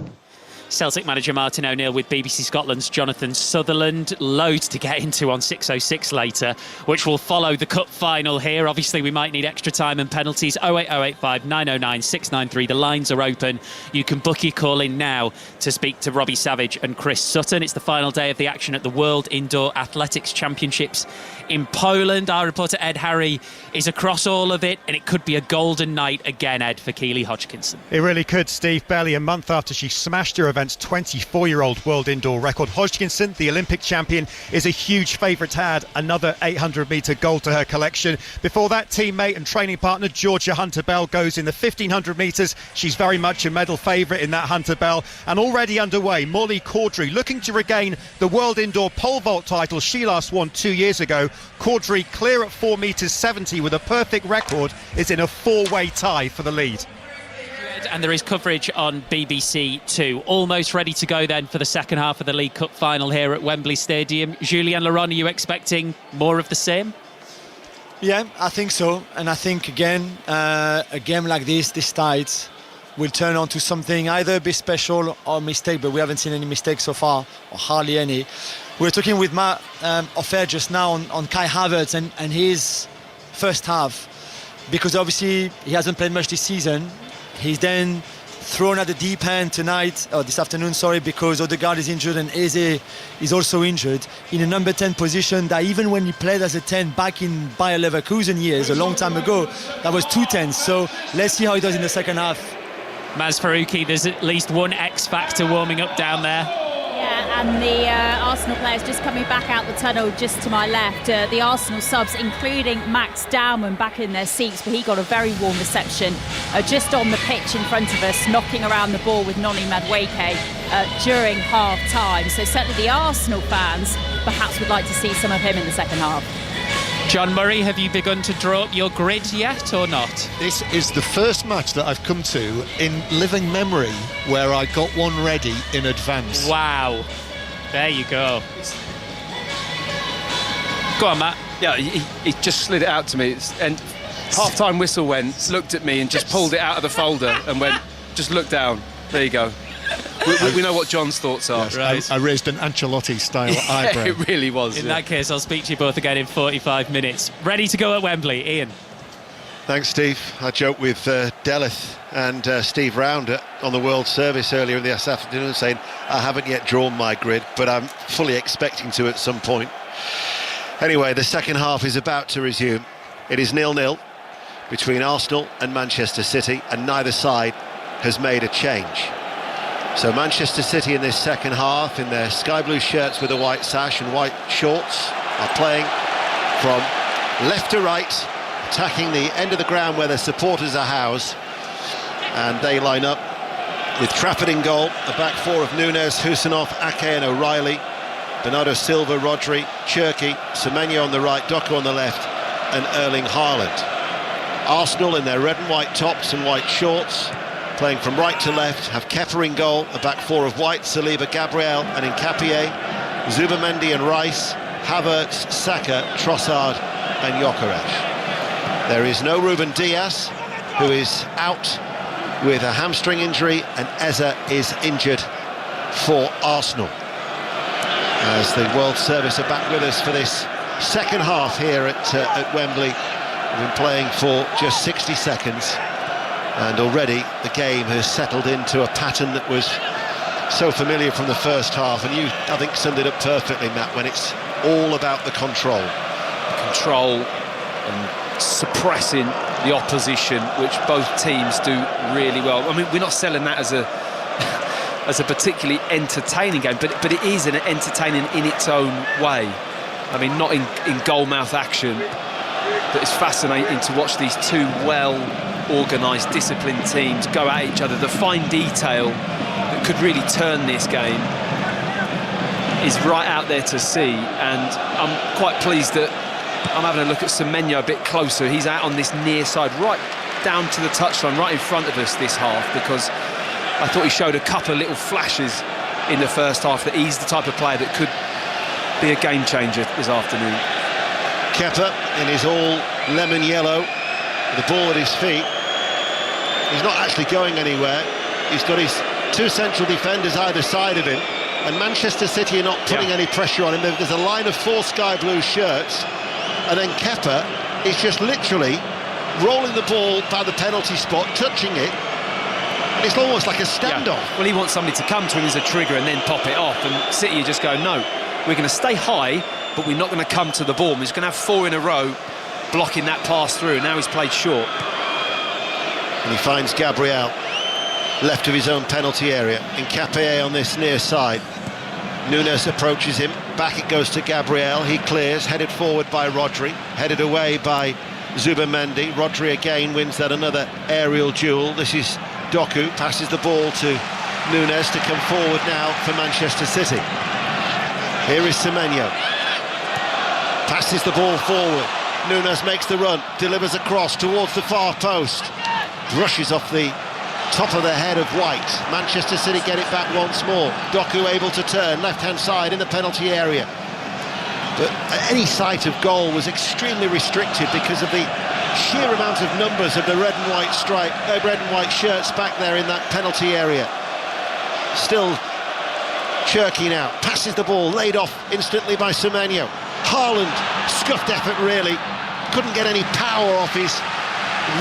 Celtic manager Martin O'Neill with BBC Scotland's Jonathan Sutherland. Loads to get into on 6:06 later, which will follow the cup final here. Obviously, we might need extra time and penalties. 08085 909 693. The lines are open. You can book your call in now to speak to Robbie Savage and Chris Sutton. It's the final day of the action at the World Indoor Athletics Championships in Poland. Our reporter Ed Harry is across all of it, and it could be a golden night again, Ed, for Keely Hodgkinson. It really could, Steve. Barely a month after she smashed her event's 24-year-old world indoor record, Hodgkinson, the Olympic champion, is a huge favourite to add another 800-metre gold to her collection. Before that, teammate and training partner Georgia Hunter-Bell goes in the 1,500 metres. She's very much a medal favourite in that Hunter-Bell. And already underway, Molly Caudry looking to regain the world indoor pole vault title she last won 2 years ago. Caudry, clear at 4 metres 70 with a perfect record, is in a four-way tie for the lead. And there is coverage on BBC Two. Almost ready to go then for the second half of the League Cup final here at Wembley Stadium. Julien Laurent, are you expecting more of the same? Yeah, I think so. And I think, again, a game like this tight, will turn on to something either a bit special or a mistake, but we haven't seen any mistakes so far, or hardly any. We were talking with Matt Offer just now on Kai Havertz and his first half, because obviously he hasn't played much this season. He's then thrown at the deep end this afternoon, because Odegaard is injured and Eze is also injured in a number 10 position that even when he played as a 10 back in Bayer Leverkusen years, a long time ago, that was 2 10s. So let's see how he does in the second half. Maz Faruqi, there's at least one X factor warming up down there. Yeah, and the Arsenal players just coming back out the tunnel just to my left. The Arsenal subs, including Max Dowman, back in their seats, but he got a very warm reception just on the pitch in front of us, knocking around the ball with Noni Madueke during half-time. So certainly the Arsenal fans perhaps would like to see some of him in the second half. John Murray, have you begun to draw up your grid yet or not? This is the first match that I've come to in living memory where I got one ready in advance. Wow. There you go. Go on, Matt. Yeah, he just slid it out to me. And half-time whistle went, looked at me and just pulled it out of the folder and went, just look down. There you go. We know what John's thoughts are. Yes, right. I raised an Ancelotti-style eyebrow. It really was. In that case, I'll speak to you both again in 45 minutes. Ready to go at Wembley. Ian. Thanks, Steve. I joked with Delith and Steve Round on the World Service earlier in the afternoon saying I haven't yet drawn my grid, but I'm fully expecting to at some point. Anyway, the second half is about to resume. It is 0-0 between Arsenal and Manchester City, and neither side has made a change. So Manchester City in this second half, in their sky blue shirts with a white sash and white shorts, are playing from left to right, attacking the end of the ground where their supporters are housed. And they line up with Trafford in goal, a back four of Nunes, Husinov, Ake and O'Reilly. Bernardo Silva, Rodri, Cherki, Semenyo on the right, Doku on the left, and Erling Haaland. Arsenal in their red and white tops and white shorts, playing from right to left, have Kepa in goal, a back four of White, Saliba, Gabriel and Nketiah, Zubamendi and Rice, Havertz, Saka, Trossard and Gyökeres. There is no Ruben Dias, who is out with a hamstring injury, and Eze is injured for Arsenal. As the World Service are back with us for this second half here at Wembley. We've been playing for just 60 seconds, and already the game has settled into a pattern that was so familiar from the first half, and you, I think, summed it up perfectly, Matt, when it's all about the control. Control and suppressing the opposition, which both teams do really well. I mean, we're not selling that as a particularly entertaining game, but it is an entertaining in its own way. I mean, not in goal-mouth action, but it's fascinating to watch these two well-organised, disciplined teams go at each other. The fine detail that could really turn this game is right out there to see, and I'm quite pleased that I'm having a look at Semenyo a bit closer. He's out on this near side, right down to the touchline, right in front of us this half, because I thought he showed a couple of little flashes in the first half that he's the type of player that could be a game changer this afternoon. Kepa in his all lemon yellow, the ball at his feet. He's not actually going anywhere. He's got his two central defenders either side of him, and Manchester City are not putting any pressure on him. There's a line of four sky blue shirts, and then Kepa is just literally rolling the ball by the penalty spot, touching it. It's almost like a standoff. Well, he wants somebody to come to him as a trigger and then pop it off, and City are just going, no, we're going to stay high, but we're not going to come to the ball. We're just going to have four in a row blocking that pass through. Now he's played short. And he finds Gabriel left of his own penalty area. Nketiah on this near side. Nunes approaches him. Back it goes to Gabriel. He clears, headed forward by Rodri, headed away by Zubamendi. Rodri again wins that another aerial duel. This is Doku, passes the ball to Nunes to come forward now for Manchester City. Here is Semenyo. Passes the ball forward. Nunes makes the run, delivers a cross towards the far post. Brushes off the top of the head of White. Manchester City get it back once more. Doku able to turn, left-hand side in the penalty area. But any sight of goal was extremely restricted because of the sheer amount of numbers of the red and white shirts back there in that penalty area. Still Cherki now, passes the ball, laid off instantly by Semenyo. Haaland, scuffed effort really, couldn't get any power off his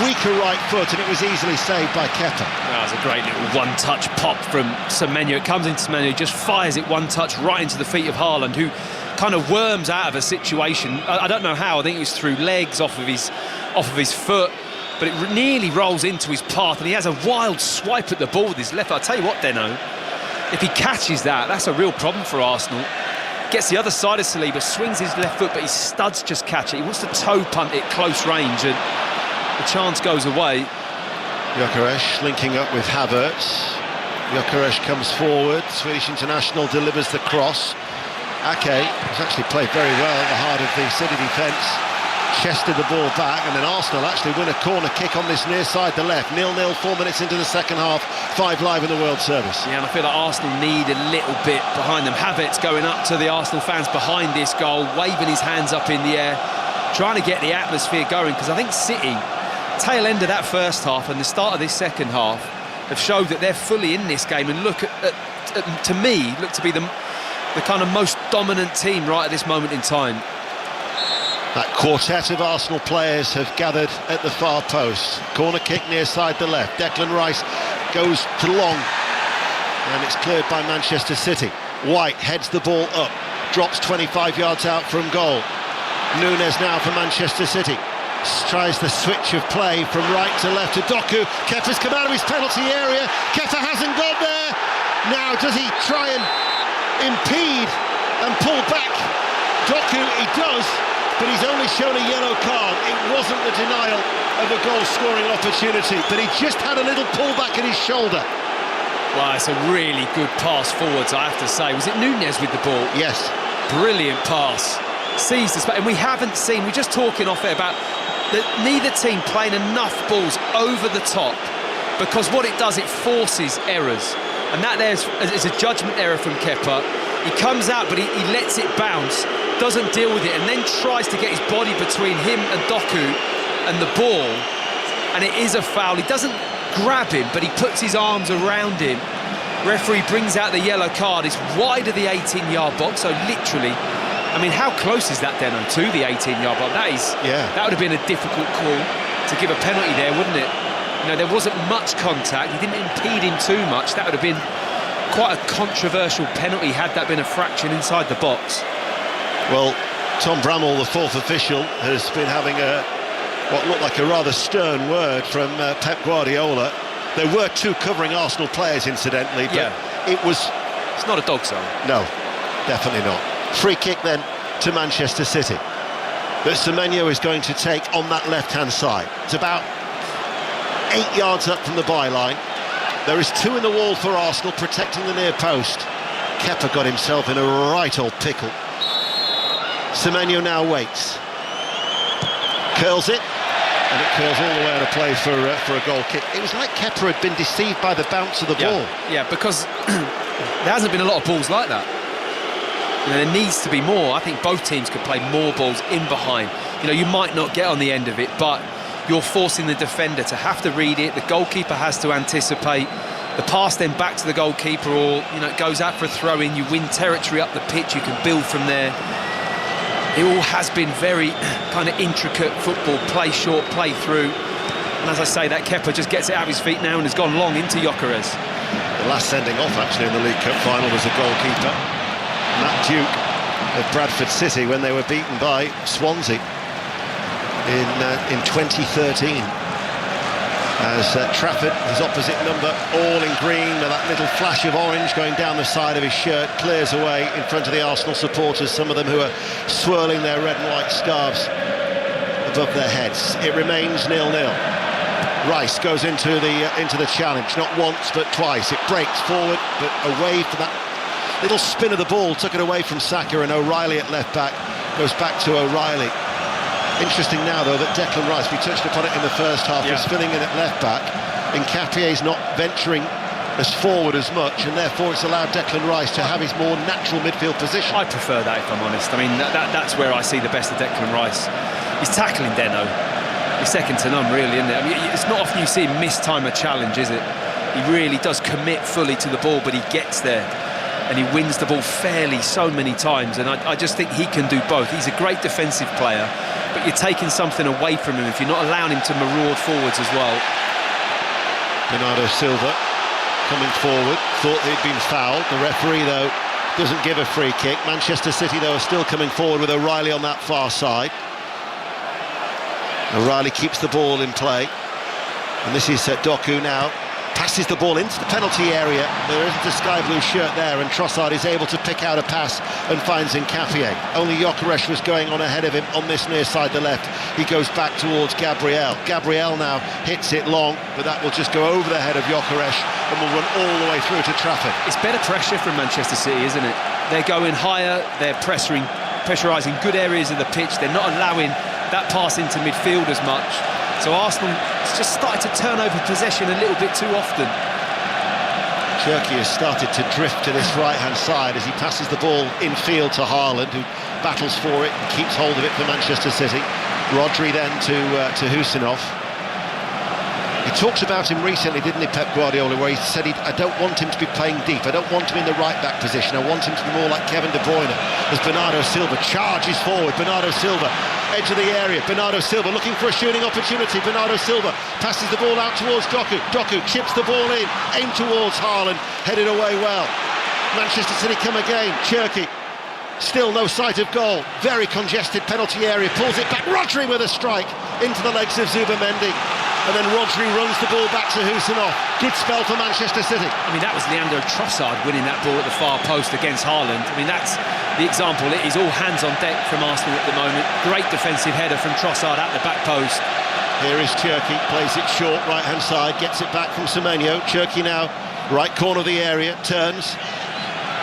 weaker right foot, and it was easily saved by Kepa. That was a great little one-touch pop from Semenyo. It comes into Semenyo, just fires it one touch right into the feet of Haaland, who kind of worms out of a situation. I don't know how. I think it was through legs, off of his foot, but it nearly rolls into his path, and he has a wild swipe at the ball with his left. I'll tell you what, Deno, if he catches that, that's a real problem for Arsenal. Gets the other side of Saliba, swings his left foot, but his studs just catch it. He wants to toe punt it close range, and the chance goes away. Gyökeres linking up with Havertz. Gyökeres comes forward. Swedish international delivers the cross. Ake has actually played very well at the heart of the City defence. Chested the ball back, and then Arsenal actually win a corner kick on this near side, the left. 0-0, 4 minutes into the second half. 5 live in the World Service. Yeah, and I feel like Arsenal need a little bit behind them. Havertz going up to the Arsenal fans behind this goal, waving his hands up in the air, trying to get the atmosphere going, because I think City, tail end of that first half and the start of this second half, have showed that they're fully in this game, and look to me, look to be the kind of most dominant team right at this moment in time. That quartet of Arsenal players have gathered at the far post. Corner kick near side the left. Declan Rice goes to long, and it's cleared by Manchester City. White heads the ball up, drops 25 yards out from goal. Nunes now for Manchester City. Tries the switch of play from right to left to Doku. Kepa's come out of his penalty area. Kepa hasn't got there. Now does he try and impede and pull back? Doku, he does, but he's only shown a yellow card. It wasn't the denial of a goal-scoring opportunity, but he just had a little pullback at his shoulder. Well, it's a really good pass forwards, I have to say. Was it Nunes with the ball? Yes. Brilliant pass. Sees the space. And we haven't seen, we're just talking off it about neither team playing enough balls over the top, because what it does, it forces errors. And that there's a judgment error from Kepa. He comes out, but he lets it bounce, doesn't deal with it, and then tries to get his body between him and Doku and the ball. And it is a foul. He doesn't grab him, but he puts his arms around him. Referee brings out the yellow card. It's wide of the 18-yard box, so literally, I mean, how close is that, Deno, to the 18-yard box? That would have been a difficult call to give a penalty there, wouldn't it? You know, there wasn't much contact. He didn't impede him too much. That would have been quite a controversial penalty had that been a fraction inside the box. Well, Tom Bramall, the fourth official, has been having what looked like a rather stern word from Pep Guardiola. There were two covering Arsenal players, incidentally, but it's not a dog zone. No, definitely not. Free kick then to Manchester City that Semenyo is going to take on that left-hand side. It's about 8 yards up from the byline. There is two in the wall for Arsenal, protecting the near post. Kepa got himself in a right old pickle. Semenyo now waits. Curls it, and it curls all the way out of play for a goal kick. It was like Kepa had been deceived by the bounce of the ball. Yeah, because there hasn't been a lot of balls like that. You know, there needs to be more. I think both teams could play more balls in behind. You know, you might not get on the end of it, but you're forcing the defender to have to read it. The goalkeeper has to anticipate. The pass then back to the goalkeeper, or, you know, it goes out for a throw-in. You win territory up the pitch. You can build from there. It all has been very kind of intricate football, play short, play through. And as I say, that Kepa just gets it out of his feet now and has gone long into Gyökeres. The last sending off, actually, in the League Cup final was a goalkeeper, Matt Duke of Bradford City, when they were beaten by Swansea in 2013. As Trafford, his opposite number, all in green, with that little flash of orange going down the side of his shirt, clears away in front of the Arsenal supporters, some of them who are swirling their red and white scarves above their heads. It remains 0-0. Rice goes into the challenge, not once but twice. It breaks forward, but away from that little spin of the ball, took it away from Saka, and O'Reilly at left back goes back to O'Reilly. Interesting now, though, that Declan Rice, we touched upon it in the first half, is filling in at left back. Nkapie's not venturing as forward as much, and therefore it's allowed Declan Rice to have his more natural midfield position. I prefer that, if I'm honest. I mean, that's where I see the best of Declan Rice. He's tackling Deno. He's second to none, really, isn't it? I mean, it's not often you see him miss-time a challenge, is it? He really does commit fully to the ball, but he gets there. And he wins the ball fairly so many times, and I just think he can do both. He's a great defensive player, but you're taking something away from him if you're not allowing him to maraud forwards as well. Bernardo Silva coming forward, thought he'd been fouled. The referee, though, doesn't give a free kick. Manchester City, though, are still coming forward with O'Reilly on that far side. O'Reilly keeps the ball in play, and this is Doku now. Passes the ball into the penalty area. There isn't a sky blue shirt there, and Trossard is able to pick out a pass and finds Nkapie. Only Gyökeres was going on ahead of him on this near side, the left. He goes back towards Gabriel. Gabriel now hits it long, but that will just go over the head of Gyökeres and will run all the way through to Trafford. It's better pressure from Manchester City, isn't it? They're going higher, they're pressurising good areas of the pitch. They're not allowing that pass into midfield as much. So Arsenal has just started to turn over possession a little bit too often. Cherki has started to drift to this right-hand side as he passes the ball infield to Haaland, who battles for it and keeps hold of it for Manchester City. Rodri then to Husinov. He talked about him recently, didn't he, Pep Guardiola, where he said, I don't want him to be playing deep, I don't want him in the right-back position, I want him to be more like Kevin De Bruyne. As Bernardo Silva charges forward, Bernardo Silva, edge of the area, Bernardo Silva looking for a shooting opportunity, Bernardo Silva passes the ball out towards Doku, Doku chips the ball in, aimed towards Haaland, headed away well. Manchester City come again, Cherki, still no sight of goal, very congested penalty area, pulls it back, Rodri with a strike into the legs of Zubamendi. And then Rodri runs the ball back to Husinov. Good spell for Manchester City. I mean, that was Leandro Trossard winning that ball at the far post against Haaland. I mean, that's the example. It is all hands on deck from Arsenal at the moment. Great defensive header from Trossard at the back post. Here is Cherki, plays it short, right-hand side, gets it back from Semenyo. Cherki now, right corner of the area, turns.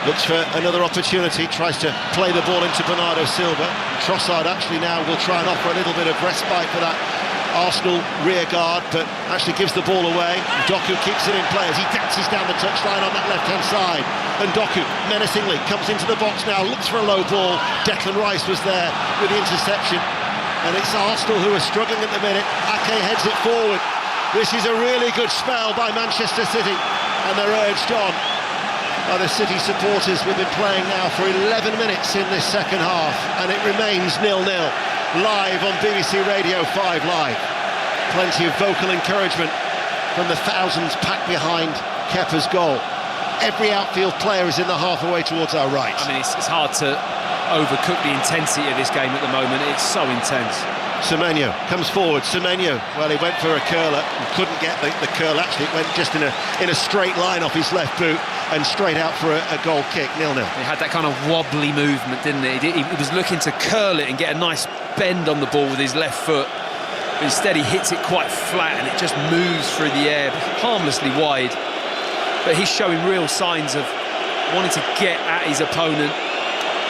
Looks for another opportunity, tries to play the ball into Bernardo Silva. Trossard actually now will try and offer a little bit of respite for that Arsenal rear guard, but actually gives the ball away. Doku keeps it in play as he dances down the touchline on that left-hand side. And Doku, menacingly, comes into the box now, looks for a low ball. Declan Rice was there with the interception. And it's Arsenal who are struggling at the minute. Ake heads it forward. This is a really good spell by Manchester City, and they're urged on by the City supporters. We've been playing now for 11 minutes in this second half, and it remains 0-0. Live on BBC Radio 5 Live. Plenty of vocal encouragement from the thousands packed behind Kepa's goal. Every outfield player is in the half away towards our right. I mean, it's hard to overcook the intensity of this game at the moment. It's so intense. Semenyo comes forward. Semenyo, well, he went for a curler and couldn't get the curl. Actually, it went just in a straight line off his left boot and straight out for a goal kick. 0-0. He had that kind of wobbly movement, didn't he? He was looking to curl it and get a nice bend on the ball with his left foot. But instead, he hits it quite flat and it just moves through the air, harmlessly wide. But he's showing real signs of wanting to get at his opponent.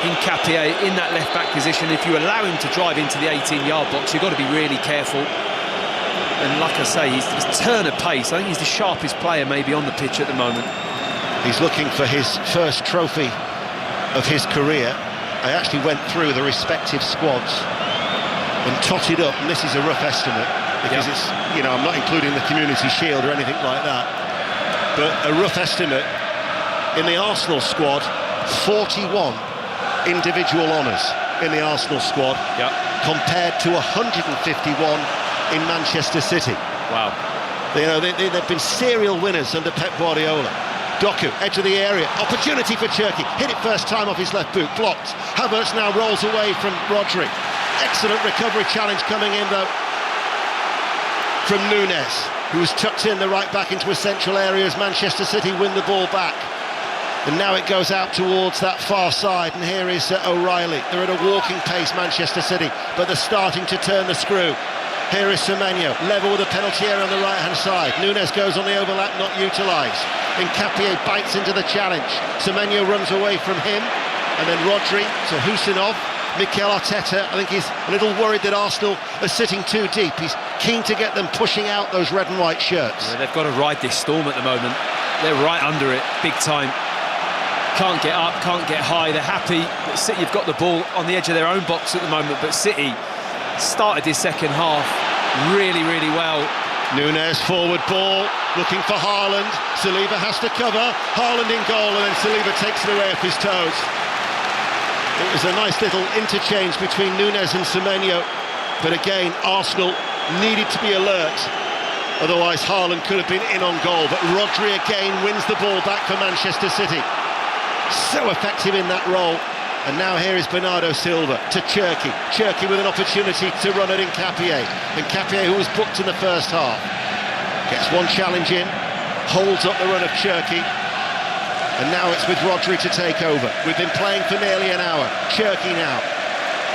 Nkapie in that left-back position. If you allow him to drive into the 18-yard box, you've got to be really careful. And like I say, his turn of pace, I think he's the sharpest player maybe on the pitch at the moment. He's looking for his first trophy of his career. I actually went through the respective squads and totted up, and this is a rough estimate, because it's, you know, I'm not including the Community Shield or anything like that, but a rough estimate, in the Arsenal squad, 41 individual honours in the Arsenal squad, compared to 151 in Manchester City. Wow. You know, they've been serial winners under Pep Guardiola. Doku, edge of the area, opportunity for Cherki, hit it first time off his left boot, blocked. Havertz now rolls away from Rodri. Excellent recovery challenge coming in though from Nunes, who's tucked in the right back into a central area as Manchester City win the ball back. And now it goes out towards that far side, and here is O'Reilly. They're at a walking pace, Manchester City, but they're starting to turn the screw. Here is Semenyo, level with a penalty area on the right-hand side. Nunes goes on the overlap, not utilised. Nkapie bites into the challenge. Semenyo runs away from him, and then Rodri to Husinov. Mikel Arteta, I think he's a little worried that Arsenal are sitting too deep. He's keen to get them pushing out those red and white shirts. Yeah, they've got to ride this storm at the moment. They're right under it, big time. Can't get up, can't get high. They're happy that City have got the ball on the edge of their own box at the moment, but City started this second half really, really well. Nunes forward ball, looking for Haaland. Saliba has to cover. Haaland in goal, and then Saliba takes it away off his toes. It was a nice little interchange between Nunes and Semenyo, but again, Arsenal needed to be alert. Otherwise, Haaland could have been in on goal, but Rodri again wins the ball back for Manchester City. So effective in that role. And now here is Bernardo Silva to Cherki. Cherki with an opportunity to run at Nkapie. Nkapie, who was booked in the first half, gets one challenge in, holds up the run of Cherki. And now it's with Rodri to take over. We've been playing for nearly an hour. Cherki now,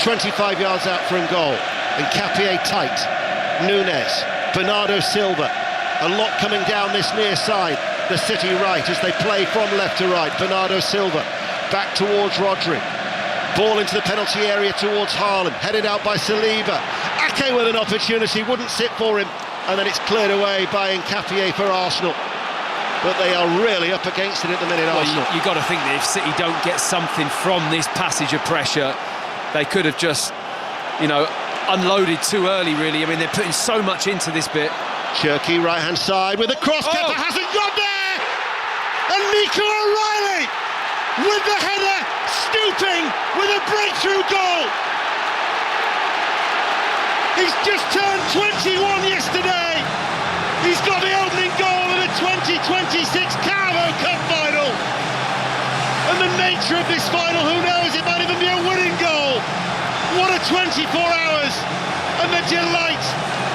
25 yards out from goal. Nkapie tight. Nunes, Bernardo Silva. A lot coming down this near side. The City right as they play from left to right. Bernardo Silva back towards Rodri. Ball into the penalty area towards Haaland, headed out by Saliba. Ake with an opportunity, wouldn't sit for him, and then it's cleared away by Nkapie for Arsenal. But they are really up against it at the minute, well, Arsenal. You've got to think that if City don't get something from this passage of pressure, they could have just, you know, unloaded too early, really. I mean, they're putting so much into this bit. Cherki, right-hand side with a cross. Kepa hasn't got there! And Nico O'Reilly with the header, stooping with a breakthrough goal. He's just turned 21 yesterday. He's got the opening goal of the 2026 Carabao Cup final. And the nature of this final, who knows, it might even be a winning goal. What a 24 hours, and the delight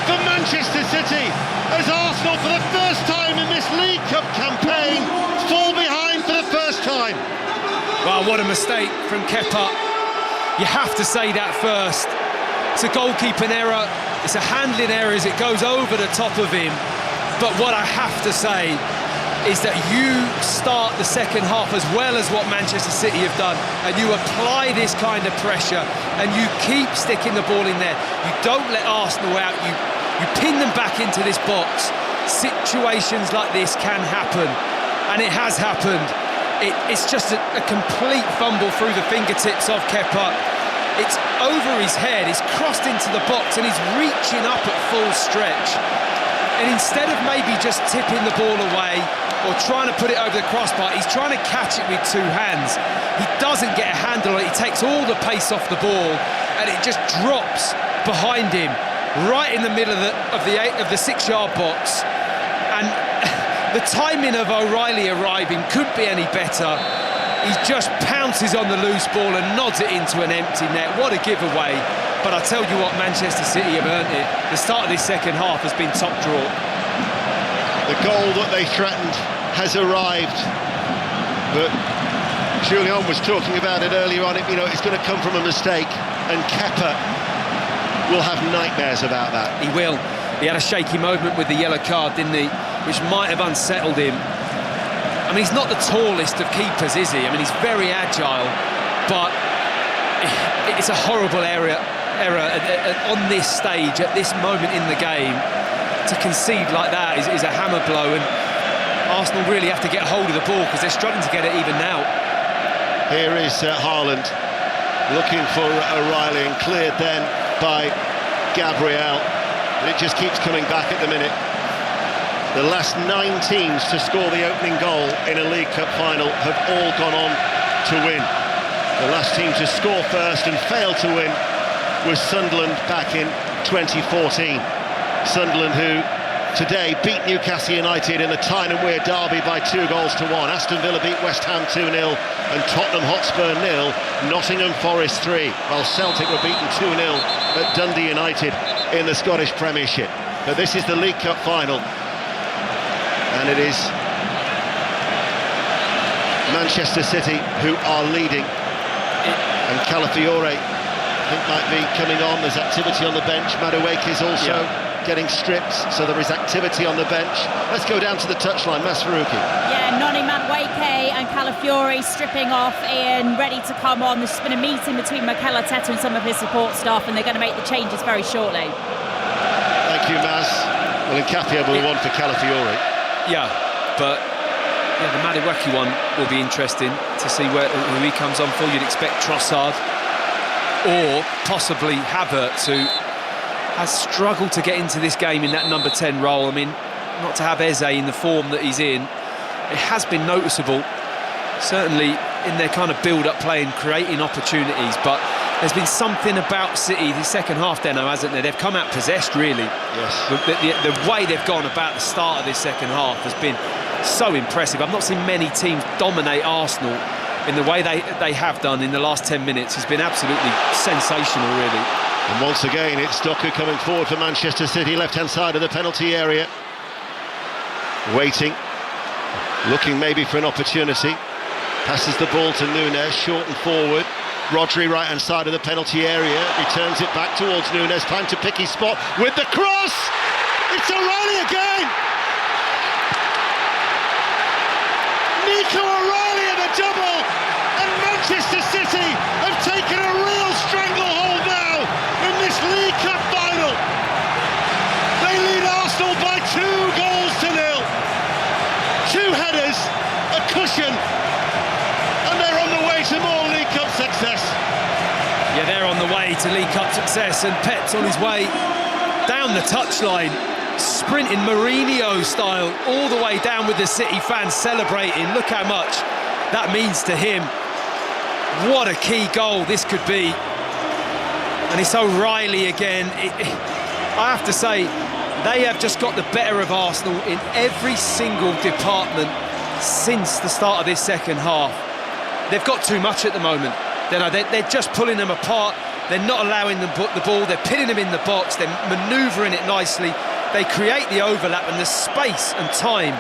for Manchester City as Arsenal, for the first time in this League Cup campaign, fall behind for the first time. Well, what a mistake from Kepa. You have to say that first. It's a goalkeeping error, it's a handling error as it goes over the top of him. But what I have to say is that you start the second half as well as what Manchester City have done, and you apply this kind of pressure and you keep sticking the ball in there. You don't let Arsenal out, you pin them back into this box. Situations like this can happen, and it has happened. It's just a complete fumble through the fingertips of Kepa. It's over his head, he's crossed into the box and he's reaching up at full stretch. And instead of maybe just tipping the ball away or trying to put it over the crossbar, he's trying to catch it with two hands. He doesn't get a handle on it, he takes all the pace off the ball and it just drops behind him, right in the middle of the 6-yard box. And the timing of O'Reilly arriving couldn't be any better. He just pounces on the loose ball and nods it into an empty net. What a giveaway. But I tell you what, Manchester City have earned it. The start of this second half has been top draw. The goal that they threatened has arrived. But Julian was talking about it earlier on. It's going to come from a mistake. And Kepa will have nightmares about that. He will. He had a shaky moment with the yellow card, didn't he? Which might have unsettled him. I mean, he's not the tallest of keepers, is he? I mean, he's very agile, but it's a horrible error on this stage, at this moment in the game. To concede like that is a hammer blow, and Arsenal really have to get hold of the ball because they're struggling to get it even now. Here is Haaland looking for O'Reilly and cleared then by Gabriel. And it just keeps coming back at the minute. The last 9 teams to score the opening goal in a League Cup final have all gone on to win. The last team to score first and fail to win was Sunderland back in 2014. Sunderland, who today beat Newcastle United in the Tyne and Wear derby by 2 goals to 1. Aston Villa beat West Ham 2-0 and Tottenham Hotspur 0, Nottingham Forest 3, while Celtic were beaten 2-0 at Dundee United in the Scottish Premiership. But this is the League Cup final. And it is Manchester City who are leading. And Calafiore, I think, might be coming on. There's activity on the bench. Madueke is also getting stripped, so there is activity on the bench. Let's go down to the touchline. Masfaruki. Yeah, Noni Madueke and Calafiore stripping off, Ian, ready to come on. There's been a meeting between Mikel Arteta and some of his support staff, and they're going to make the changes very shortly. Thank you, Mas. Well, Nkapia will one for Calafiore. Yeah, but the Madueke one will be interesting to see who he comes on for. You'd expect Trossard or possibly Havertz, who has struggled to get into this game in that number 10 role. I mean, not to have Eze in the form that he's in, it has been noticeable, certainly in their kind of build-up play and creating opportunities, but there's been something about City the second half, Deno, hasn't there? They've come out possessed, really. Yes. The way they've gone about the start of this second half has been so impressive. I've not seen many teams dominate Arsenal in the way they have done in the last 10 minutes. It's been absolutely sensational, really. And once again, it's Doku coming forward for Manchester City, left-hand side of the penalty area. Waiting, looking maybe for an opportunity. Passes the ball to Nunes, short and forward. Rodri, right-hand side of the penalty area, returns it back towards Nunes. Time to pick his spot with the cross! It's O'Reilly again! Nico O'Reilly at the double! And Manchester City have taken a real stranglehold now in this League Cup final. They lead Arsenal by 2 goals to 0. 2 headers, a cushion, and they're on the way to more League Cup success. Yeah, they're on the way to League Cup success, and Pep's on his way down the touchline, sprinting Mourinho style all the way down with the City fans celebrating. Look how much that means to him. What a key goal this could be. And it's O'Reilly again. I have to say, they have just got the better of Arsenal in every single department since the start of this second half. They've got too much at the moment. They're just pulling them apart. They're not allowing them to put the ball. They're pinning them in the box. They're manoeuvring it nicely. They create the overlap and the space and time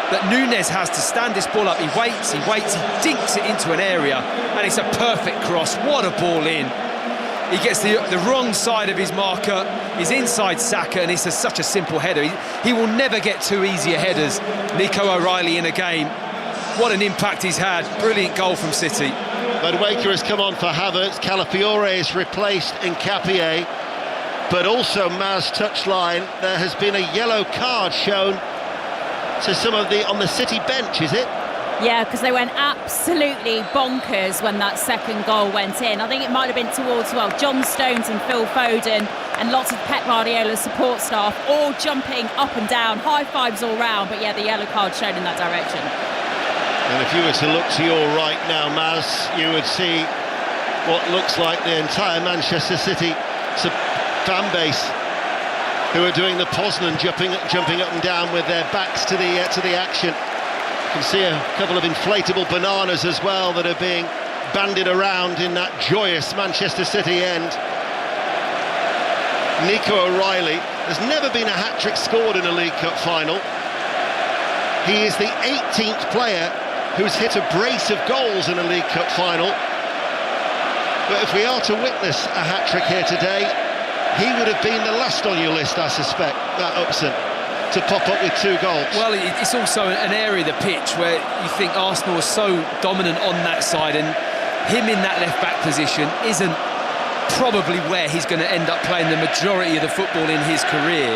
that Nunes has to stand this ball up. He dinks it into an area, and it's a perfect cross. What a ball in. he gets the wrong side of his marker. He's inside Saka, and it's such a simple header. He will never get too easy a headers. Nico O'Reilly in a game. What an impact he's had. Brilliant goal from City. Madueke has come on for Havertz. Calafiore is replaced Nkapie. But also, Maz touchline, there has been a yellow card shown to some of on the City bench, is it? Yeah, because they went absolutely bonkers when that second goal went in. I think it might have been towards, John Stones and Phil Foden and lots of Pep Guardiola's support staff all jumping up and down, high fives all round. But yeah, the yellow card shown in that direction. And if you were to look to your right now, Maz, you would see what looks like the entire Manchester City fan base who are doing the Poznan jumping up and down with their backs to the action. You can see a couple of inflatable bananas as well that are being bandied around in that joyous Manchester City end. Nico O'Reilly, there's never been a hat-trick scored in a League Cup final. He is the 18th player who's hit a brace of goals in a League Cup final. But if we are to witness a hat-trick here today, he would have been the last on your list, I suspect, Matt Upson, to pop up with 2 goals. Well, it's also an area of the pitch where you think Arsenal are so dominant on that side, and him in that left-back position isn't probably where he's going to end up playing the majority of the football in his career.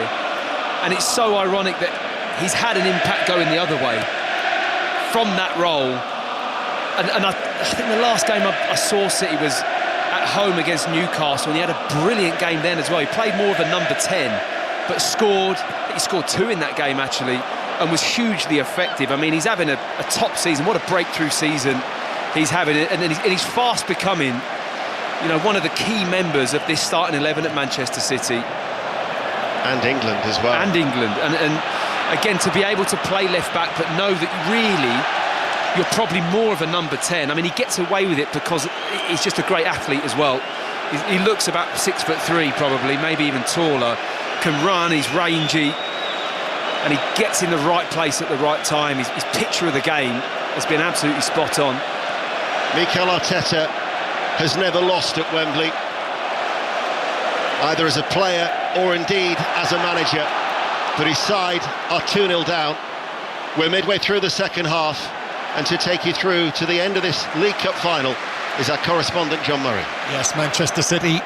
And it's so ironic that he's had an impact going the other way from that role. And I think the last game I saw City was at home against Newcastle, and he had a brilliant game then as well. He played more of a number 10, but scored. He scored 2 in that game actually, and was hugely effective. I mean, he's having a top season. What a breakthrough season he's having, and he's fast becoming, one of the key members of this starting 11 at Manchester City and England as well. And again, to be able to play left back, but know that really you're probably more of a number 10. I mean, he gets away with it because he's just a great athlete as well. He looks about 6'3", probably, maybe even taller. Can run, he's rangy, and he gets in the right place at the right time. His picture of the game has been absolutely spot on. Mikel Arteta has never lost at Wembley, either as a player or indeed as a manager. But his side are 2-0 down. We're midway through the second half, and to take you through to the end of this League Cup final is our correspondent John Murray. Yes, Manchester City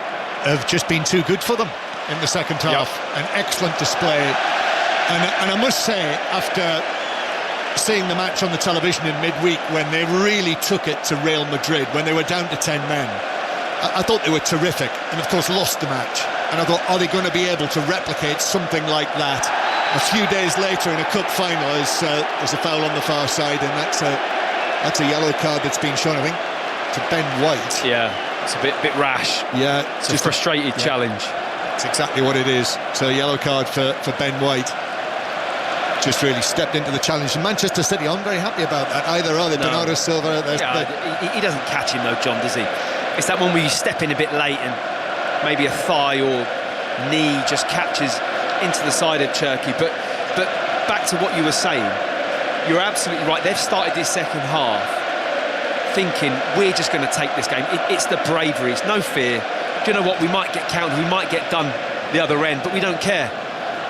have just been too good for them in the second half. An excellent display. And I must say, after seeing the match on the television in midweek when they really took it to Real Madrid, when they were down to 10 men, I thought they were terrific, and of course lost the match. And I thought, are they going to be able to replicate something like that? A few days later in a cup final, there's a foul on the far side, and that's a yellow card that's been shown, I think, to Ben White. Yeah, it's a bit rash. Yeah, it's a frustrated challenge. It's exactly what it is. So a yellow card for Ben White. Just really stepped into the challenge. And Manchester City aren't very happy about that either, are they? No. Bernardo Silva. He doesn't catch him though, John, does he? It's that one where you step in a bit late and maybe a thigh or knee just catches into the side of Cherki. But back to what you were saying, you're absolutely right. They've started this second half thinking we're just going to take this game. It's the bravery. It's no fear. Do you know what? We might get counted. We might get done the other end, but we don't care.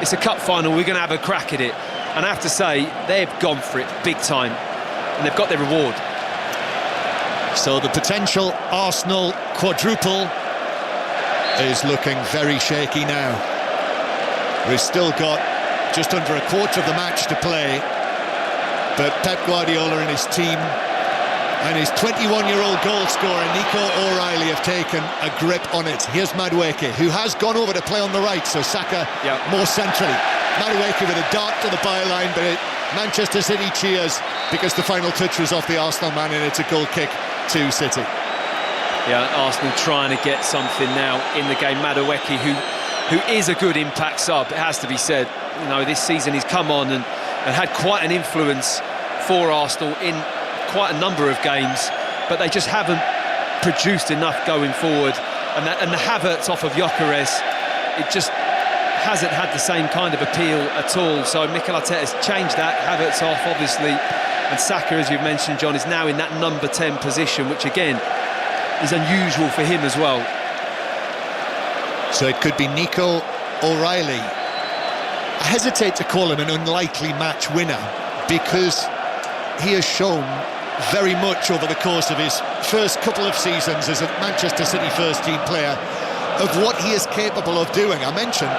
It's a cup final. We're going to have a crack at it. And I have to say, they've gone for it big time, and they've got their reward. So the potential Arsenal quadruple is looking very shaky now. We've still got just under a quarter of the match to play, but Pep Guardiola and his team and his 21-year-old goal scorer Nico O'Reilly have taken a grip on it. Here's Madueke, who has gone over to play on the right, so Saka more centrally. Madueke with a dart to the byline, but Manchester City cheers because the final touch was off the Arsenal man, and it's a goal kick to City. Yeah, Arsenal trying to get something now in the game. Madueke, who is a good impact sub, it has to be said. You know, this season he's come on and had quite an influence for Arsenal in quite a number of games, but they just haven't produced enough going forward. And the Havertz off of Gyökeres, it just hasn't had the same kind of appeal at all. So Mikel Arteta has changed that. Havertz off, obviously, and Saka, as you've mentioned, John, is now in that number 10 position, which again is unusual for him as well. So it could be Nico O'Reilly. I hesitate to call him an unlikely match winner because he has shown very much over the course of his first couple of seasons as a Manchester City first team player of what he is capable of doing. I mentioned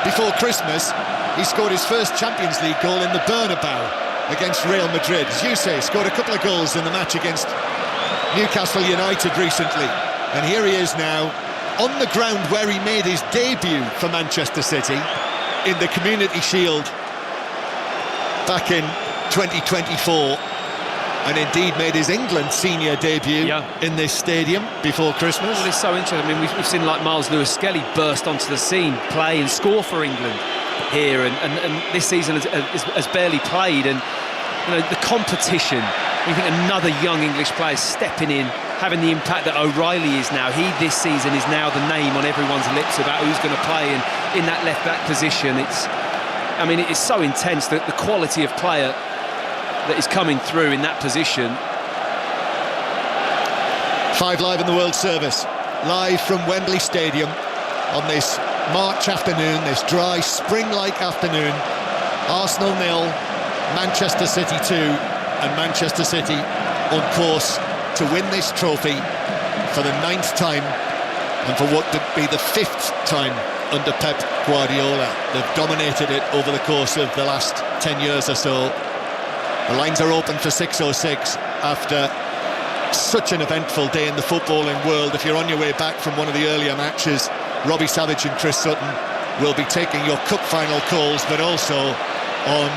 before Christmas he scored his first Champions League goal in the Bernabeu against Real Madrid. As you say, scored a couple of goals in the match against Newcastle United recently, and here he is now on the ground where he made his debut for Manchester City in the Community Shield back in 2024, and indeed made his England senior debut in this stadium before Christmas. Well, it's so interesting. I mean, we've seen like Miles Lewis-Skelly burst onto the scene, play and score for England here, and this season has barely played, and you know, the competition. You think another young English player stepping in, having the impact that O'Reilly is now. He this season is now the name on everyone's lips about who's going to play in that left back position. It's so intense, that the quality of player that is coming through in that position. 5 Live in the World Service, live from Wembley Stadium on this March afternoon, this dry spring-like afternoon. Arsenal 0, Manchester City 2, and Manchester City on course to win this trophy for the 9th time and for what would be the 5th time under Pep Guardiola. They've dominated it over the course of the last 10 years or so. The lines are open for 6:06 after such an eventful day in the footballing world. If you're on your way back from one of the earlier matches, Robbie Savage and Chris Sutton will be taking your cup final calls, but also on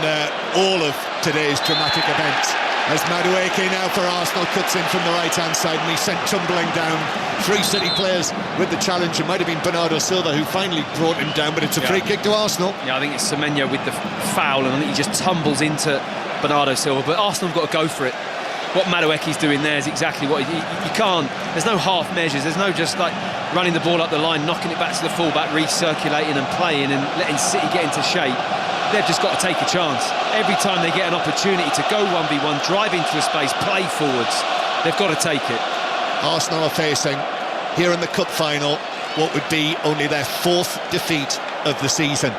all of today's dramatic events. As Madueke now for Arsenal cuts in from the right-hand side, and he's sent tumbling down. 3 City players with the challenge. It might have been Bernardo Silva who finally brought him down, but it's a free kick to Arsenal. Yeah, I think it's Semenyo with the foul, and I think he just tumbles into Bernardo Silva, but Arsenal have got to go for it. What Madueke's doing there is exactly what you can't. There's no half measures. There's no just like running the ball up the line, knocking it back to the fullback, recirculating and playing and letting City get into shape. They've just got to take a chance. Every time they get an opportunity to go 1v1, drive into a space, play forwards, they've got to take it. Arsenal are facing, here in the cup final, what would be only their 4th defeat of the season.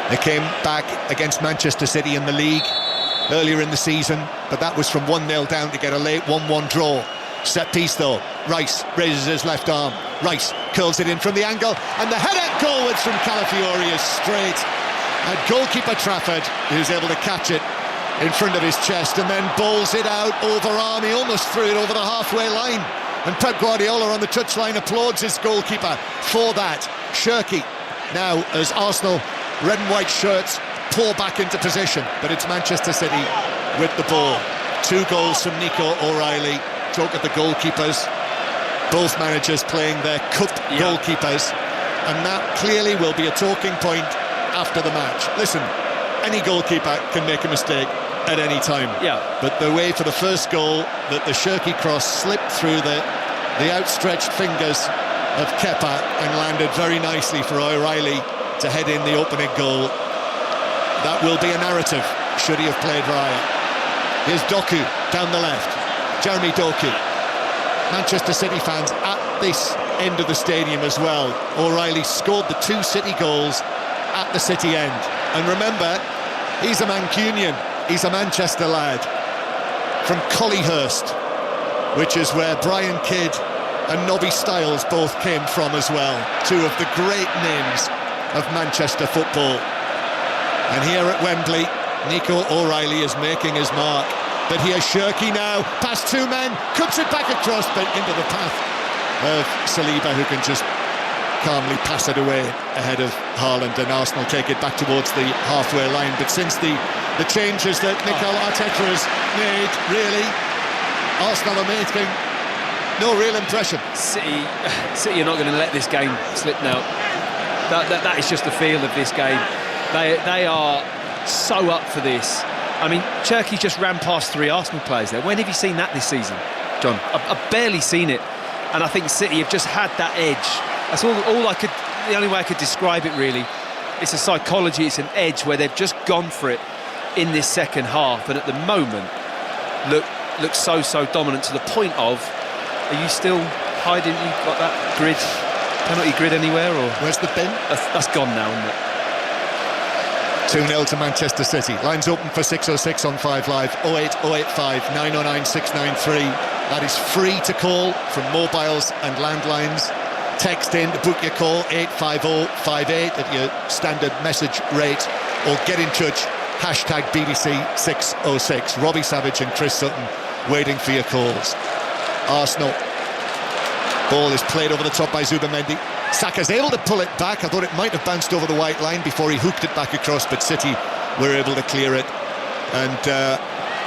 They came back against Manchester City in the league earlier in the season, but that was from 1-0 down to get a late 1-1 draw. Set piece though, Rice raises his left arm, Rice curls it in from the angle, and the header goalwards from Calafiori is straight. And goalkeeper Trafford, who's able to catch it in front of his chest and then bowls it out over arm. He almost threw it over the halfway line, and Pep Guardiola on the touchline applauds his goalkeeper for that. Shirky now, as Arsenal red and white shirts pour back into position, but it's Manchester City with the ball. 2 goals from Nico O'Reilly. Talk of the goalkeepers, both managers playing their cup goalkeepers, and that clearly will be a talking point after the match. Listen, any goalkeeper can make a mistake at any time. But the way for the first goal, that the Shirky cross slipped through the outstretched fingers of Kepa and landed very nicely for O'Reilly to head in the opening goal. That will be a narrative, should he have played Raya. Here's Doku down the left. Jeremy Doku. Manchester City fans at this end of the stadium as well. O'Reilly scored the 2 City goals at the City end. And remember, he's a Mancunian. He's a Manchester lad from Collyhurst, which is where Brian Kidd and Nobby Stiles both came from as well. 2 of the great names of Manchester football. And here at Wembley, Nico O'Reilly is making his mark. But here's Shirky now, past 2 men, cuts it back across, but into the path of Saliba, who can just calmly pass it away ahead of Haaland, and Arsenal take it back towards the halfway line. But since the changes that Mikel Arteta has made, really, Arsenal are making no real impression. City are not going to let this game slip now. That is just the feel of this game. They are so up for this. I mean, Cherky just ran past 3 Arsenal players there. When have you seen that this season, John? I've barely seen it. And I think City have just had that edge. That's the only way I could describe it, really. It's a psychology, it's an edge where they've just gone for it in this second half, and at the moment look so dominant, to the point of, are you still hiding? You've got that grid penalty grid anywhere, or where's the bin? That's gone now, isn't it? 2-0 to Manchester City. Lines open for 606 on 5 Live. 08085 909 693. That is free to call from mobiles and landlines. Text in to book your call 85058 at your standard message rate, or get in touch hashtag BBC 606. Robbie Savage and Chris Sutton waiting for your calls. Arsenal. Ball is played over the top by Zubamendi. Saka's able to pull it back. I thought it might have bounced over the white line before he hooked it back across, but City were able to clear it. And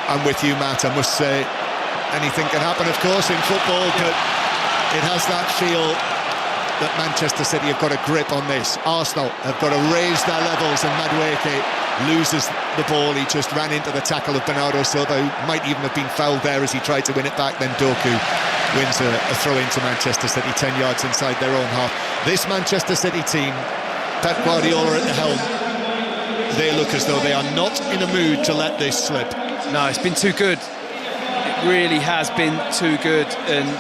I'm with you, Matt. I must say, anything can happen, of course, in football, but it has that feel that Manchester City have got a grip on this. Arsenal have got to raise their levels, and Madueke loses the ball. He just ran into the tackle of Bernardo Silva, who might even have been fouled there as he tried to win it back. Then Doku wins a throw into Manchester City 10 yards inside their own half. This Manchester City team, Pep Guardiola at the helm, they look as though they are not in a mood to let this slip. No, it's been too good. It really has been too good. And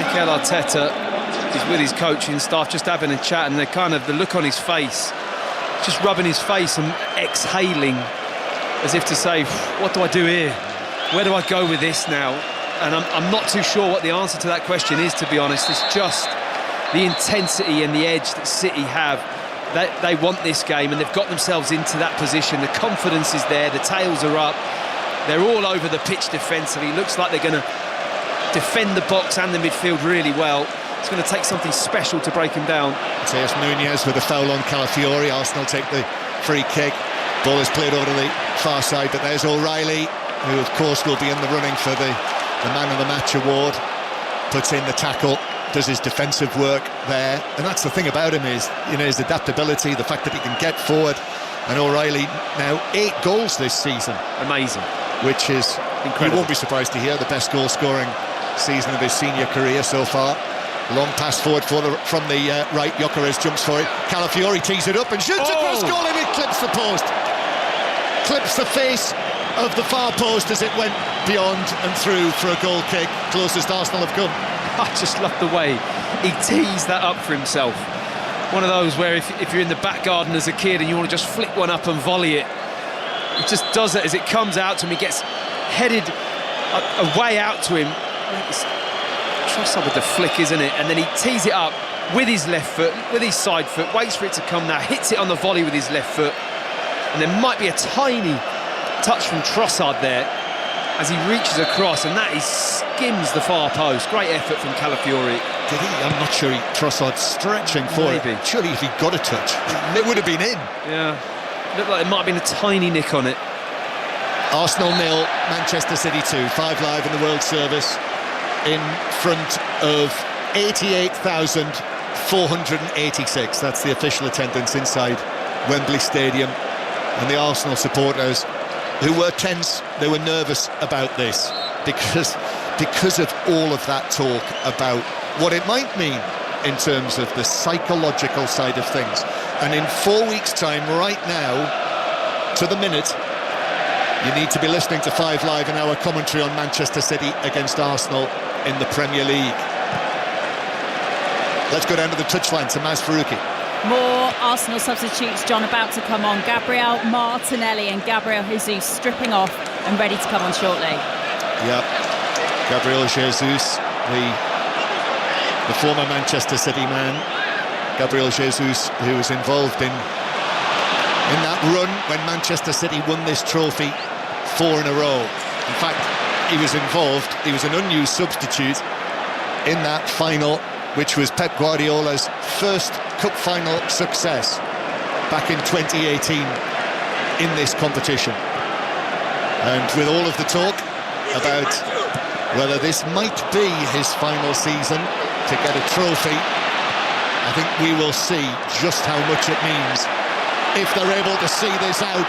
Mikel Arteta is with his coaching staff, just having a chat, and the look on his face, just rubbing his face and exhaling as if to say, what do I do here? Where do I go with this now? And I'm not too sure what the answer to that question is, to be honest. It's just the intensity and the edge that City have. They want this game, and they've got themselves into that position. The confidence is there, the tails are up. They're all over the pitch defensively. Looks like they're going to defend the box and the midfield really well. It's going to take something special to break him down. Mateus Nunes with a foul on Calafiori. Arsenal take the free kick. Ball is played over to the far side, but there's O'Reilly, who of course will be in the running for the Man of the Match award. Puts in the tackle, does his defensive work there, and that's the thing about him, is, you know, his adaptability, the fact that he can get forward. And O'Reilly now 8 goals this season. Amazing. Which is incredible. You won't be surprised to hear the best goal scoring season of his senior career so far. Long pass forward from the right. Gyökeres jumps for it. Calafiori tees it up and shoots across goal, and it clips the post. Clips the face of the far post as it went beyond and through for a goal kick. Closest Arsenal have come. I just love the way he tees that up for himself. One of those where if you're in the back garden as a kid and you want to just flick one up and volley it, he just does it as it comes out to him. He gets headed away out to him. It's Trossard with the flick, isn't it? And then he tees it up with his left foot, with his side foot, waits for it to come now, hits it on the volley with his left foot. And there might be a tiny touch from Trossard there as he reaches across, and that skims the far post. Great effort from Calafiori. Did he? I'm not sure. Trossard stretching for it. Surely if he got a touch, it would have been in. Yeah. Looked like there might have been a tiny nick on it. Arsenal 0, Manchester City 2. 5 Live in the World Service in front of 88,486. That's the official attendance inside Wembley Stadium. And the Arsenal supporters, who were tense, they were nervous about this because of all of that talk about what it might mean in terms of the psychological side of things. And in 4 weeks' time, right now, to the minute, you need to be listening to 5 Live and our commentary on Manchester City against Arsenal in the Premier League. Let's go down to the touchline to Maz Faruqi. More Arsenal substitutes, John, about to come on. Gabriel Martinelli and Gabriel Jesus stripping off and ready to come on shortly. Yep. Gabriel Jesus, the former Manchester City man. Gabriel Jesus, who was involved in that run when Manchester City won this trophy 4 in a row. In fact, he was involved. He was an unused substitute in that final, which was Pep Guardiola's first cup final success back in 2018 in this competition. And with all of the talk about whether this might be his final season to get a trophy, I think we will see just how much it means if they're able to see this out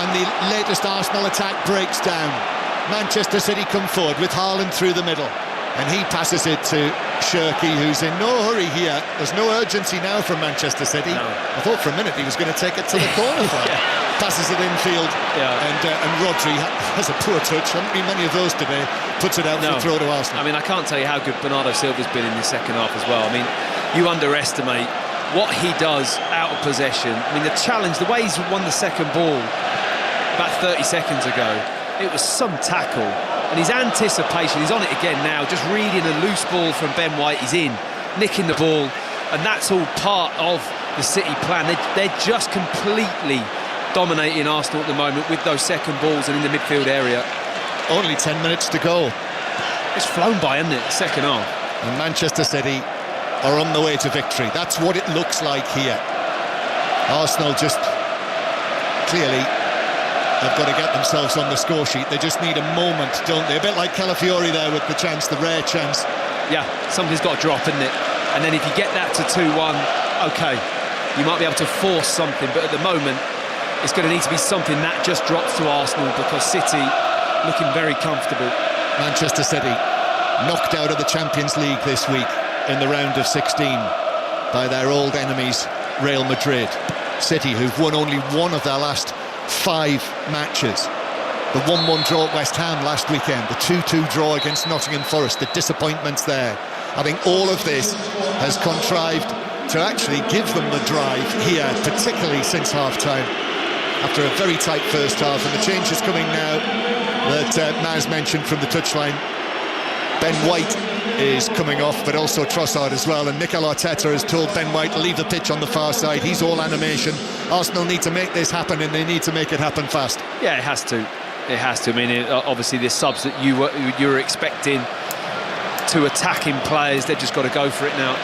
and the latest Arsenal attack breaks down. Manchester City come forward with Haaland through the middle, and he passes it to Shirky, who's in no hurry here. There's no urgency now from Manchester City. No. I thought for a minute he was going to take it to the corner flag. Passes it infield, and Rodri has a poor touch. Haven't been many of those today. Puts it out for a throw to Arsenal. I mean, I can't tell you how good Bernardo Silva's been in the second half as well. I mean, you underestimate what he does out of possession. I mean, the challenge, the way he's won the second ball about 30 seconds ago, it was some tackle. And his anticipation, he's on it again now, just reading a loose ball from Ben White, he's in, nicking the ball, and that's all part of the City plan. They're just completely dominating Arsenal at the moment with those second balls and in the midfield area. Only 10 minutes to go. It's flown by, hasn't it, second half? And Manchester City are on the way to victory. That's what it looks like here. Arsenal just clearly have got to get themselves on the score sheet. They just need a moment, don't they? A bit like Calafiori there with the chance, the rare chance. Yeah, something's got to drop, isn't it? And then if you get that to 2-1, OK, you might be able to force something, but at the moment, it's going to need to be something that just drops to Arsenal, because City looking very comfortable. Manchester City knocked out of the Champions League this week in the round of 16 by their old enemies, Real Madrid. City, who've won only one of their last 5 matches. The 1-1 draw at West Ham last weekend, the 2-2 draw against Nottingham Forest, the disappointments there. I think all of this has contrived to actually give them the drive here, particularly since half-time, after a very tight first half. And the change is coming now that Maz mentioned from the touchline. Ben White is coming off, but also Trossard as well, and Mikel Arteta has told Ben White to leave the pitch on the far side. He's all animation. Arsenal need to make this happen, and they need to make it happen fast. Yeah, it has to. It has to. I mean, obviously the subs that you were expecting to attacking players, they've just got to go for it now.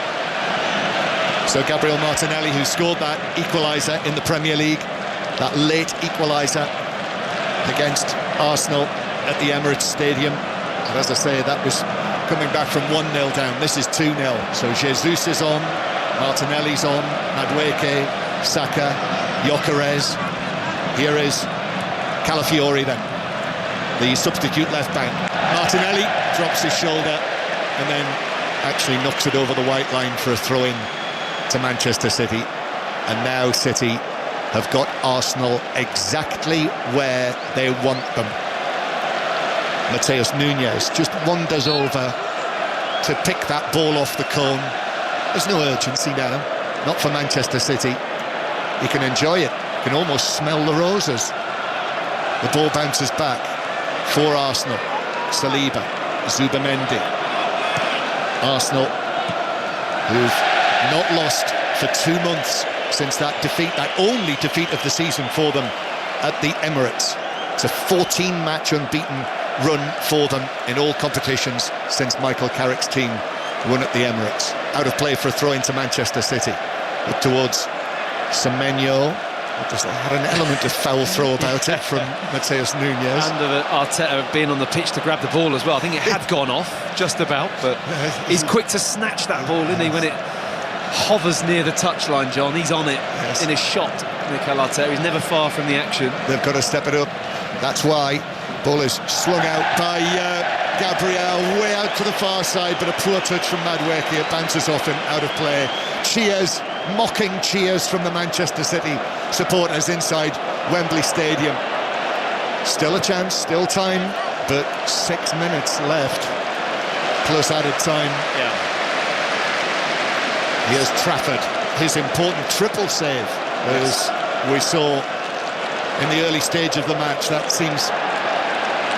So Gabriel Martinelli, who scored that equaliser in the Premier League, that late equaliser against Arsenal at the Emirates Stadium. And as I say, that was coming back from 1-0 down. This is 2-0. So Jesus is on, Martinelli's on, Madueke, Saka, Gyökeres. Here is Calafiori then, the substitute left back. Martinelli drops his shoulder and then actually knocks it over the white line for a throw-in to Manchester City. And now City have got Arsenal exactly where they want them. Mateus Nunes just wanders over to pick that ball off the cone. There's no urgency now, not for Manchester City. You can enjoy it, you can almost smell the roses. The ball bounces back for Arsenal. Saliba, Zubamendi. Arsenal, who've not lost for 2 months since that defeat, that only defeat of the season for them at the Emirates. It's a 14-match unbeaten run for them in all competitions since Michael Carrick's team won at the Emirates. Out of play for a throw into Manchester City. But towards Semenyo, just had an element of foul throw about it from Mateus Nunes. And Arteta being on the pitch to grab the ball as well. I think it had gone off, just about, but he's quick to snatch that ball, isn't he, when it hovers near the touchline, John. He's on it in a shot, Mikel Arteta. He's never far from the action. They've got to step it up. That's why. Ball is slung out by Gabriel, way out to the far side, but a poor touch from Madueke. It bounces off him, out of play. Cheers, mocking cheers from the Manchester City supporters inside Wembley Stadium. Still a chance, still time, but 6 minutes left, plus added time. Yeah. Here's Trafford, his important triple save, as we saw in the early stage of the match. That seems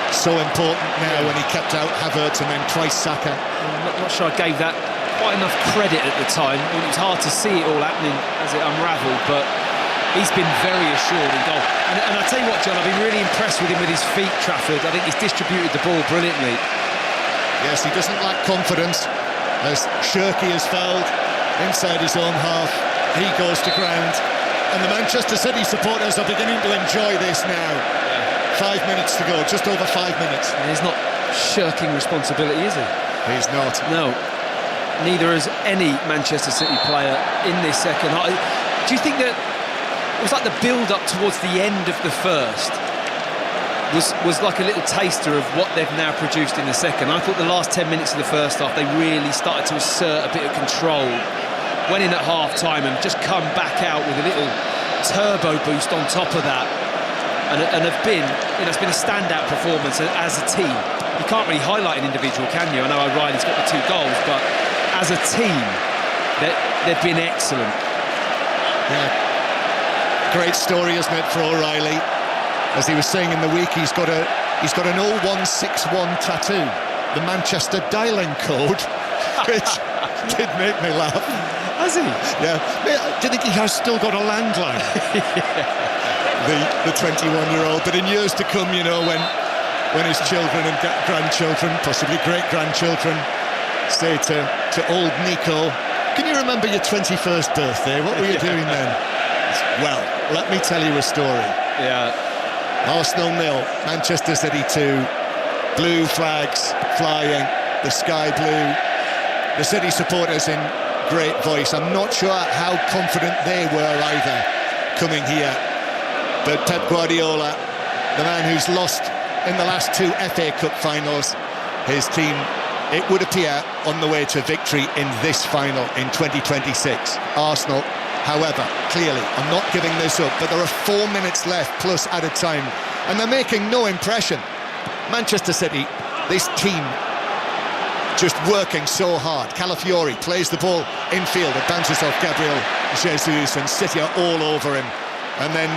so important now when he kept out Havertz and then twice Saka. I'm not sure I gave that quite enough credit at the time. I mean, it was hard to see it all happening as it unravelled, but he's been very assured in goal. And I tell you what, John, I've been really impressed with him with his feet, Trafford. I think he's distributed the ball brilliantly. Yes, he doesn't lack confidence, as Shirky has fouled inside his own half. He goes to ground, and the Manchester City supporters are beginning to enjoy this now. 5 minutes to go, just over 5 minutes. And he's not shirking responsibility, is he? He's not. No. Neither has any Manchester City player in this second half. Do you think that it was like the build-up towards the end of the first was like a little taster of what they've now produced in the second? I thought the last 10 minutes of the first half, they really started to assert a bit of control. Went in at half-time and just come back out with a little turbo boost on top of that. And have been, it's been a standout performance as a team. You can't really highlight an individual, can you? I know O'Reilly's got the 2 goals, but as a team, They've been excellent. Yeah, great story, isn't it, for O'Reilly? As he was saying in the week, he's got an 0161 tattoo, the Manchester dialing code, which did make me laugh. Has he? Yeah. Do you think he has still got a landline? The 21-year-old. But in years to come, you know, when his children and grandchildren, possibly great-grandchildren, say to old Nico, can you remember your 21st birthday? What were you doing then? Well, let me tell you a story. Yeah. Arsenal 0, Manchester City 2. Blue flags flying, the sky blue. The City supporters in great voice. I'm not sure how confident they were either coming here. But Pep Guardiola, the man who's lost in the last 2 FA Cup finals, his team, it would appear, on the way to victory in this final in 2026. Arsenal, however, clearly, I'm not giving this up, but there are 4 minutes left plus added time, and they're making no impression. Manchester City, this team, just working so hard. Calafiori plays the ball infield, it bounces off Gabriel Jesus, and City are all over him. And then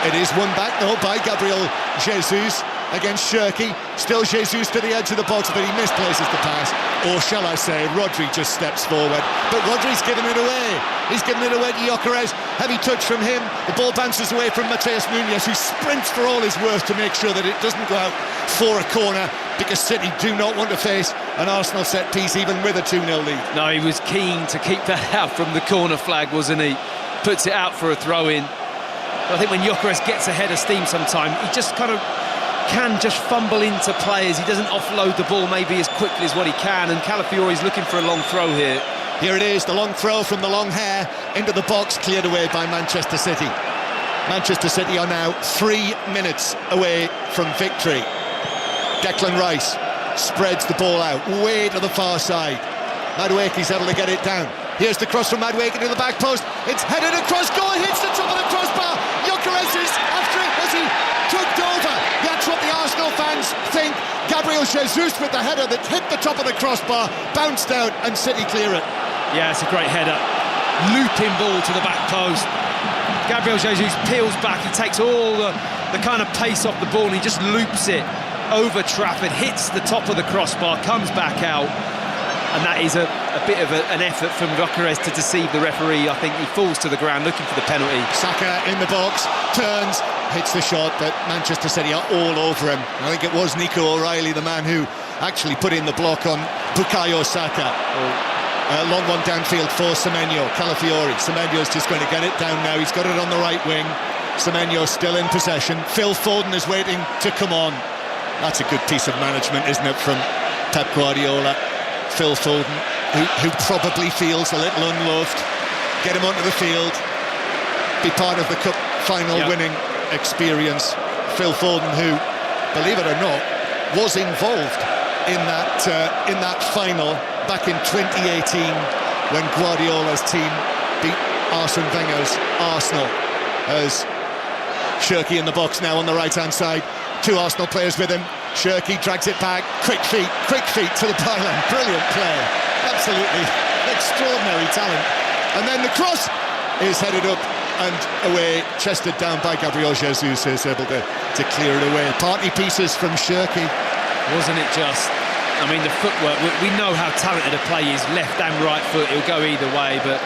it is won back though by Gabriel Jesus against Shirky. Still Jesus to the edge of the box, but he misplaces the pass. Or shall I say, Rodri just steps forward. But Rodri's given it away. He's given it away to Gyökeres. Heavy touch from him. The ball bounces away from Mateus Nunes, who sprints for all his worth to make sure that it doesn't go out for a corner, because City do not want to face an Arsenal set piece even with a 2-0 lead. No, he was keen to keep that out from the corner flag, wasn't he? Puts it out for a throw-in. I think when Gyökeres gets ahead of steam sometime, he just kind of can just fumble into players. He doesn't offload the ball maybe as quickly as what he can, and Calafiori's looking for a long throw here. Here it is, the long throw from the long hair into the box, cleared away by Manchester City. Manchester City are now 3 minutes away from victory. Declan Rice spreads the ball out way to the far side. Madueke's able to get it down. Here's the cross from Madueke to the back post. It's headed across goal, hits the top of the crossbar. Gyökeres is after it as he tugged over. That's what the Arsenal fans think. Gabriel Jesus with the header that hit the top of the crossbar, bounced out, and City clear it. Yeah, it's a great header. Looping ball to the back post. Gabriel Jesus peels back. He takes all the kind of pace off the ball, and he just loops it over Trafford, hits the top of the crossbar, comes back out. And that is a bit of an effort from Gyökeres to deceive the referee. I think he falls to the ground looking for the penalty. Saka in the box, turns, hits the shot, but Manchester City are all over him. I think it was Nico O'Reilly, the man who actually put in the block on Bukayo Saka. Long one downfield for Semenyo. Calafiori. Semenyo's just going to get it down now. He's got it on the right wing. Semenyo still in possession. Phil Foden is waiting to come on. That's a good piece of management, isn't it, from Pep Guardiola. Phil Foden, who probably feels a little unloved. Get him onto the field, be part of the cup final winning experience. Phil Foden, who, believe it or not, was involved in that final back in 2018 when Guardiola's team beat Arsene Wenger's Arsenal. As Shirky in the box now on the right-hand side, 2 Arsenal players with him. Shirky drags it back, quick feet to the byline. Brilliant play, absolutely extraordinary talent. And then the cross is headed up and away, chested down by Gabriel Jesus, who's able to clear it away. Party pieces from Shirky. Wasn't it just? I mean, the footwork, we know how talented a player is, left and right foot, he'll go either way, but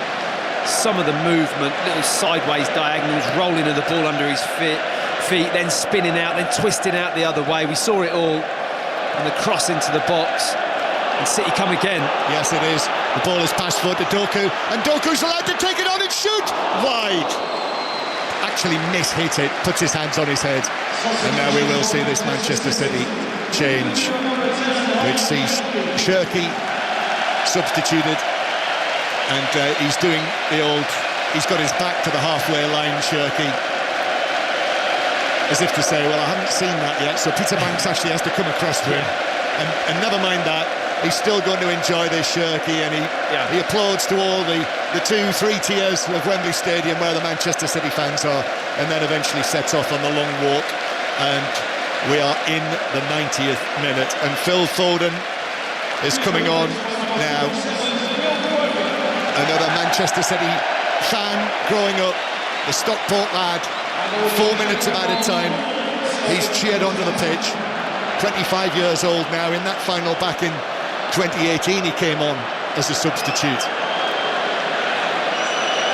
some of the movement, little sideways diagonals, rolling of the ball under his feet, then spinning out, then twisting out the other way. We saw it all, and the cross into the box, and City come again. Yes, it is. The ball is passed forward to Doku, and Doku's allowed to take it on and shoot wide. Actually mishit it, puts his hands on his head, and now we will see this Manchester City change, which sees Shirky substituted, and he's doing the old, he's got his back to the halfway line, Shirky, as if to say, well, I haven't seen that yet. So Peter Banks actually has to come across to him, and never mind that, he's still going to enjoy this Shirky, and he applauds to all the 2-3 tiers of Wembley Stadium where the Manchester City fans are, and then eventually sets off on the long walk. And we are in the 90th minute, and Phil Foden is coming on now. Another Manchester City fan growing up, the Stockport lad, 4 minutes of added time. He's cheered onto the pitch. 25 years old now. In that final back in 2018, he came on as a substitute.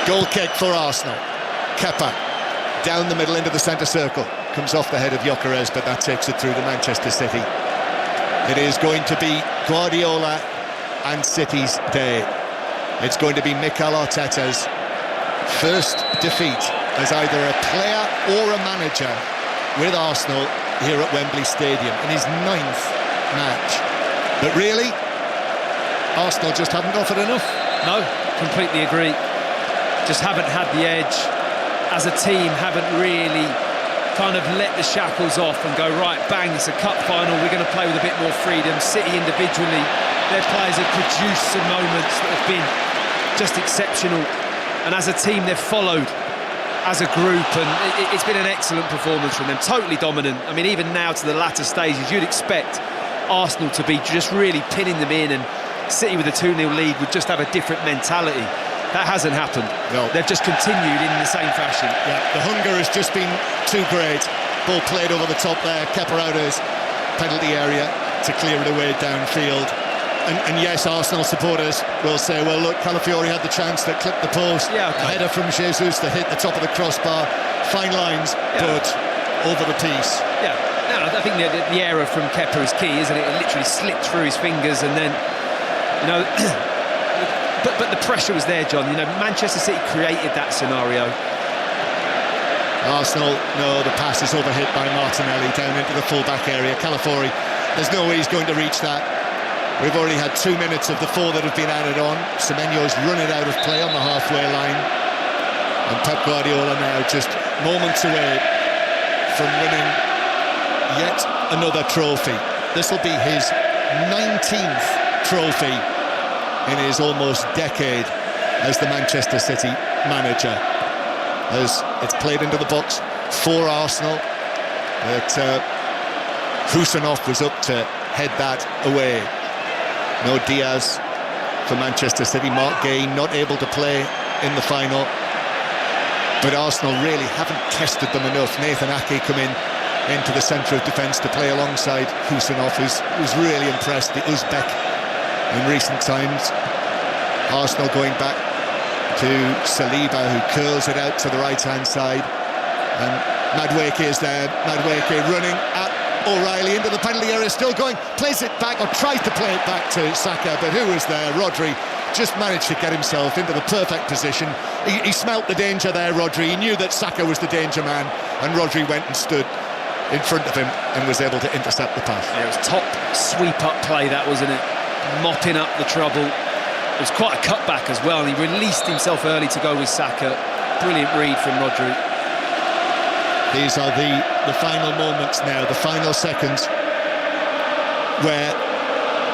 Goal kick for Arsenal. Kepa down the middle into the centre circle. Comes off the head of Gyökeres, but that takes it through to Manchester City. It is going to be Guardiola and City's day. It's going to be Mikel Arteta's first defeat as either a player or a manager with Arsenal here at Wembley Stadium in his 9th match. But really, Arsenal just haven't offered enough. No, completely agree. Just haven't had the edge. As a team, haven't really kind of let the shackles off and go, right, bang, it's a cup final, we're going to play with a bit more freedom. City individually, their players have produced some moments that have been just exceptional. And as a team, they've followed as a group, and it's been an excellent performance from them, totally dominant. I mean, even now to the latter stages, you'd expect Arsenal to be just really pinning them in, and City with a 2-0 lead would just have a different mentality. That hasn't happened. No. They've just continued in the same fashion. Yeah, the hunger has just been too great. Ball played over the top there, Kepa out of his penalty area to clear it away downfield. And yes, Arsenal supporters will say, well, look, Calafiori had the chance that clipped the post. Yeah, okay. A header from Jesus that hit the top of the crossbar. Fine lines, but over the piece. Yeah, no, I think the error from Kepa is key, isn't it? It literally slipped through his fingers, and then, you know, but the pressure was there, John. You know, Manchester City created that scenario. Arsenal, no, the pass is overhit by Martinelli down into the full-back area. Calafiori, there's no way he's going to reach that. We've already had 2 minutes of the 4 that have been added on. Semenyo's running out of play on the halfway line. And Pep Guardiola now just moments away from winning yet another trophy. This will be his 19th trophy in his almost decade as the Manchester City manager. As it's played into the box for Arsenal, but Husanov was up to head that away. No Diaz for Manchester City. Mark Gay not able to play in the final. But Arsenal really haven't tested them enough. Nathan Ake come into the centre of defence to play alongside Husanov, who's really impressed the Uzbek in recent times. Arsenal going back to Saliba, who curls it out to the right-hand side. And Madueke is there. Madueke running at O'Reilly into the penalty area, still going, plays it back, or tries to play it back to Saka, but who was there? Rodri just managed to get himself into the perfect position. He smelt the danger there, Rodri. He knew that Saka was the danger man, and Rodri went and stood in front of him and was able to intercept the pass. Yeah, it was top sweep-up play, that, wasn't it? Mopping up the trouble. It was quite a cutback as well, and he released himself early to go with Saka. Brilliant read from Rodri. These are the final moments now, the final seconds, where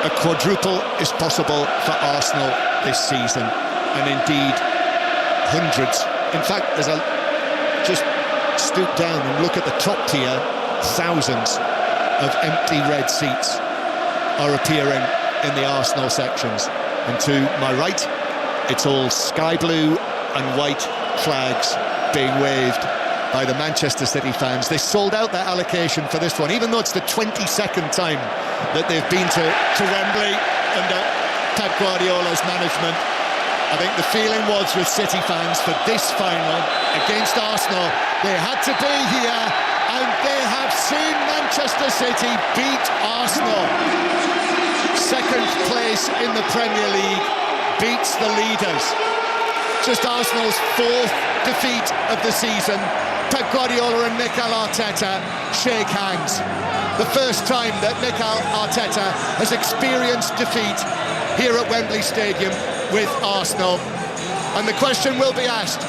a quadruple is possible for Arsenal this season, and indeed hundreds. In fact, as I just stoop down and look at the top tier, thousands of empty red seats are appearing in the Arsenal sections. And to my right, it's all sky blue and white flags being waved by the Manchester City fans. They sold out their allocation for this one, even though it's the 22nd time that they've been to Wembley under Pep Guardiola's management. I think the feeling was with City fans for this final against Arsenal, they had to be here, and they have seen Manchester City beat Arsenal. Second place in the Premier League, beats the leaders. Just Arsenal's 4th defeat of the season. Pep Guardiola and Mikel Arteta shake hands. The first time that Mikel Arteta has experienced defeat here at Wembley Stadium with Arsenal. And the question will be asked,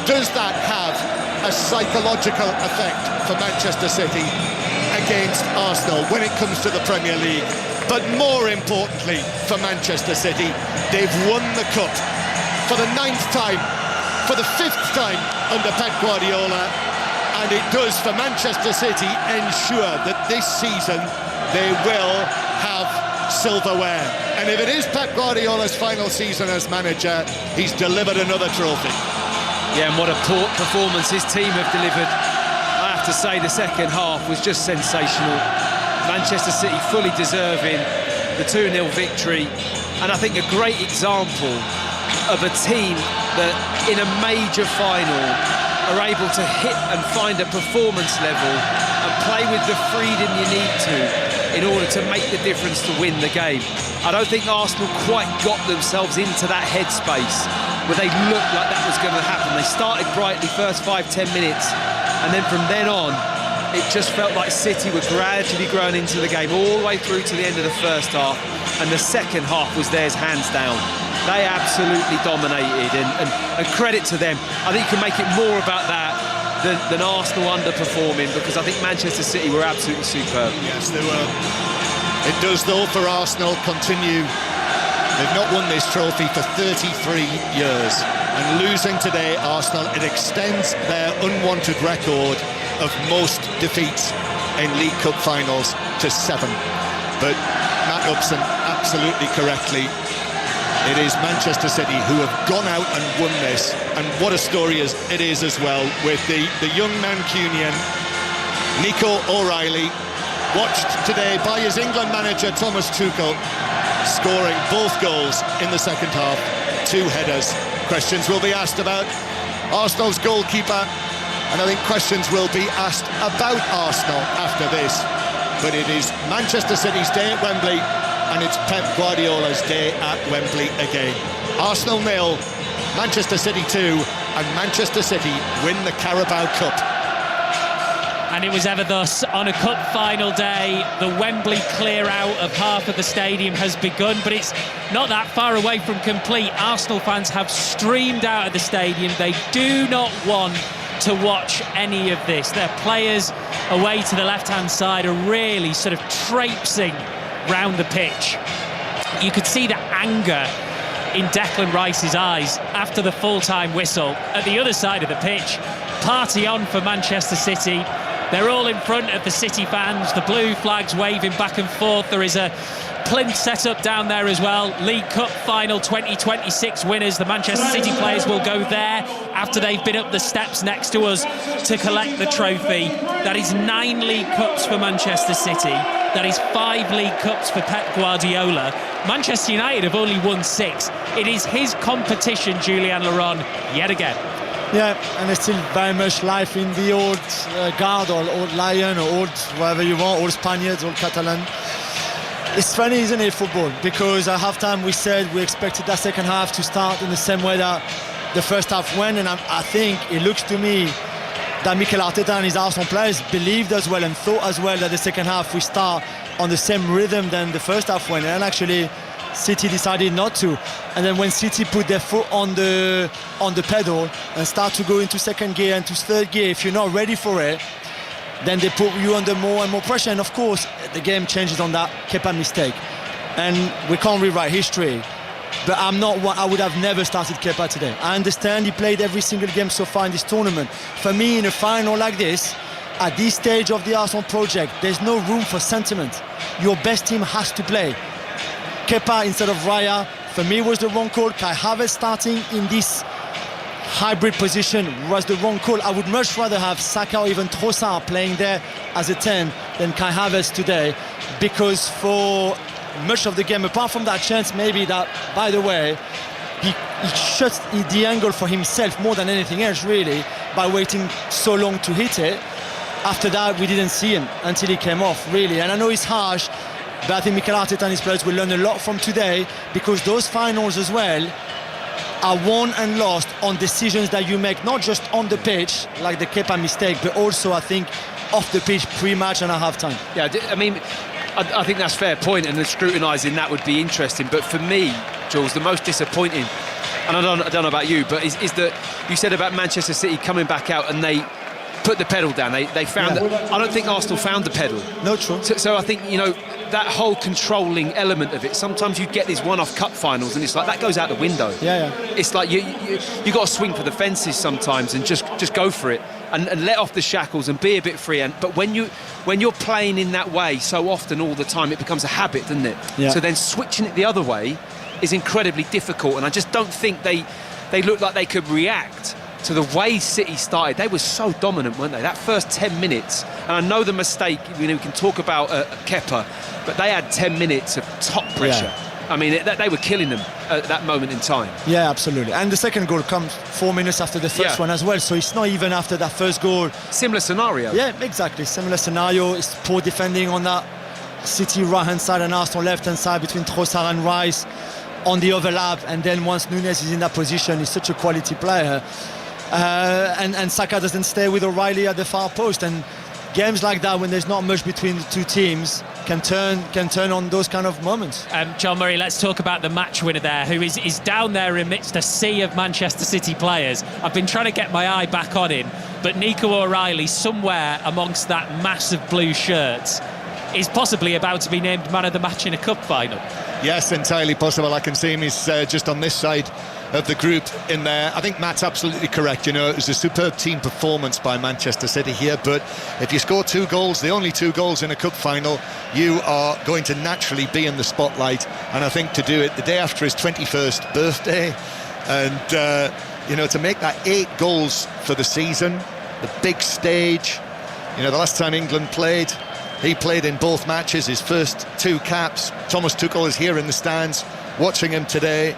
does that have a psychological effect for Manchester City against Arsenal when it comes to the Premier League? But more importantly for Manchester City, they've won the Cup for the 9th time, for the 5th time under Pep Guardiola, and it does for Manchester City ensure that this season they will have silverware. And if it is Pep Guardiola's final season as manager, he's delivered another trophy. Yeah, and what a performance his team have delivered. I have to say the second half was just sensational. Manchester City fully deserving the 2-0 victory, and I think a great example of a team that in a major final are able to hit and find a performance level and play with the freedom you need to in order to make the difference to win the game. I don't think Arsenal quite got themselves into that headspace where they looked like that was going to happen. They started brightly first 5-10 minutes, and then from then on it just felt like City were gradually growing into the game all the way through to the end of the first half, and the second half was theirs hands down. They absolutely dominated, and credit to them. I think you can make it more about that than Arsenal underperforming, because I think Manchester City were absolutely superb. Yes, they were. It does, though, for Arsenal continue. They've not won this trophy for 33 years, and losing today, Arsenal, it extends their unwanted record of most defeats in League Cup finals to 7. But Matt Upson absolutely correctly, it is Manchester City who have gone out and won this, and what a story it is as well, with the young Mancunian Nico O'Reilly, watched today by his England manager Thomas Tuchel, scoring both goals in the second half, 2 headers. Questions will be asked about Arsenal's goalkeeper, and I think questions will be asked about Arsenal after this. But it is Manchester City's day at Wembley, and it's Pep Guardiola's day at Wembley again. Arsenal 0, Manchester City 2, and Manchester City win the Carabao Cup. And it was ever thus on a cup final day. The Wembley clear out of half of the stadium has begun, but it's not that far away from complete. Arsenal fans have streamed out of the stadium. They do not want to watch any of this. Their players away to the left-hand side are really sort of traipsing round the pitch. You could see the anger in Declan Rice's eyes after the full-time whistle. At the other side of the pitch, party on for Manchester City. They're all in front of the City fans, the blue flags waving back and forth. There is a plinth set up down there as well. League Cup final 2026 winners. The Manchester City players will go there after they've been up the steps next to us to collect the trophy. That is 9 League Cups for Manchester City. That is 5 League Cups for Pep Guardiola. Manchester United have only won 6. It is his competition, Julian Laurent, yet again. Yeah, and there's still very much life in the old guard, or old Lion, or old whatever you want, old Spaniards, old Catalan. It's funny, isn't it, football? Because at half-time we said we expected that second half to start in the same way that the first half went, and I think it looks to me that Mikel Arteta and his Arsenal players believed as well and thought as well that the second half we start on the same rhythm than the first half went, and actually City decided not to. And then when City put their foot on the pedal and start to go into second gear and to third gear, if you're not ready for it, then they put you under more and more pressure. And of course, the game changes on that Kepa mistake. And we can't rewrite history. But I would have never started Kepa today. I understand he played every single game so far in this tournament. For me, in a final like this, at this stage of the Arsenal project, there's no room for sentiment. Your best team has to play. Kepa instead of Raya, for me, was the wrong call. Kai Havertz starting in this hybrid position was the wrong call. I would much rather have Saka or even Trossard playing there as a 10 than Kai Havertz today, because for much of the game, apart from that chance maybe that, by the way, he shut the angle for himself more than anything else, really, by waiting so long to hit it. After that, we didn't see him until he came off, really. And I know it's harsh, but I think Mikel Arteta and his players will learn a lot from today, because those finals as well are won and lost on decisions that you make, not just on the pitch, like the Kepa mistake, but also, I think, off the pitch, pre-match and at half-time. Yeah, I mean, I think that's a fair point, and the scrutinising that would be interesting. But for me, Jules, the most disappointing, and I don't know about you, but is that you said about Manchester City coming back out and they put the pedal down. They found that. I don't think Arsenal found the pedal. No, true. So I think, you know, that whole controlling element of it. Sometimes you get these one-off cup finals and it's like that goes out the window. Yeah. It's like you got to swing for the fences sometimes and just go for it and let off the shackles and be a bit free. But when you're playing in that way so often all the time, it becomes a habit, doesn't it? Yeah. So then switching it the other way is incredibly difficult, and I just don't think they look like they could react to the way City started. They were so dominant, weren't they? That first 10 minutes, and I know the mistake, we can talk about Kepa, but they had 10 minutes of top pressure. Yeah. I mean, they were killing them at that moment in time. Yeah, absolutely. And the second goal comes 4 minutes after the first one as well, so it's not even after that first goal. Similar scenario. Yeah, exactly. Similar scenario. It's poor defending on that City right-hand side and Arsenal left-hand side between Trossard and Rice on the overlap, and then once Núñez is in that position, he's such a quality player. And Saka doesn't stay with O'Reilly at the far post, and games like that when there's not much between the two teams can turn on those kind of moments. John Murray, let's talk about the match winner there, who is down there amidst a sea of Manchester City players. I've been trying to get my eye back on him, but Nico O'Reilly, somewhere amongst that mass of blue shirts, is possibly about to be named man of the match in a cup final. Yes, entirely possible. I can see him. He's just on this side of the group in there. I think Matt's absolutely correct. It was a superb team performance by Manchester City here, but if you score 2 goals, the only 2 goals in a cup final, you are going to naturally be in the spotlight. And I think to do it the day after his 21st birthday, and to make that 8 goals for the season, the big stage. The last time England played, he played in both matches, his first 2 caps. Thomas Tuchel is here in the stands watching him today.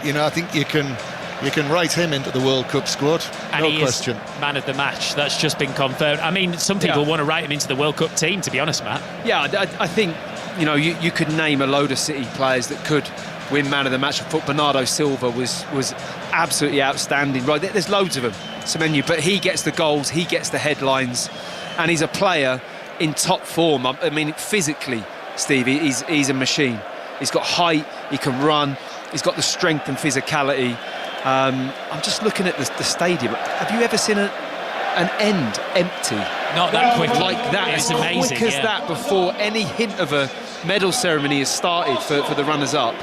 I think you can write him into the World Cup squad, and no question. Man of the match, that's just been confirmed. I mean, some people want to write him into the World Cup team, to be honest, Matt. Yeah, I think you could name a load of City players that could win man of the match. I thought Bernardo Silva was absolutely outstanding. Right, there's loads of them, Semenyo, but he gets the goals, he gets the headlines, and he's a player in top form. I mean, physically, Steve, he's a machine. He's got height, he can run, he's got the strength and physicality. I'm just looking at the stadium. Have you ever seen an end empty? Not that quick. Like that. It's as amazing. Quick as that, before any hint of a medal ceremony has started for the runners-up.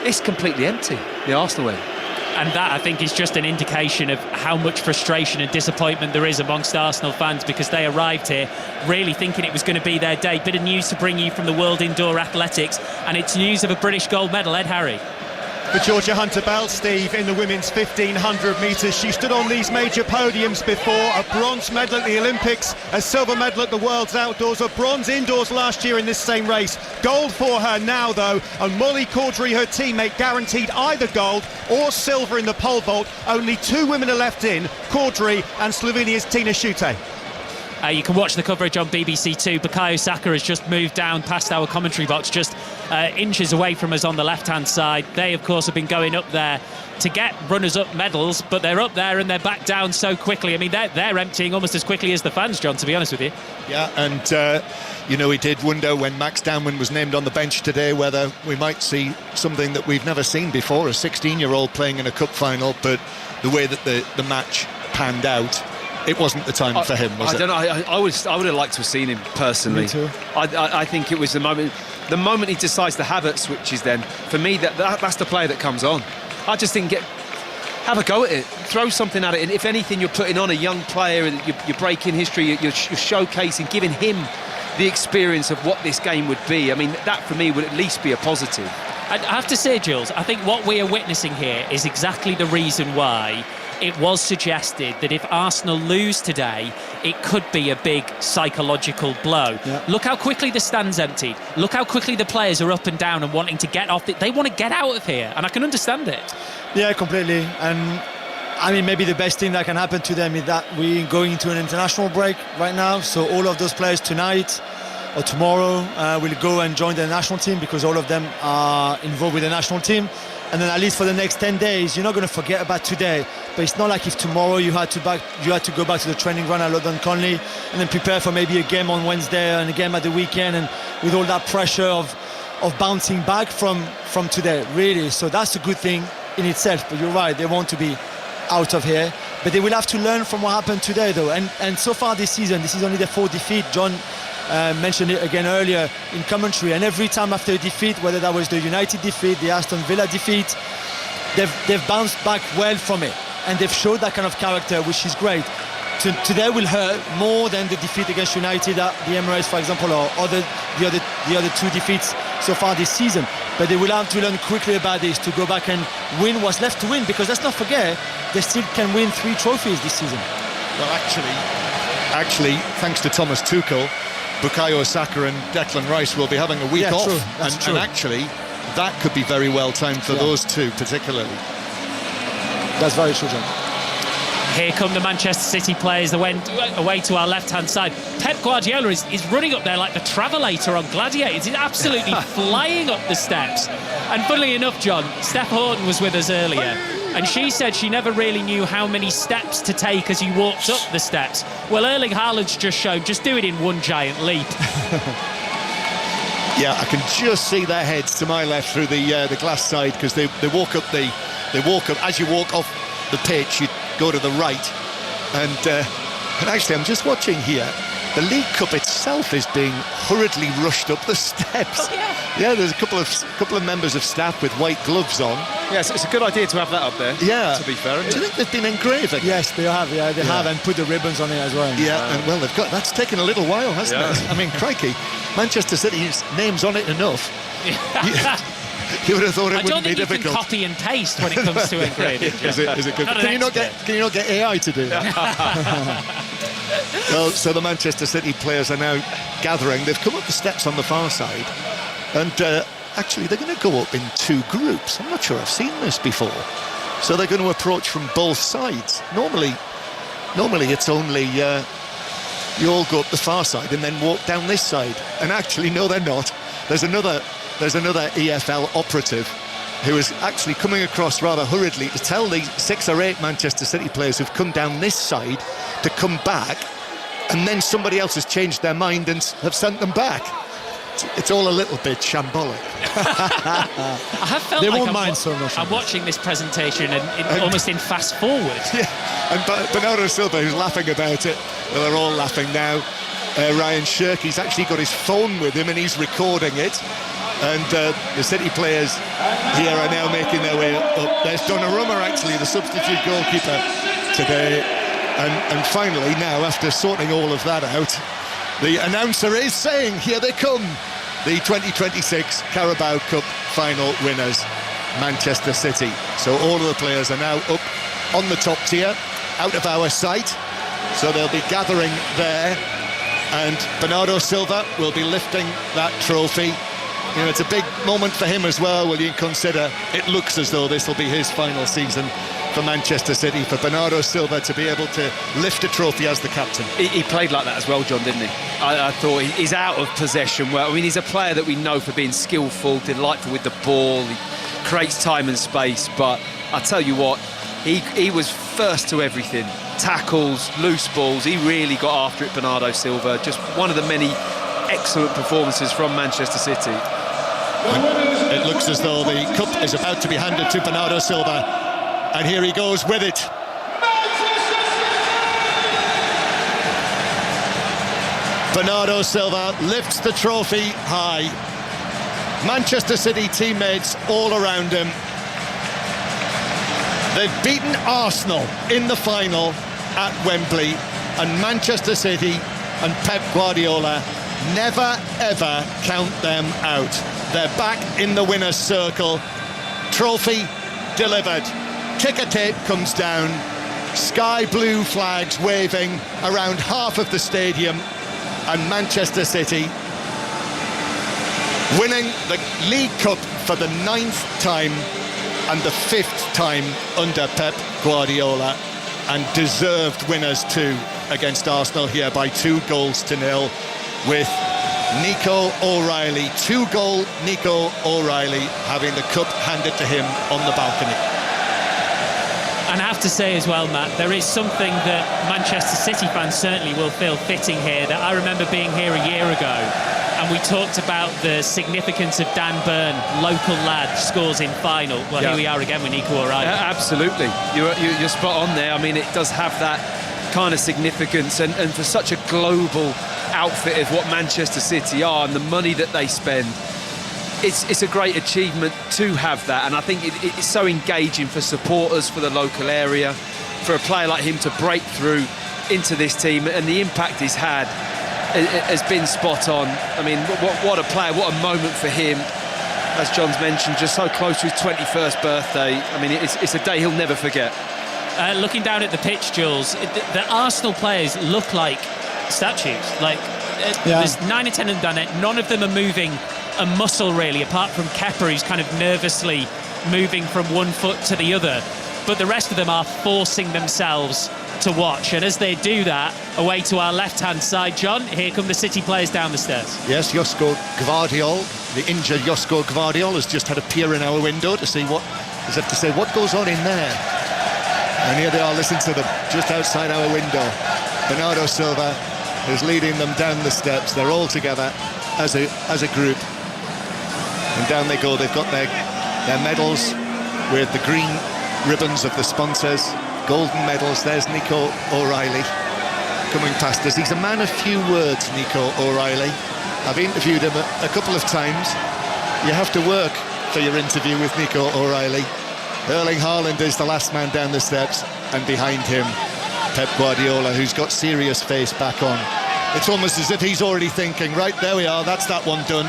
It's completely empty, the Arsenal end. And that, I think, is just an indication of how much frustration and disappointment there is amongst Arsenal fans, because they arrived here really thinking it was going to be their day. Bit of news to bring you from the World Indoor Athletics, and it's news of a British gold medal. Ed Harry. For Georgia Hunter-Bell, Steve, in the women's 1500 metres. She stood on these major podiums before. A bronze medal at the Olympics, a silver medal at the World's Outdoors, a bronze indoors last year in this same race. Gold for her now, though, and Molly Caudry, her teammate, guaranteed either gold or silver in the pole vault. Only 2 women are left in, Caudry and Slovenia's Tina Schutte. You can watch the coverage on BBC Two. Bukayo Saka has just moved down past our commentary box, just inches away from us on the left-hand side. They, of course, have been going up there to get runners-up medals, but they're up there and they're back down so quickly. I mean, they're emptying almost as quickly as the fans, John, to be honest with you. Yeah, and, we did wonder when Max Downman was named on the bench today whether we might see something that we've never seen before, a 16-year-old playing in a cup final, but the way that the match panned out, it wasn't the time for him, was it? I don't know. I would have liked to have seen him personally. Me too. I think it was the moment he decides to have it switches. Then for me, that's the player that comes on. I just think have a go at it, throw something at it. And if anything, you're putting on a young player, you're breaking history, you're showcasing, giving him the experience of what this game would be. I mean, that for me would at least be a positive. I have to say, Jules, I think what we are witnessing here is exactly the reason why it was suggested that if Arsenal lose today, it could be a big psychological blow. Yeah. Look how quickly the stand's emptied. Look how quickly the players are up and down and wanting to get off. They want to get out of here, and I can understand it. Yeah, completely. And I mean, maybe the best thing that can happen to them is that we're going into an international break right now. So all of those players tonight or tomorrow will go and join the national team, because all of them are involved with the national team. And then at least for the next 10 days, you're not going to forget about today. But it's not like if tomorrow you had to go back to the training ground at London Conley and then prepare for maybe a game on Wednesday and a game at the weekend, and with all that pressure of bouncing back from today, really. So that's a good thing in itself. But you're right, they want to be out of here. But they will have to learn from what happened today, though. And so far this season, this is only their 4th defeat. John mentioned it again earlier in commentary, and every time after a defeat, whether that was the United defeat, the Aston Villa defeat, they've bounced back well from it, and they've showed that kind of character, which is great. Today will hurt more than the defeat against United at the Emirates, for example, or the other two defeats so far this season. But they will have to learn quickly about this to go back and win what's left to win, because let's not forget, they still can win 3 trophies this season. Well, actually, thanks to Thomas Tuchel, Bukayo Saka and Declan Rice will be having a week off. True. That's true. And actually, that could be very well timed for those two, particularly. That's very true, John. Here come the Manchester City players that went away to our left-hand side. Pep Guardiola is running up there like the travelator on Gladiators. He's absolutely flying up the steps. And funnily enough, John, Steph Horton was with us earlier, and she said she never really knew how many steps to take as you walked up the steps. Well, Erling Haaland's just shown, just do it in one giant leap. Yeah, I can just see their heads to my left through the glass side, because they walk up as you walk off the pitch, you go to the right, and actually I'm just watching here, the League Cup itself is being hurriedly rushed up the steps. Oh, yeah. Yeah, there's a couple of members of staff with white gloves on. Yes, it's a good idea to have that up there. Yeah, to be fair. Do you think they've been engraving? Yes, they have. Yeah, they have, and put the ribbons on it as well. Yeah, and well, that's taken a little while, hasn't it? I mean, crikey, Manchester City's name's on it enough. You would have thought it wouldn't be difficult. I don't think you can copy and paste when it comes to engraving. Is it good? Can you not get AI to do that? Well, so the Manchester City players are now gathering. They've come up the steps on the far side, and actually they're going to go up in 2 groups. I'm not sure I've seen this before. So they're going to approach from both sides. Normally it's only you all go up the far side and then walk down this side. And actually, no, they're not. There's another EFL operative who is actually coming across rather hurriedly to tell the 6 or 8 Manchester City players who've come down this side to come back, and then somebody else has changed their mind and have sent them back. It's all a little bit shambolic. I have felt they like won't mind so much. I'm watching this presentation and almost in fast forward. Yeah, and Bernardo Silva, who's laughing about it, well, they're all laughing now. Ryan Shirky's actually got his phone with him and he's recording it. And the City players here are now making their way up. There's Donnarumma, actually, the substitute goalkeeper today. And finally, now, after sorting all of that out, the announcer is saying, here they come, the 2026 Carabao Cup final winners, Manchester City. So all of the players are now up on the top tier, out of our sight. So they'll be gathering there. And Bernardo Silva will be lifting that trophy. You know, it's a big moment for him as well. Will you consider it looks as though this will be his final season for Manchester City, for Bernardo Silva to be able to lift a trophy as the captain. He played like that as well, John, didn't he? I thought he's out of possession well. I mean, he's a player that we know for being skillful, delightful with the ball. He creates time and space, but I tell you what, he was first to everything. Tackles, loose balls, he really got after it, Bernardo Silva. Just one of the many excellent performances from Manchester City. And it looks as though the cup is about to be handed to Bernardo Silva. And here he goes with it. Bernardo Silva lifts the trophy high. Manchester City teammates all around him. They've beaten Arsenal in the final at Wembley, and Manchester City and Pep Guardiola never ever count them out. They're back in the winner's circle. Trophy delivered. Ticker tape comes down. Sky blue flags waving around half of the stadium, and Manchester City winning the League Cup for the 9th time and the 5th time under Pep Guardiola, and deserved winners too against Arsenal here by 2-0 with Nico O'Reilly, 2-goal Nico O'Reilly having the cup handed to him on the balcony. And I have to say as well, Matt, there is something that Manchester City fans certainly will feel fitting here, that I remember being here a year ago and we talked about the significance of Dan Burn, local lad, scores in final. Well, Here we are again with Nico O'Reilly. Absolutely. You're spot on there. I mean, it does have that kind of significance, and for such a global outfit of what Manchester City are and the money that they spend. It's a great achievement to have that, and I think it's so engaging for supporters, for the local area, for a player like him to break through into this team, and the impact he's had has been spot on. I mean, what a player, what a moment for him. As John's mentioned, just so close to his 21st birthday. I mean, it's a day he'll never forget. Looking down at the pitch, Jules, the Arsenal players look like statues. Like, there's 9 or 10 of them done it. None of them are moving a muscle, really, apart from Kepa, who's kind of nervously moving from one foot to the other. But the rest of them are forcing themselves to watch. And as they do that, away to our left-hand side, John, here come the City players down the stairs. Yes, Josko Gvardiol, the injured Josko Gvardiol, has just had a peer in our window to see what goes on in there. And here they are, listen to them, just outside our window. Bernardo Silva is leading them down the steps. They're all together as a group. And down they go. They've got their medals with the green ribbons of the sponsors, golden medals. There's Nico O'Reilly coming past us. He's a man of few words, Nico O'Reilly. I've interviewed him a couple of times. You have to work for your interview with Nico O'Reilly. Erling Haaland is the last man down the steps, and behind him Pep Guardiola, who's got serious face back on. It's almost as if he's already thinking, right, there we are, that's that one done.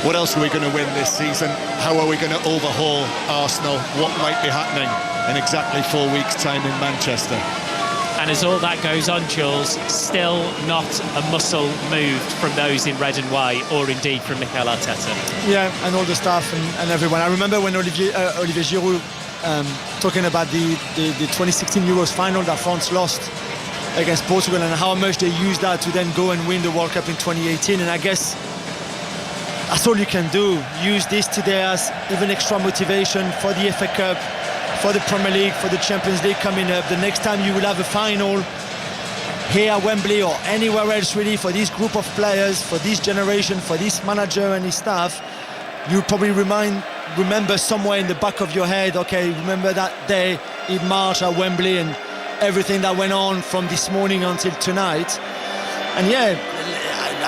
What else are we going to win this season? How are we going to overhaul Arsenal? What might be happening in exactly 4 weeks' time in Manchester? And as all that goes on, Jules, still not a muscle moved from those in red and white, or indeed from Mikel Arteta. Yeah, and all the staff and everyone. I remember when Olivier Giroud talking about the 2016 Euros final that France lost against Portugal, and how much they used that to then go and win the World Cup in 2018. And I guess that's all you can do. Use this today as even extra motivation for the FA Cup, for the Premier League, for the Champions League coming up. The next time you will have a final here at Wembley or anywhere else, really, for this group of players, for this generation, for this manager and his staff, you'll probably remember somewhere in the back of your head, okay, remember that day in March at Wembley and everything that went on from this morning until tonight. And yeah,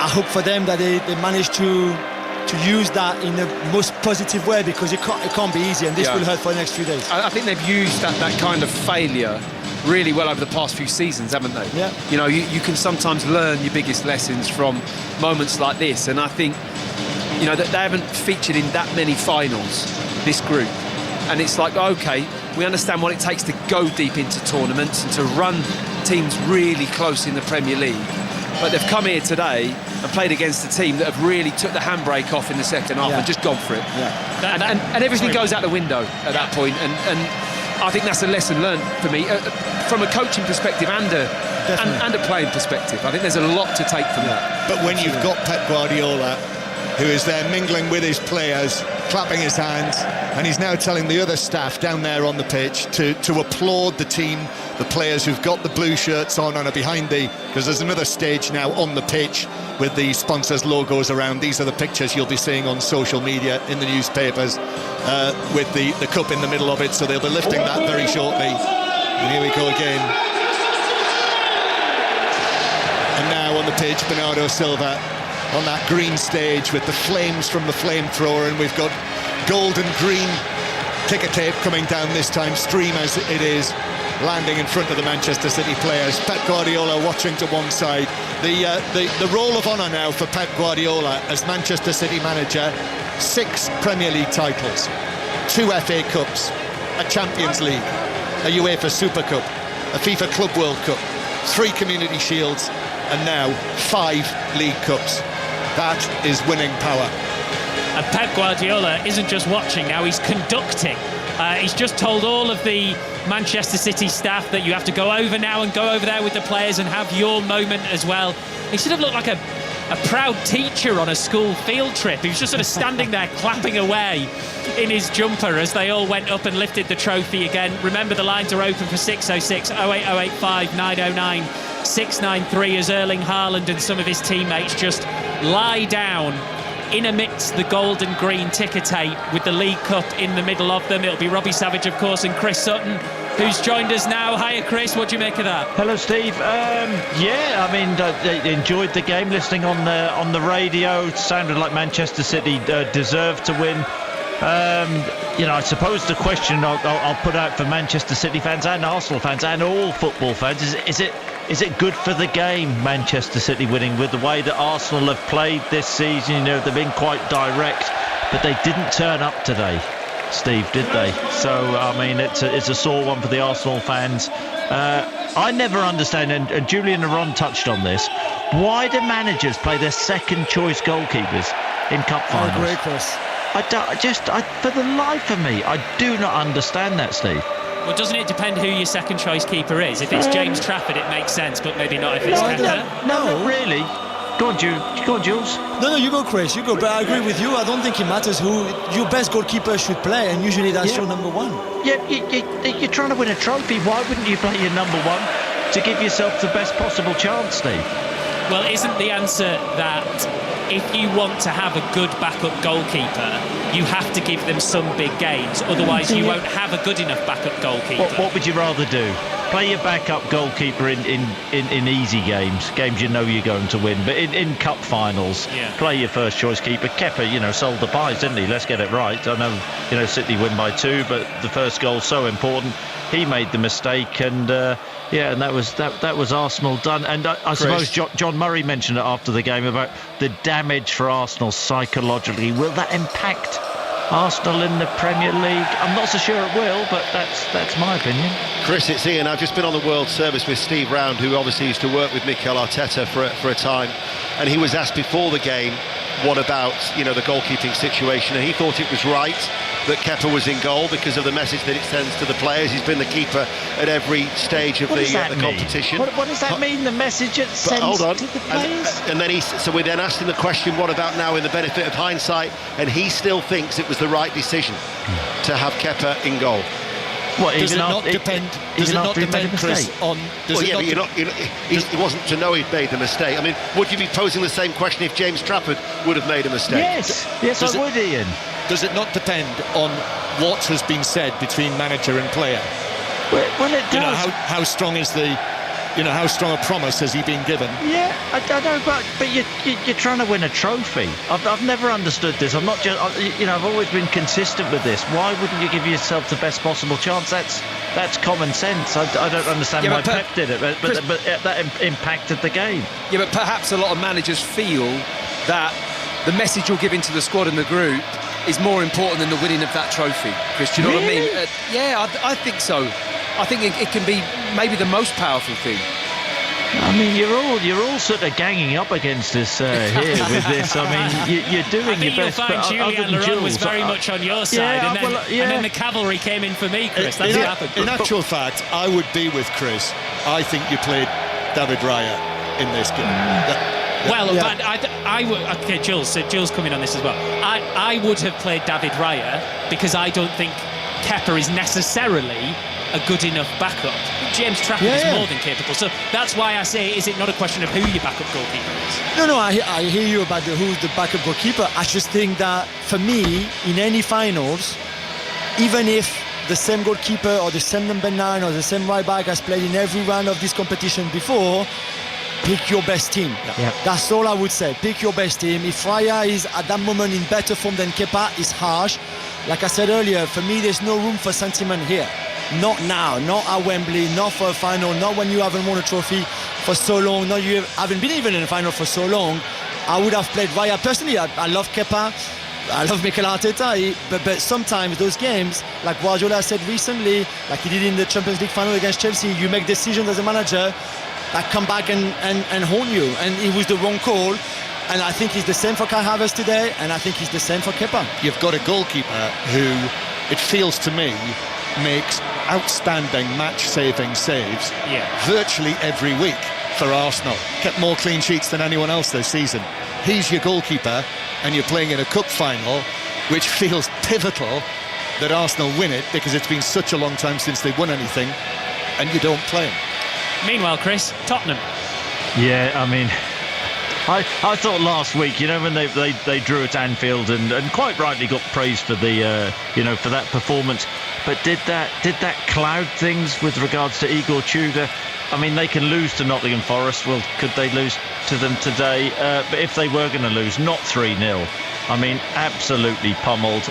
I hope for them that they managed to use that in the most positive way, because it can't be easy, and this will hurt for the next few days. I think they've used that kind of failure really well over the past few seasons, haven't they? Yeah. You know, you can sometimes learn your biggest lessons from moments like this, and I think, you know, that they haven't featured in that many finals, this group, and it's like, okay, we understand what it takes to go deep into tournaments and to run teams really close in the Premier League. But they've come here today and played against a team that have really took the handbrake off in the second half and just gone for it. Yeah. And everything goes out the window at that point. And I think that's a lesson learned for me from a coaching perspective and a playing perspective. I think there's a lot to take from that. But when you've got Pep Guardiola, who is there mingling with his players, clapping his hands, and he's now telling the other staff down there on the pitch to applaud the team, the players who've got the blue shirts on and are behind because there's another stage now on the pitch with the sponsors' logos around. These are the pictures you'll be seeing on social media, in the newspapers, with the cup in the middle of it, so they'll be lifting that very shortly. And here we go again. And now on the pitch, Bernardo Silva on that green stage with the flames from the flamethrower, and we've got gold and green ticker tape coming down this time, stream as it is, landing in front of the Manchester City players. Pep Guardiola watching to one side. The roll of honour now for Pep Guardiola as Manchester City manager: 6 Premier League titles, 2 FA Cups, a Champions League, a UEFA Super Cup, a FIFA Club World Cup, 3 Community Shields, and now 5 League Cups. That is winning power. And Pep Guardiola isn't just watching now, he's conducting. He's just told all of the Manchester City staff that you have to go over now and go over there with the players and have your moment as well. He should have looked like a proud teacher on a school field trip. He was just sort of standing there clapping away in his jumper as they all went up and lifted the trophy again. Remember, the lines are open for 606 08085 909 693 as Erling Haaland and some of his teammates just lie down in amidst the gold and green ticker tape with the League Cup in the middle of them. It'll be Robbie Savage, of course, and Chris Sutton, who's joined us now. Hiya, Chris. What do you make of that? Hello, Steve. Enjoyed the game. Listening on the radio, it sounded like Manchester City deserved to win. I suppose the question I'll put out for Manchester City fans and Arsenal fans and all football fans is it good for the game, Manchester City winning, with the way that Arsenal have played this season? They've been quite direct, but they didn't turn up today, Steve, did they? So, it's a sore one for the Arsenal fans. I never understand, and Julian Laurent touched on this, why do managers play their second choice goalkeepers in cup finals? I agree, Chris. For the life of me, I do not understand that, Steve. Well, doesn't it depend who your second choice keeper is? If it's James Trafford, it makes sense, but maybe not if it's Kepa. No, not really. Go on, Jules. No, you go, Chris. You go. But I agree with you. I don't think it matters who your best goalkeeper should play, and usually that's your number one. Yeah, you're trying to win a trophy. Why wouldn't you play your number one to give yourself the best possible chance, Steve? Well, isn't the answer that if you want to have a good backup goalkeeper, you have to give them some big games, otherwise you won't have a good enough backup goalkeeper? What would you rather do? Play your backup goalkeeper in easy games you know you're going to win, but in cup finals, play your first choice keeper. Kepa, sold the pies, didn't he? Let's get it right. I know, City win by 2, but the first goal's so important. He made the mistake, and and that was Arsenal done. And I suppose John Murray mentioned it after the game about the damage for Arsenal psychologically. Will that impact Arsenal in the Premier League? I'm not so sure it will, but that's my opinion. Chris, it's Ian. I've just been on the World Service with Steve Round, who obviously used to work with Mikel Arteta for a time, and he was asked before the game what about the goalkeeping situation, and he thought it was right that Kepa was in goal because of the message that it sends to the players. He's been the keeper at every stage of the competition. What does that mean, the message it sends to the players? And then so we then asked him the question, what about now in the benefit of hindsight? And he still thinks it was the right decision to have Kepa in goal. Does it not depend, Chris, on... He wasn't to know he'd made the mistake. I mean, would you be posing the same question if James Trafford would have made a mistake? Yes, I would, Ian. Does it not depend on what has been said between manager and player? Well, it does. How strong is how strong a promise has he been given? Yeah, I know, but you're trying to win a trophy. I've never understood this. I'm not just, I've always been consistent with this. Why wouldn't you give yourself the best possible chance? That's common sense. I don't understand why Pep did it, but that impacted the game. Yeah, but perhaps a lot of managers feel that the message you're giving to the squad and the group is more important than the winning of that trophy. Chris, do you know what I mean? I think so. I think it can be maybe the most powerful thing. I mean, you're all sort of ganging up against us here with this. I mean, you're doing your best. I think you'll find Julian Laurent was very much on your side, and then the cavalry came in for me, Chris. That's what happened. In actual fact, I would be with Chris. I think you played David Raya in this game. I would. Okay, Jules coming on this as well. I would have played David Raya because I don't think Kepa is necessarily a good enough backup. James Trafford is more than capable. So that's why I say, is it not a question of who your backup goalkeeper is? No, I hear you about who's the backup goalkeeper. I just think that for me, in any finals, even if the same goalkeeper or the same number 9 or the same right back has played in every round of this competition before, pick your best team. Yeah. That's all I would say. Pick your best team. If Raya is at that moment in better form than Kepa, it's harsh. Like I said earlier, for me, there's no room for sentiment here. Not now, not at Wembley, not for a final, not when you haven't won a trophy for so long, not you haven't been even in a final for so long. I would have played Raya. Personally, I love Kepa, I love Mikel Arteta, but sometimes those games, like Guardiola said recently, like he did in the Champions League final against Chelsea, you make decisions as a manager that come back and haunt you, and it was the wrong call. And I think he's the same for Kai Havertz today, and I think he's the same for Kepa. You've got a goalkeeper who, it feels to me, makes outstanding match-saving saves virtually every week for Arsenal. Kept more clean sheets than anyone else this season. He's your goalkeeper, and you're playing in a cup final, which feels pivotal that Arsenal win it because it's been such a long time since they won anything, and you don't play him. Meanwhile, Chris, Tottenham. Yeah, I mean, I thought last week, when they drew at Anfield and quite rightly got praised for the for that performance, but did that cloud things with regards to Igor Tudor? I mean, they can lose to Nottingham Forest. Well, could they lose to them today? But if they were going to lose, not 3-0. I mean, absolutely pummeled.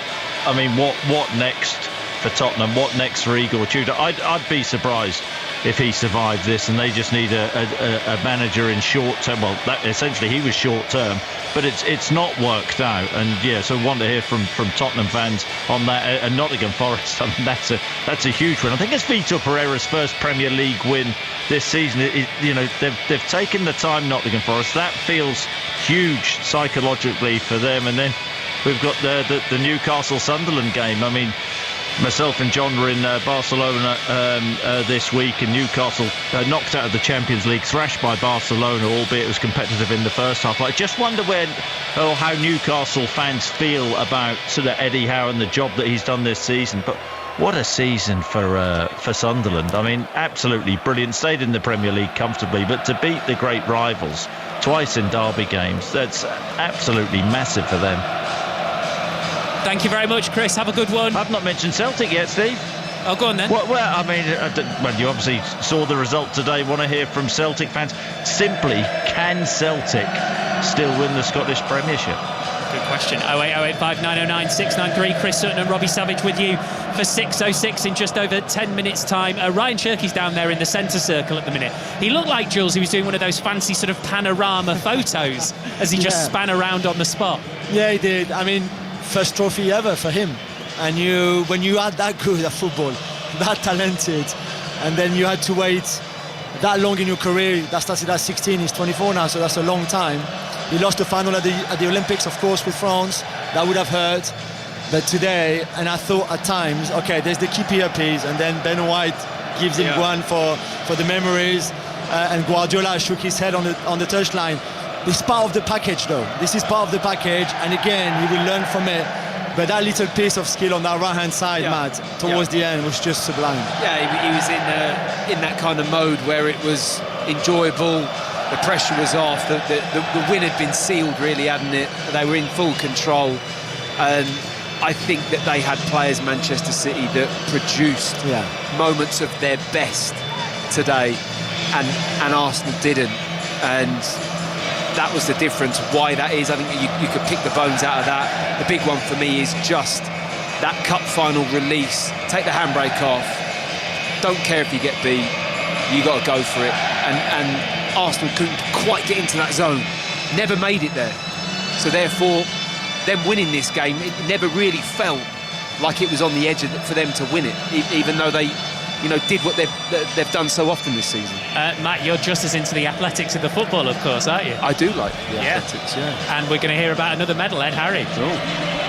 I mean, what next for Tottenham? What next for Igor Tudor? I'd be surprised if he survived this, and they just need a manager in short term. Well, essentially he was short term, but it's not worked out. And so want to hear from Tottenham fans on that. And Nottingham Forest, I mean, that's a huge win. I think it's Vitor Pereira's first Premier League win this season. They've taken the time, Nottingham Forest. That feels huge psychologically for them. And then we've got the Newcastle Sunderland game. I mean, myself and John were in Barcelona this week, and Newcastle knocked out of the Champions League, thrashed by Barcelona, albeit it was competitive in the first half. I just wonder how Newcastle fans feel about sort of Eddie Howe and the job that he's done this season. But what a season for Sunderland. I mean, absolutely brilliant. Stayed in the Premier League comfortably, but to beat the great rivals twice in derby games, that's absolutely massive for them. Thank you very much, Chris. Have a good one. I've not mentioned Celtic yet, Steve. Oh, go on then. Well, I mean, you obviously saw the result today. Want to hear from Celtic fans. Simply, can Celtic still win the Scottish Premiership? Good question. 08085 909 693. Chris Sutton and Robbie Savage with you for 6:06 in just over 10 minutes' time. Ryan Cherky's down there in the centre circle at the minute. He looked like, Jules, he was doing one of those fancy sort of panorama photos as he just span around on the spot. Yeah, he did. I mean, first trophy ever for him, and when you are that good at football, that talented, and then you had to wait that long in your career. That started at 16, he's 24 now, so that's a long time. He lost the final at the Olympics, of course, with France. That would have hurt, but today, and I thought at times, okay, there's the keeper piece, and then Ben White gives him one for the memories, and Guardiola shook his head on the touchline. This is part of the package, though. This is part of the package, and again, you will learn from it. But that little piece of skill on that right-hand side, Matt, towards the end was just sublime. Yeah, he was in that kind of mode where it was enjoyable. The pressure was off. The win had been sealed, really, hadn't it? They were in full control, and I think that they had players, Manchester City, that produced moments of their best today, and Arsenal didn't. And that was the difference. Why that is, I think you could pick the bones out of that. The big one for me is just that cup final release. Take the handbrake off. Don't care if you get beat. You got to go for it. And Arsenal couldn't quite get into that zone. Never made it there. So therefore, them winning this game, it never really felt like it was on the edge for them to win it, even though they did what they've done so often this season. Matt, you're just as into the athletics of the football, of course, aren't you? I do like the athletics, And we're going to hear about another medal, Ed Harry. Cool.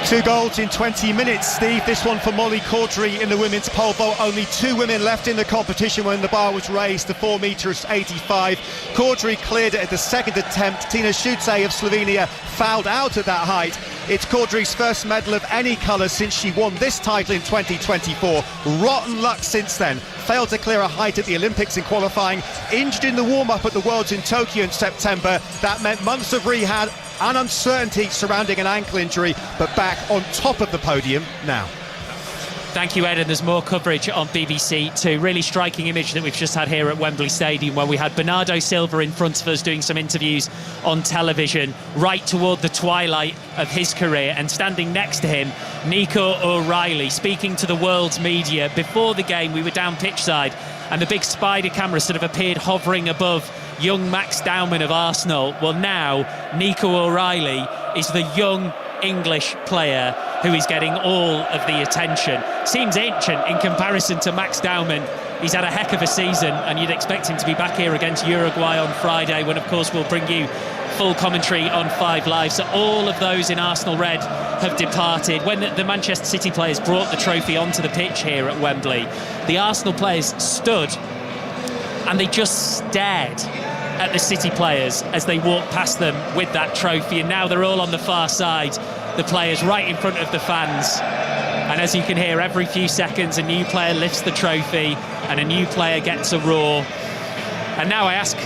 2 goals in 20 minutes, Steve. This one for Molly Caudry in the women's pole vault. Only 2 women left in the competition when the bar was raised to 4 metres 85. Caudry cleared it at the second attempt. Tina Šuce of Slovenia fouled out at that height. It's Caudry's first medal of any colour since she won this title in 2024. Rotten luck since then. Failed to clear a height at the Olympics in qualifying. Injured in the warm-up at the Worlds in Tokyo in September. That meant months of rehab and uncertainty surrounding an ankle injury, but back on top of the podium now. Thank you, Ed, and there's more coverage on BBC Two. Really striking image that we've just had here at Wembley Stadium, where we had Bernardo Silva in front of us doing some interviews on television right toward the twilight of his career, and standing next to him, Nico O'Reilly, speaking to the world's media. Before the game, we were down pitch side, and the big spider camera sort of appeared hovering above young Max Dowman of Arsenal. Well, now Nico O'Reilly is the young English player who is getting all of the attention. Seems ancient in comparison to Max Dowman. He's had a heck of a season, and you'd expect him to be back here against Uruguay on Friday, when of course we'll bring you full commentary on 5 Live. So all of those in Arsenal red have departed. When the Manchester City players brought the trophy onto the pitch here at Wembley, the Arsenal players stood and they just stared at the City players as they walked past them with that trophy, and now they're all on the far side, the players right in front of the fans. And as you can hear, every few seconds a new player lifts the trophy and a new player gets a roar. And now I ask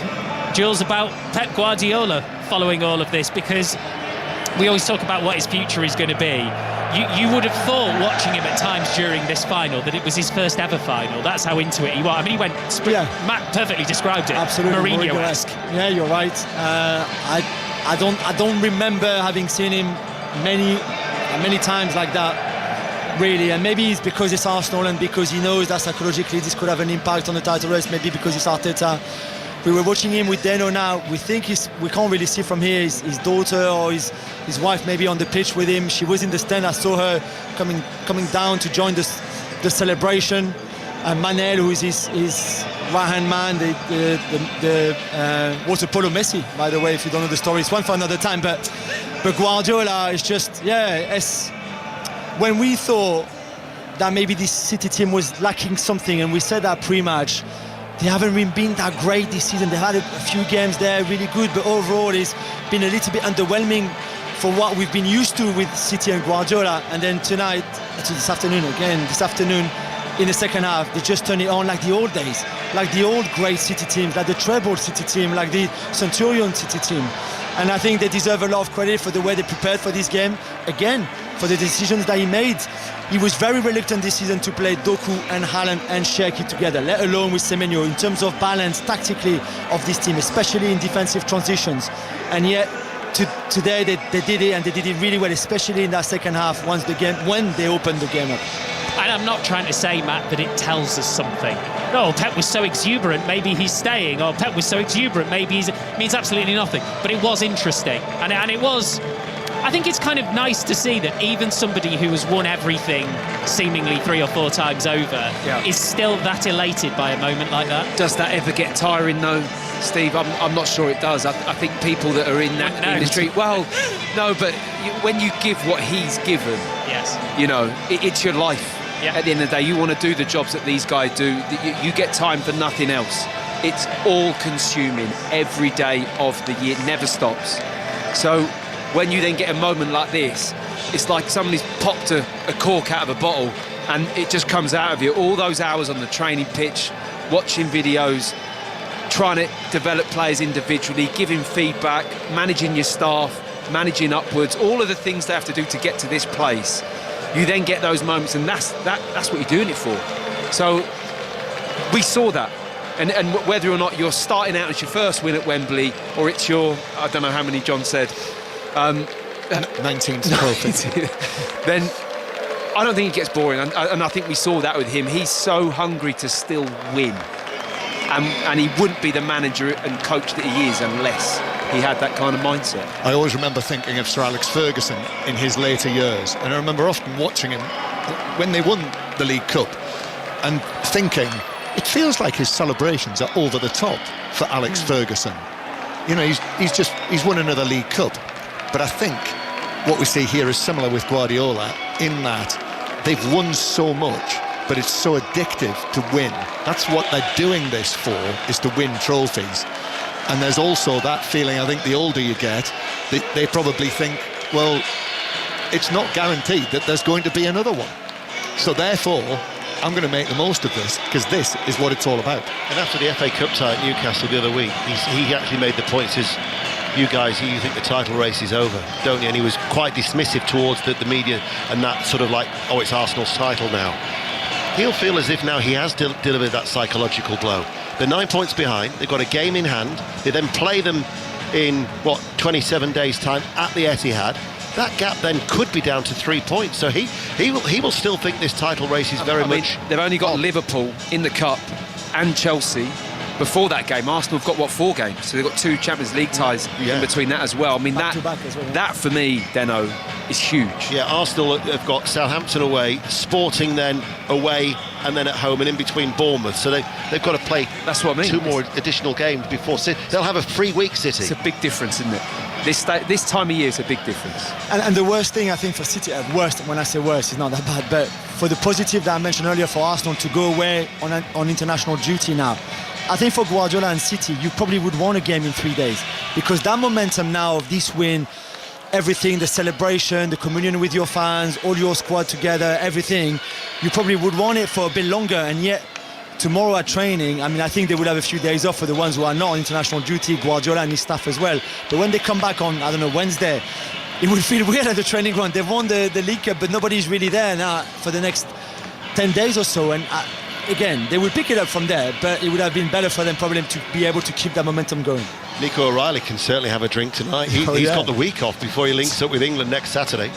Jules, about Pep Guardiola following all of this, because we always talk about what his future is going to be. You would have thought, watching him at times during this final, that it was his first ever final. That's how into it he was. I mean, he went... Matt perfectly described it. Absolutely. Mourinho-esque. Yeah, you're right. I don't remember having seen him many times like that, really. And maybe it's because it's Arsenal and because he knows that psychologically this could have an impact on the title race. Maybe because it's Arteta. We were watching him with Deno now. We can't really see from here his daughter or his wife maybe on the pitch with him. She was in the stand. I saw her coming down to join the celebration. And Manel, who is his right-hand man, the water polo Messi, by the way, if you don't know the story. It's one for another time. But Guardiola is just, when we thought that maybe this City team was lacking something, and we said that pre-match, they haven't really been that great this season. They had a few games there really good, but overall it's been a little bit underwhelming for what we've been used to with City and Guardiola. And then this afternoon, in the second half, they just turn it on like the old days, like the old great City teams, like the treble City team, like the Centurion City team. And I think they deserve a lot of credit for the way they prepared for this game. Again, for the decisions that he made. He was very reluctant this season to play Doku and Haaland and Cherki together, let alone with Semenyo, in terms of balance tactically of this team, especially in defensive transitions. And yet, today they did it, and they did it really well, especially in that second half when they opened the game up. And I'm not trying to say, Matt, that it tells us something. Oh, Pep was so exuberant, maybe he's staying. Or Pep was so exuberant, maybe means absolutely nothing. But it was interesting, and it was. I think it's kind of nice to see that even somebody who has won everything seemingly 3 or 4 times over is still that elated by a moment like that. Does that ever get tiring though, Steve? I'm not sure it does. I think people that are in that industry, but when you give what he's given, it's your life. At the end of the day, you want to do the jobs that these guys do. You get time for nothing else. It's all consuming every day of the year, never stops. So when you then get a moment like this, it's like somebody's popped a cork out of a bottle and it just comes out of you. All those hours on the training pitch, watching videos, trying to develop players individually, giving feedback, managing your staff, managing upwards, all of the things they have to do to get to this place. You then get those moments, and that's what you're doing it for. So we saw that. And whether or not you're starting out as your first win at Wembley, or it's your, I don't know how many John said, 19th trophy. Then I don't think it gets boring, and I think we saw that with him. He's so hungry to still win, and he wouldn't be the manager and coach that he is unless he had that kind of mindset. I always remember thinking of Sir Alex Ferguson in his later years, and I remember often watching him when they won the League Cup and thinking, it feels like his celebrations are over the top for Alex Ferguson. You know, he's won another League Cup. But I think what we see here is similar with Guardiola in that they've won so much, but it's so addictive to win. That's what they're doing this for, is to win trophies. And there's also that feeling, I think the older you get, they probably think, well, it's not guaranteed that there's going to be another one. So therefore, I'm going to make the most of this, because this is what it's all about. And after the FA Cup tie at Newcastle the other week, he actually made the point, says, you guys, you think the title race is over, don't you? And he was quite dismissive towards the media and that sort of like, oh, it's Arsenal's title now. He'll feel as if now he has delivered that psychological blow. They're 9 points behind, they've got a game in hand, they then play them in, 27 days' time at the Etihad. That gap then could be down to 3 points, so he will still think this title race is very much... They've only got Liverpool in the Cup and Chelsea. Before that game, Arsenal have got 4 games, so they've got 2 Champions League ties in between that as well. I mean, that for me, Deno, is huge. Yeah, Arsenal have got Southampton away, Sporting then away, and then at home, and in between Bournemouth. So they've got to play. That's what I mean. 2 more additional games before City. They'll have a free week, City. It's a big difference, isn't it? This time of year is a big difference. And the worst thing, I think, for City, worst, when I say worst, it's not that bad, but for the positive that I mentioned earlier for Arsenal to go away on international duty now, I think for Guardiola and City, you probably would want a game in 3 days, because that momentum now of this win, everything, the celebration, the communion with your fans, all your squad together, everything, you probably would want it for a bit longer. And yet tomorrow at training, I mean, I think they will have a few days off for the ones who are not on international duty, Guardiola and his staff as well. But when they come back on, I don't know, Wednesday, it will feel weird at the training ground. They've won the League Cup, but nobody's really there now for the next 10 days or so. And again, they will pick it up from there, but it would have been better for them probably to be able to keep that momentum going. Nico O'Reilly can certainly have a drink tonight. He's got the week off before he links up with England next Saturday.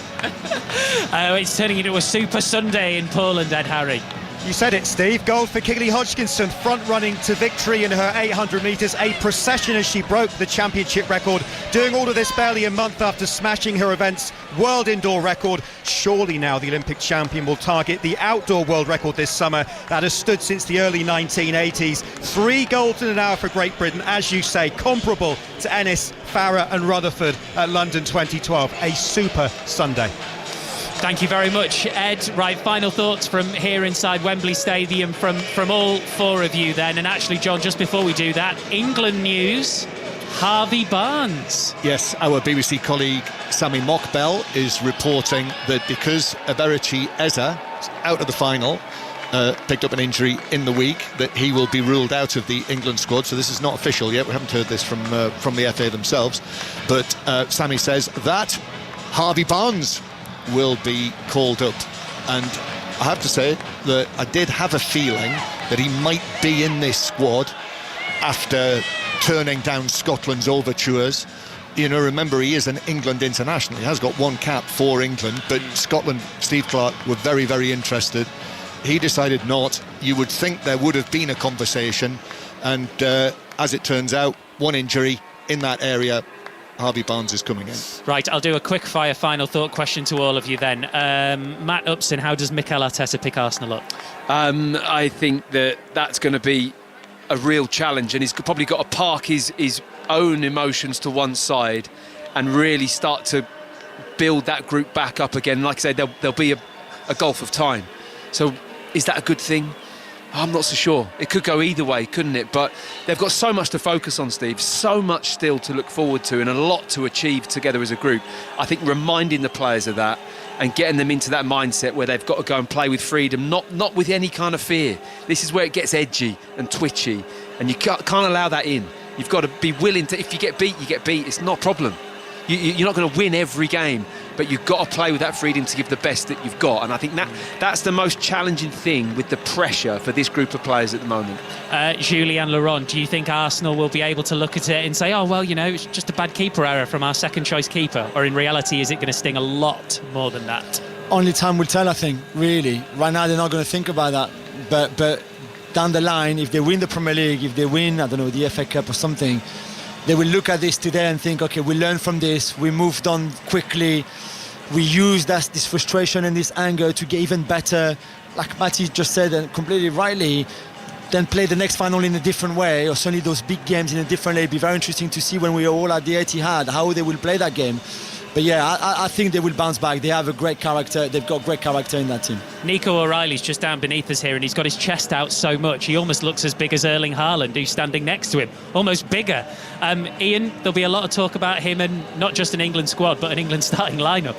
It's turning into a Super Sunday in Poland, Ed Harry. You said it, Steve. Gold for Kigley Hodgkinson, front-running to victory in her 800 metres. A procession as she broke the championship record. Doing all of this barely a month after smashing her event's world indoor record. Surely now the Olympic champion will target the outdoor world record this summer. That has stood since the early 1980s. 3 golds in an hour for Great Britain, as you say, comparable to Ennis, Farah and Rutherford at London 2012. A super Sunday. Thank you very much, Ed. Right, final thoughts from here inside Wembley Stadium from all 4 of you then. And actually, John, just before we do that, England news, Harvey Barnes. Yes, our BBC colleague Sami Mokbel is reporting that because Eberici Eze, out of the final, picked up an injury in the week, that he will be ruled out of the England squad. So this is not official yet. We haven't heard this from the FA themselves. But Sami says that Harvey Barnes will be called up, and I have to say that I did have a feeling that he might be in this squad after turning down Scotland's overtures. You know, remember, he is an England international. He has got 1 cap for England, but Scotland, Steve Clarke, were very, very interested. He decided not. You would think there would have been a conversation, and as it turns out, 1 injury in that area. Harvey Barnes is coming in. Right, I'll do a quick fire final thought question to all of you then. Matt Upson, how does Mikel Arteta pick Arsenal up? I think that's going to be a real challenge, and he's probably got to park his own emotions to one side and really start to build that group back up again. Like I said, there'll be a gulf of time. So is that a good thing? I'm not so sure. It could go either way, couldn't it? But they've got so much to focus on, Steve, so much still to look forward to and a lot to achieve together as a group. I think reminding the players of that and getting them into that mindset where they've got to go and play with freedom, not with any kind of fear. This is where it gets edgy and twitchy, and you can't allow that in. You've got to be willing to, if you get beat, you get beat. It's not a problem. You're not going to win every game, but you've got to play with that freedom to give the best that you've got. And I think that's the most challenging thing with the pressure for this group of players at the moment. Julien Laurent, do you think Arsenal will be able to look at it and say, oh, well, you know, it's just a bad keeper error from our second choice keeper? Or in reality, is it going to sting a lot more than that? Only time will tell, I think, really. Right now, they're not going to think about that. But down the line, if they win the Premier League, if they win, I don't know, the FA Cup or something, they will look at this today and think, okay, we learned from this, we moved on quickly, we used this frustration and this anger to get even better, like Matty just said, and completely rightly, then play the next final in a different way, or certainly those big games in a different way. It'd be very interesting to see when we are all at the Etihad, how they will play that game. But yeah, I think they will bounce back. They have a great character. They've got great character in that team. Nico O'Reilly's just down beneath us here, and he's got his chest out so much. He almost looks as big as Erling Haaland, who's standing next to him. Almost bigger. Ian, there'll be a lot of talk about him, and not just an England squad, but an England starting lineup.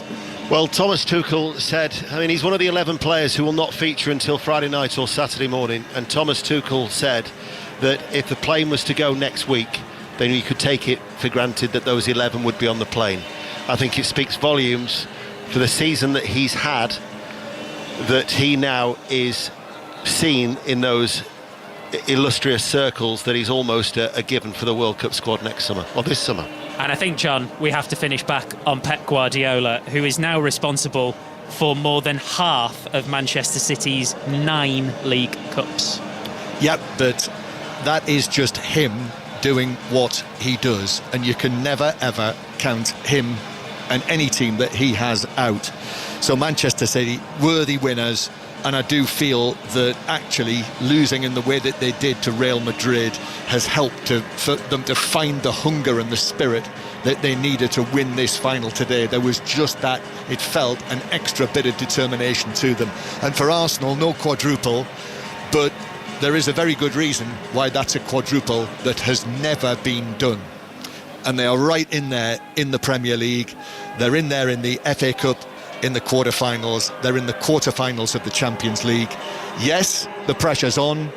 Well, Thomas Tuchel said, I mean, he's one of the 11 players who will not feature until Friday night or Saturday morning. And Thomas Tuchel said that if the plane was to go next week, then you could take it for granted that those 11 would be on the plane. I think it speaks volumes for the season that he's had, that he now is seen in those illustrious circles, that he's almost a given for the World Cup squad next summer, or this summer. And I think, John, we have to finish back on Pep Guardiola, who is now responsible for more than half of Manchester City's 9 League Cups. Yep, but that is just him doing what he does, and you can never, ever count him and any team that he has out. So Manchester City, worthy winners, and I do feel that actually losing in the way that they did to Real Madrid has helped for them to find the hunger and the spirit that they needed to win this final today. There was just that, it felt, an extra bit of determination to them. And for Arsenal, no quadruple, but there is a very good reason why that's a quadruple that has never been done. And they are right in there in the Premier League. They're in there in the FA Cup, in the quarterfinals. They're in the quarterfinals of the Champions League. Yes, the pressure's on,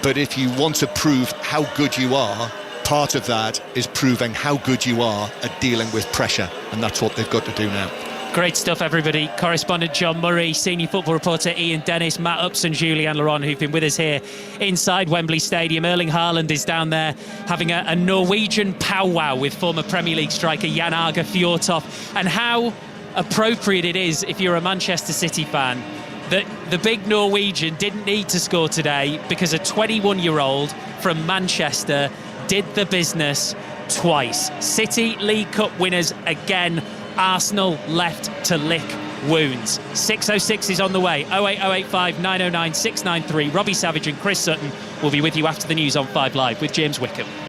But if you want to prove how good you are, part of that is proving how good you are at dealing with pressure, and that's what they've got to do now. Great stuff, everybody. Correspondent John Murray, senior football reporter Ian Dennis, Matt Upson, Julian Laurent, who've been with us here inside Wembley Stadium. Erling Haaland is down there having a Norwegian powwow with former Premier League striker Jan Åge Fjørtoft. And how appropriate it is, if you're a Manchester City fan, that the big Norwegian didn't need to score today because a 21-year-old from Manchester did the business twice. City League Cup winners again. Arsenal left to lick wounds. 6:06 is on the way. 08085 909 693. Robbie Savage and Chris Sutton will be with you after the news on 5 Live with James Wickham.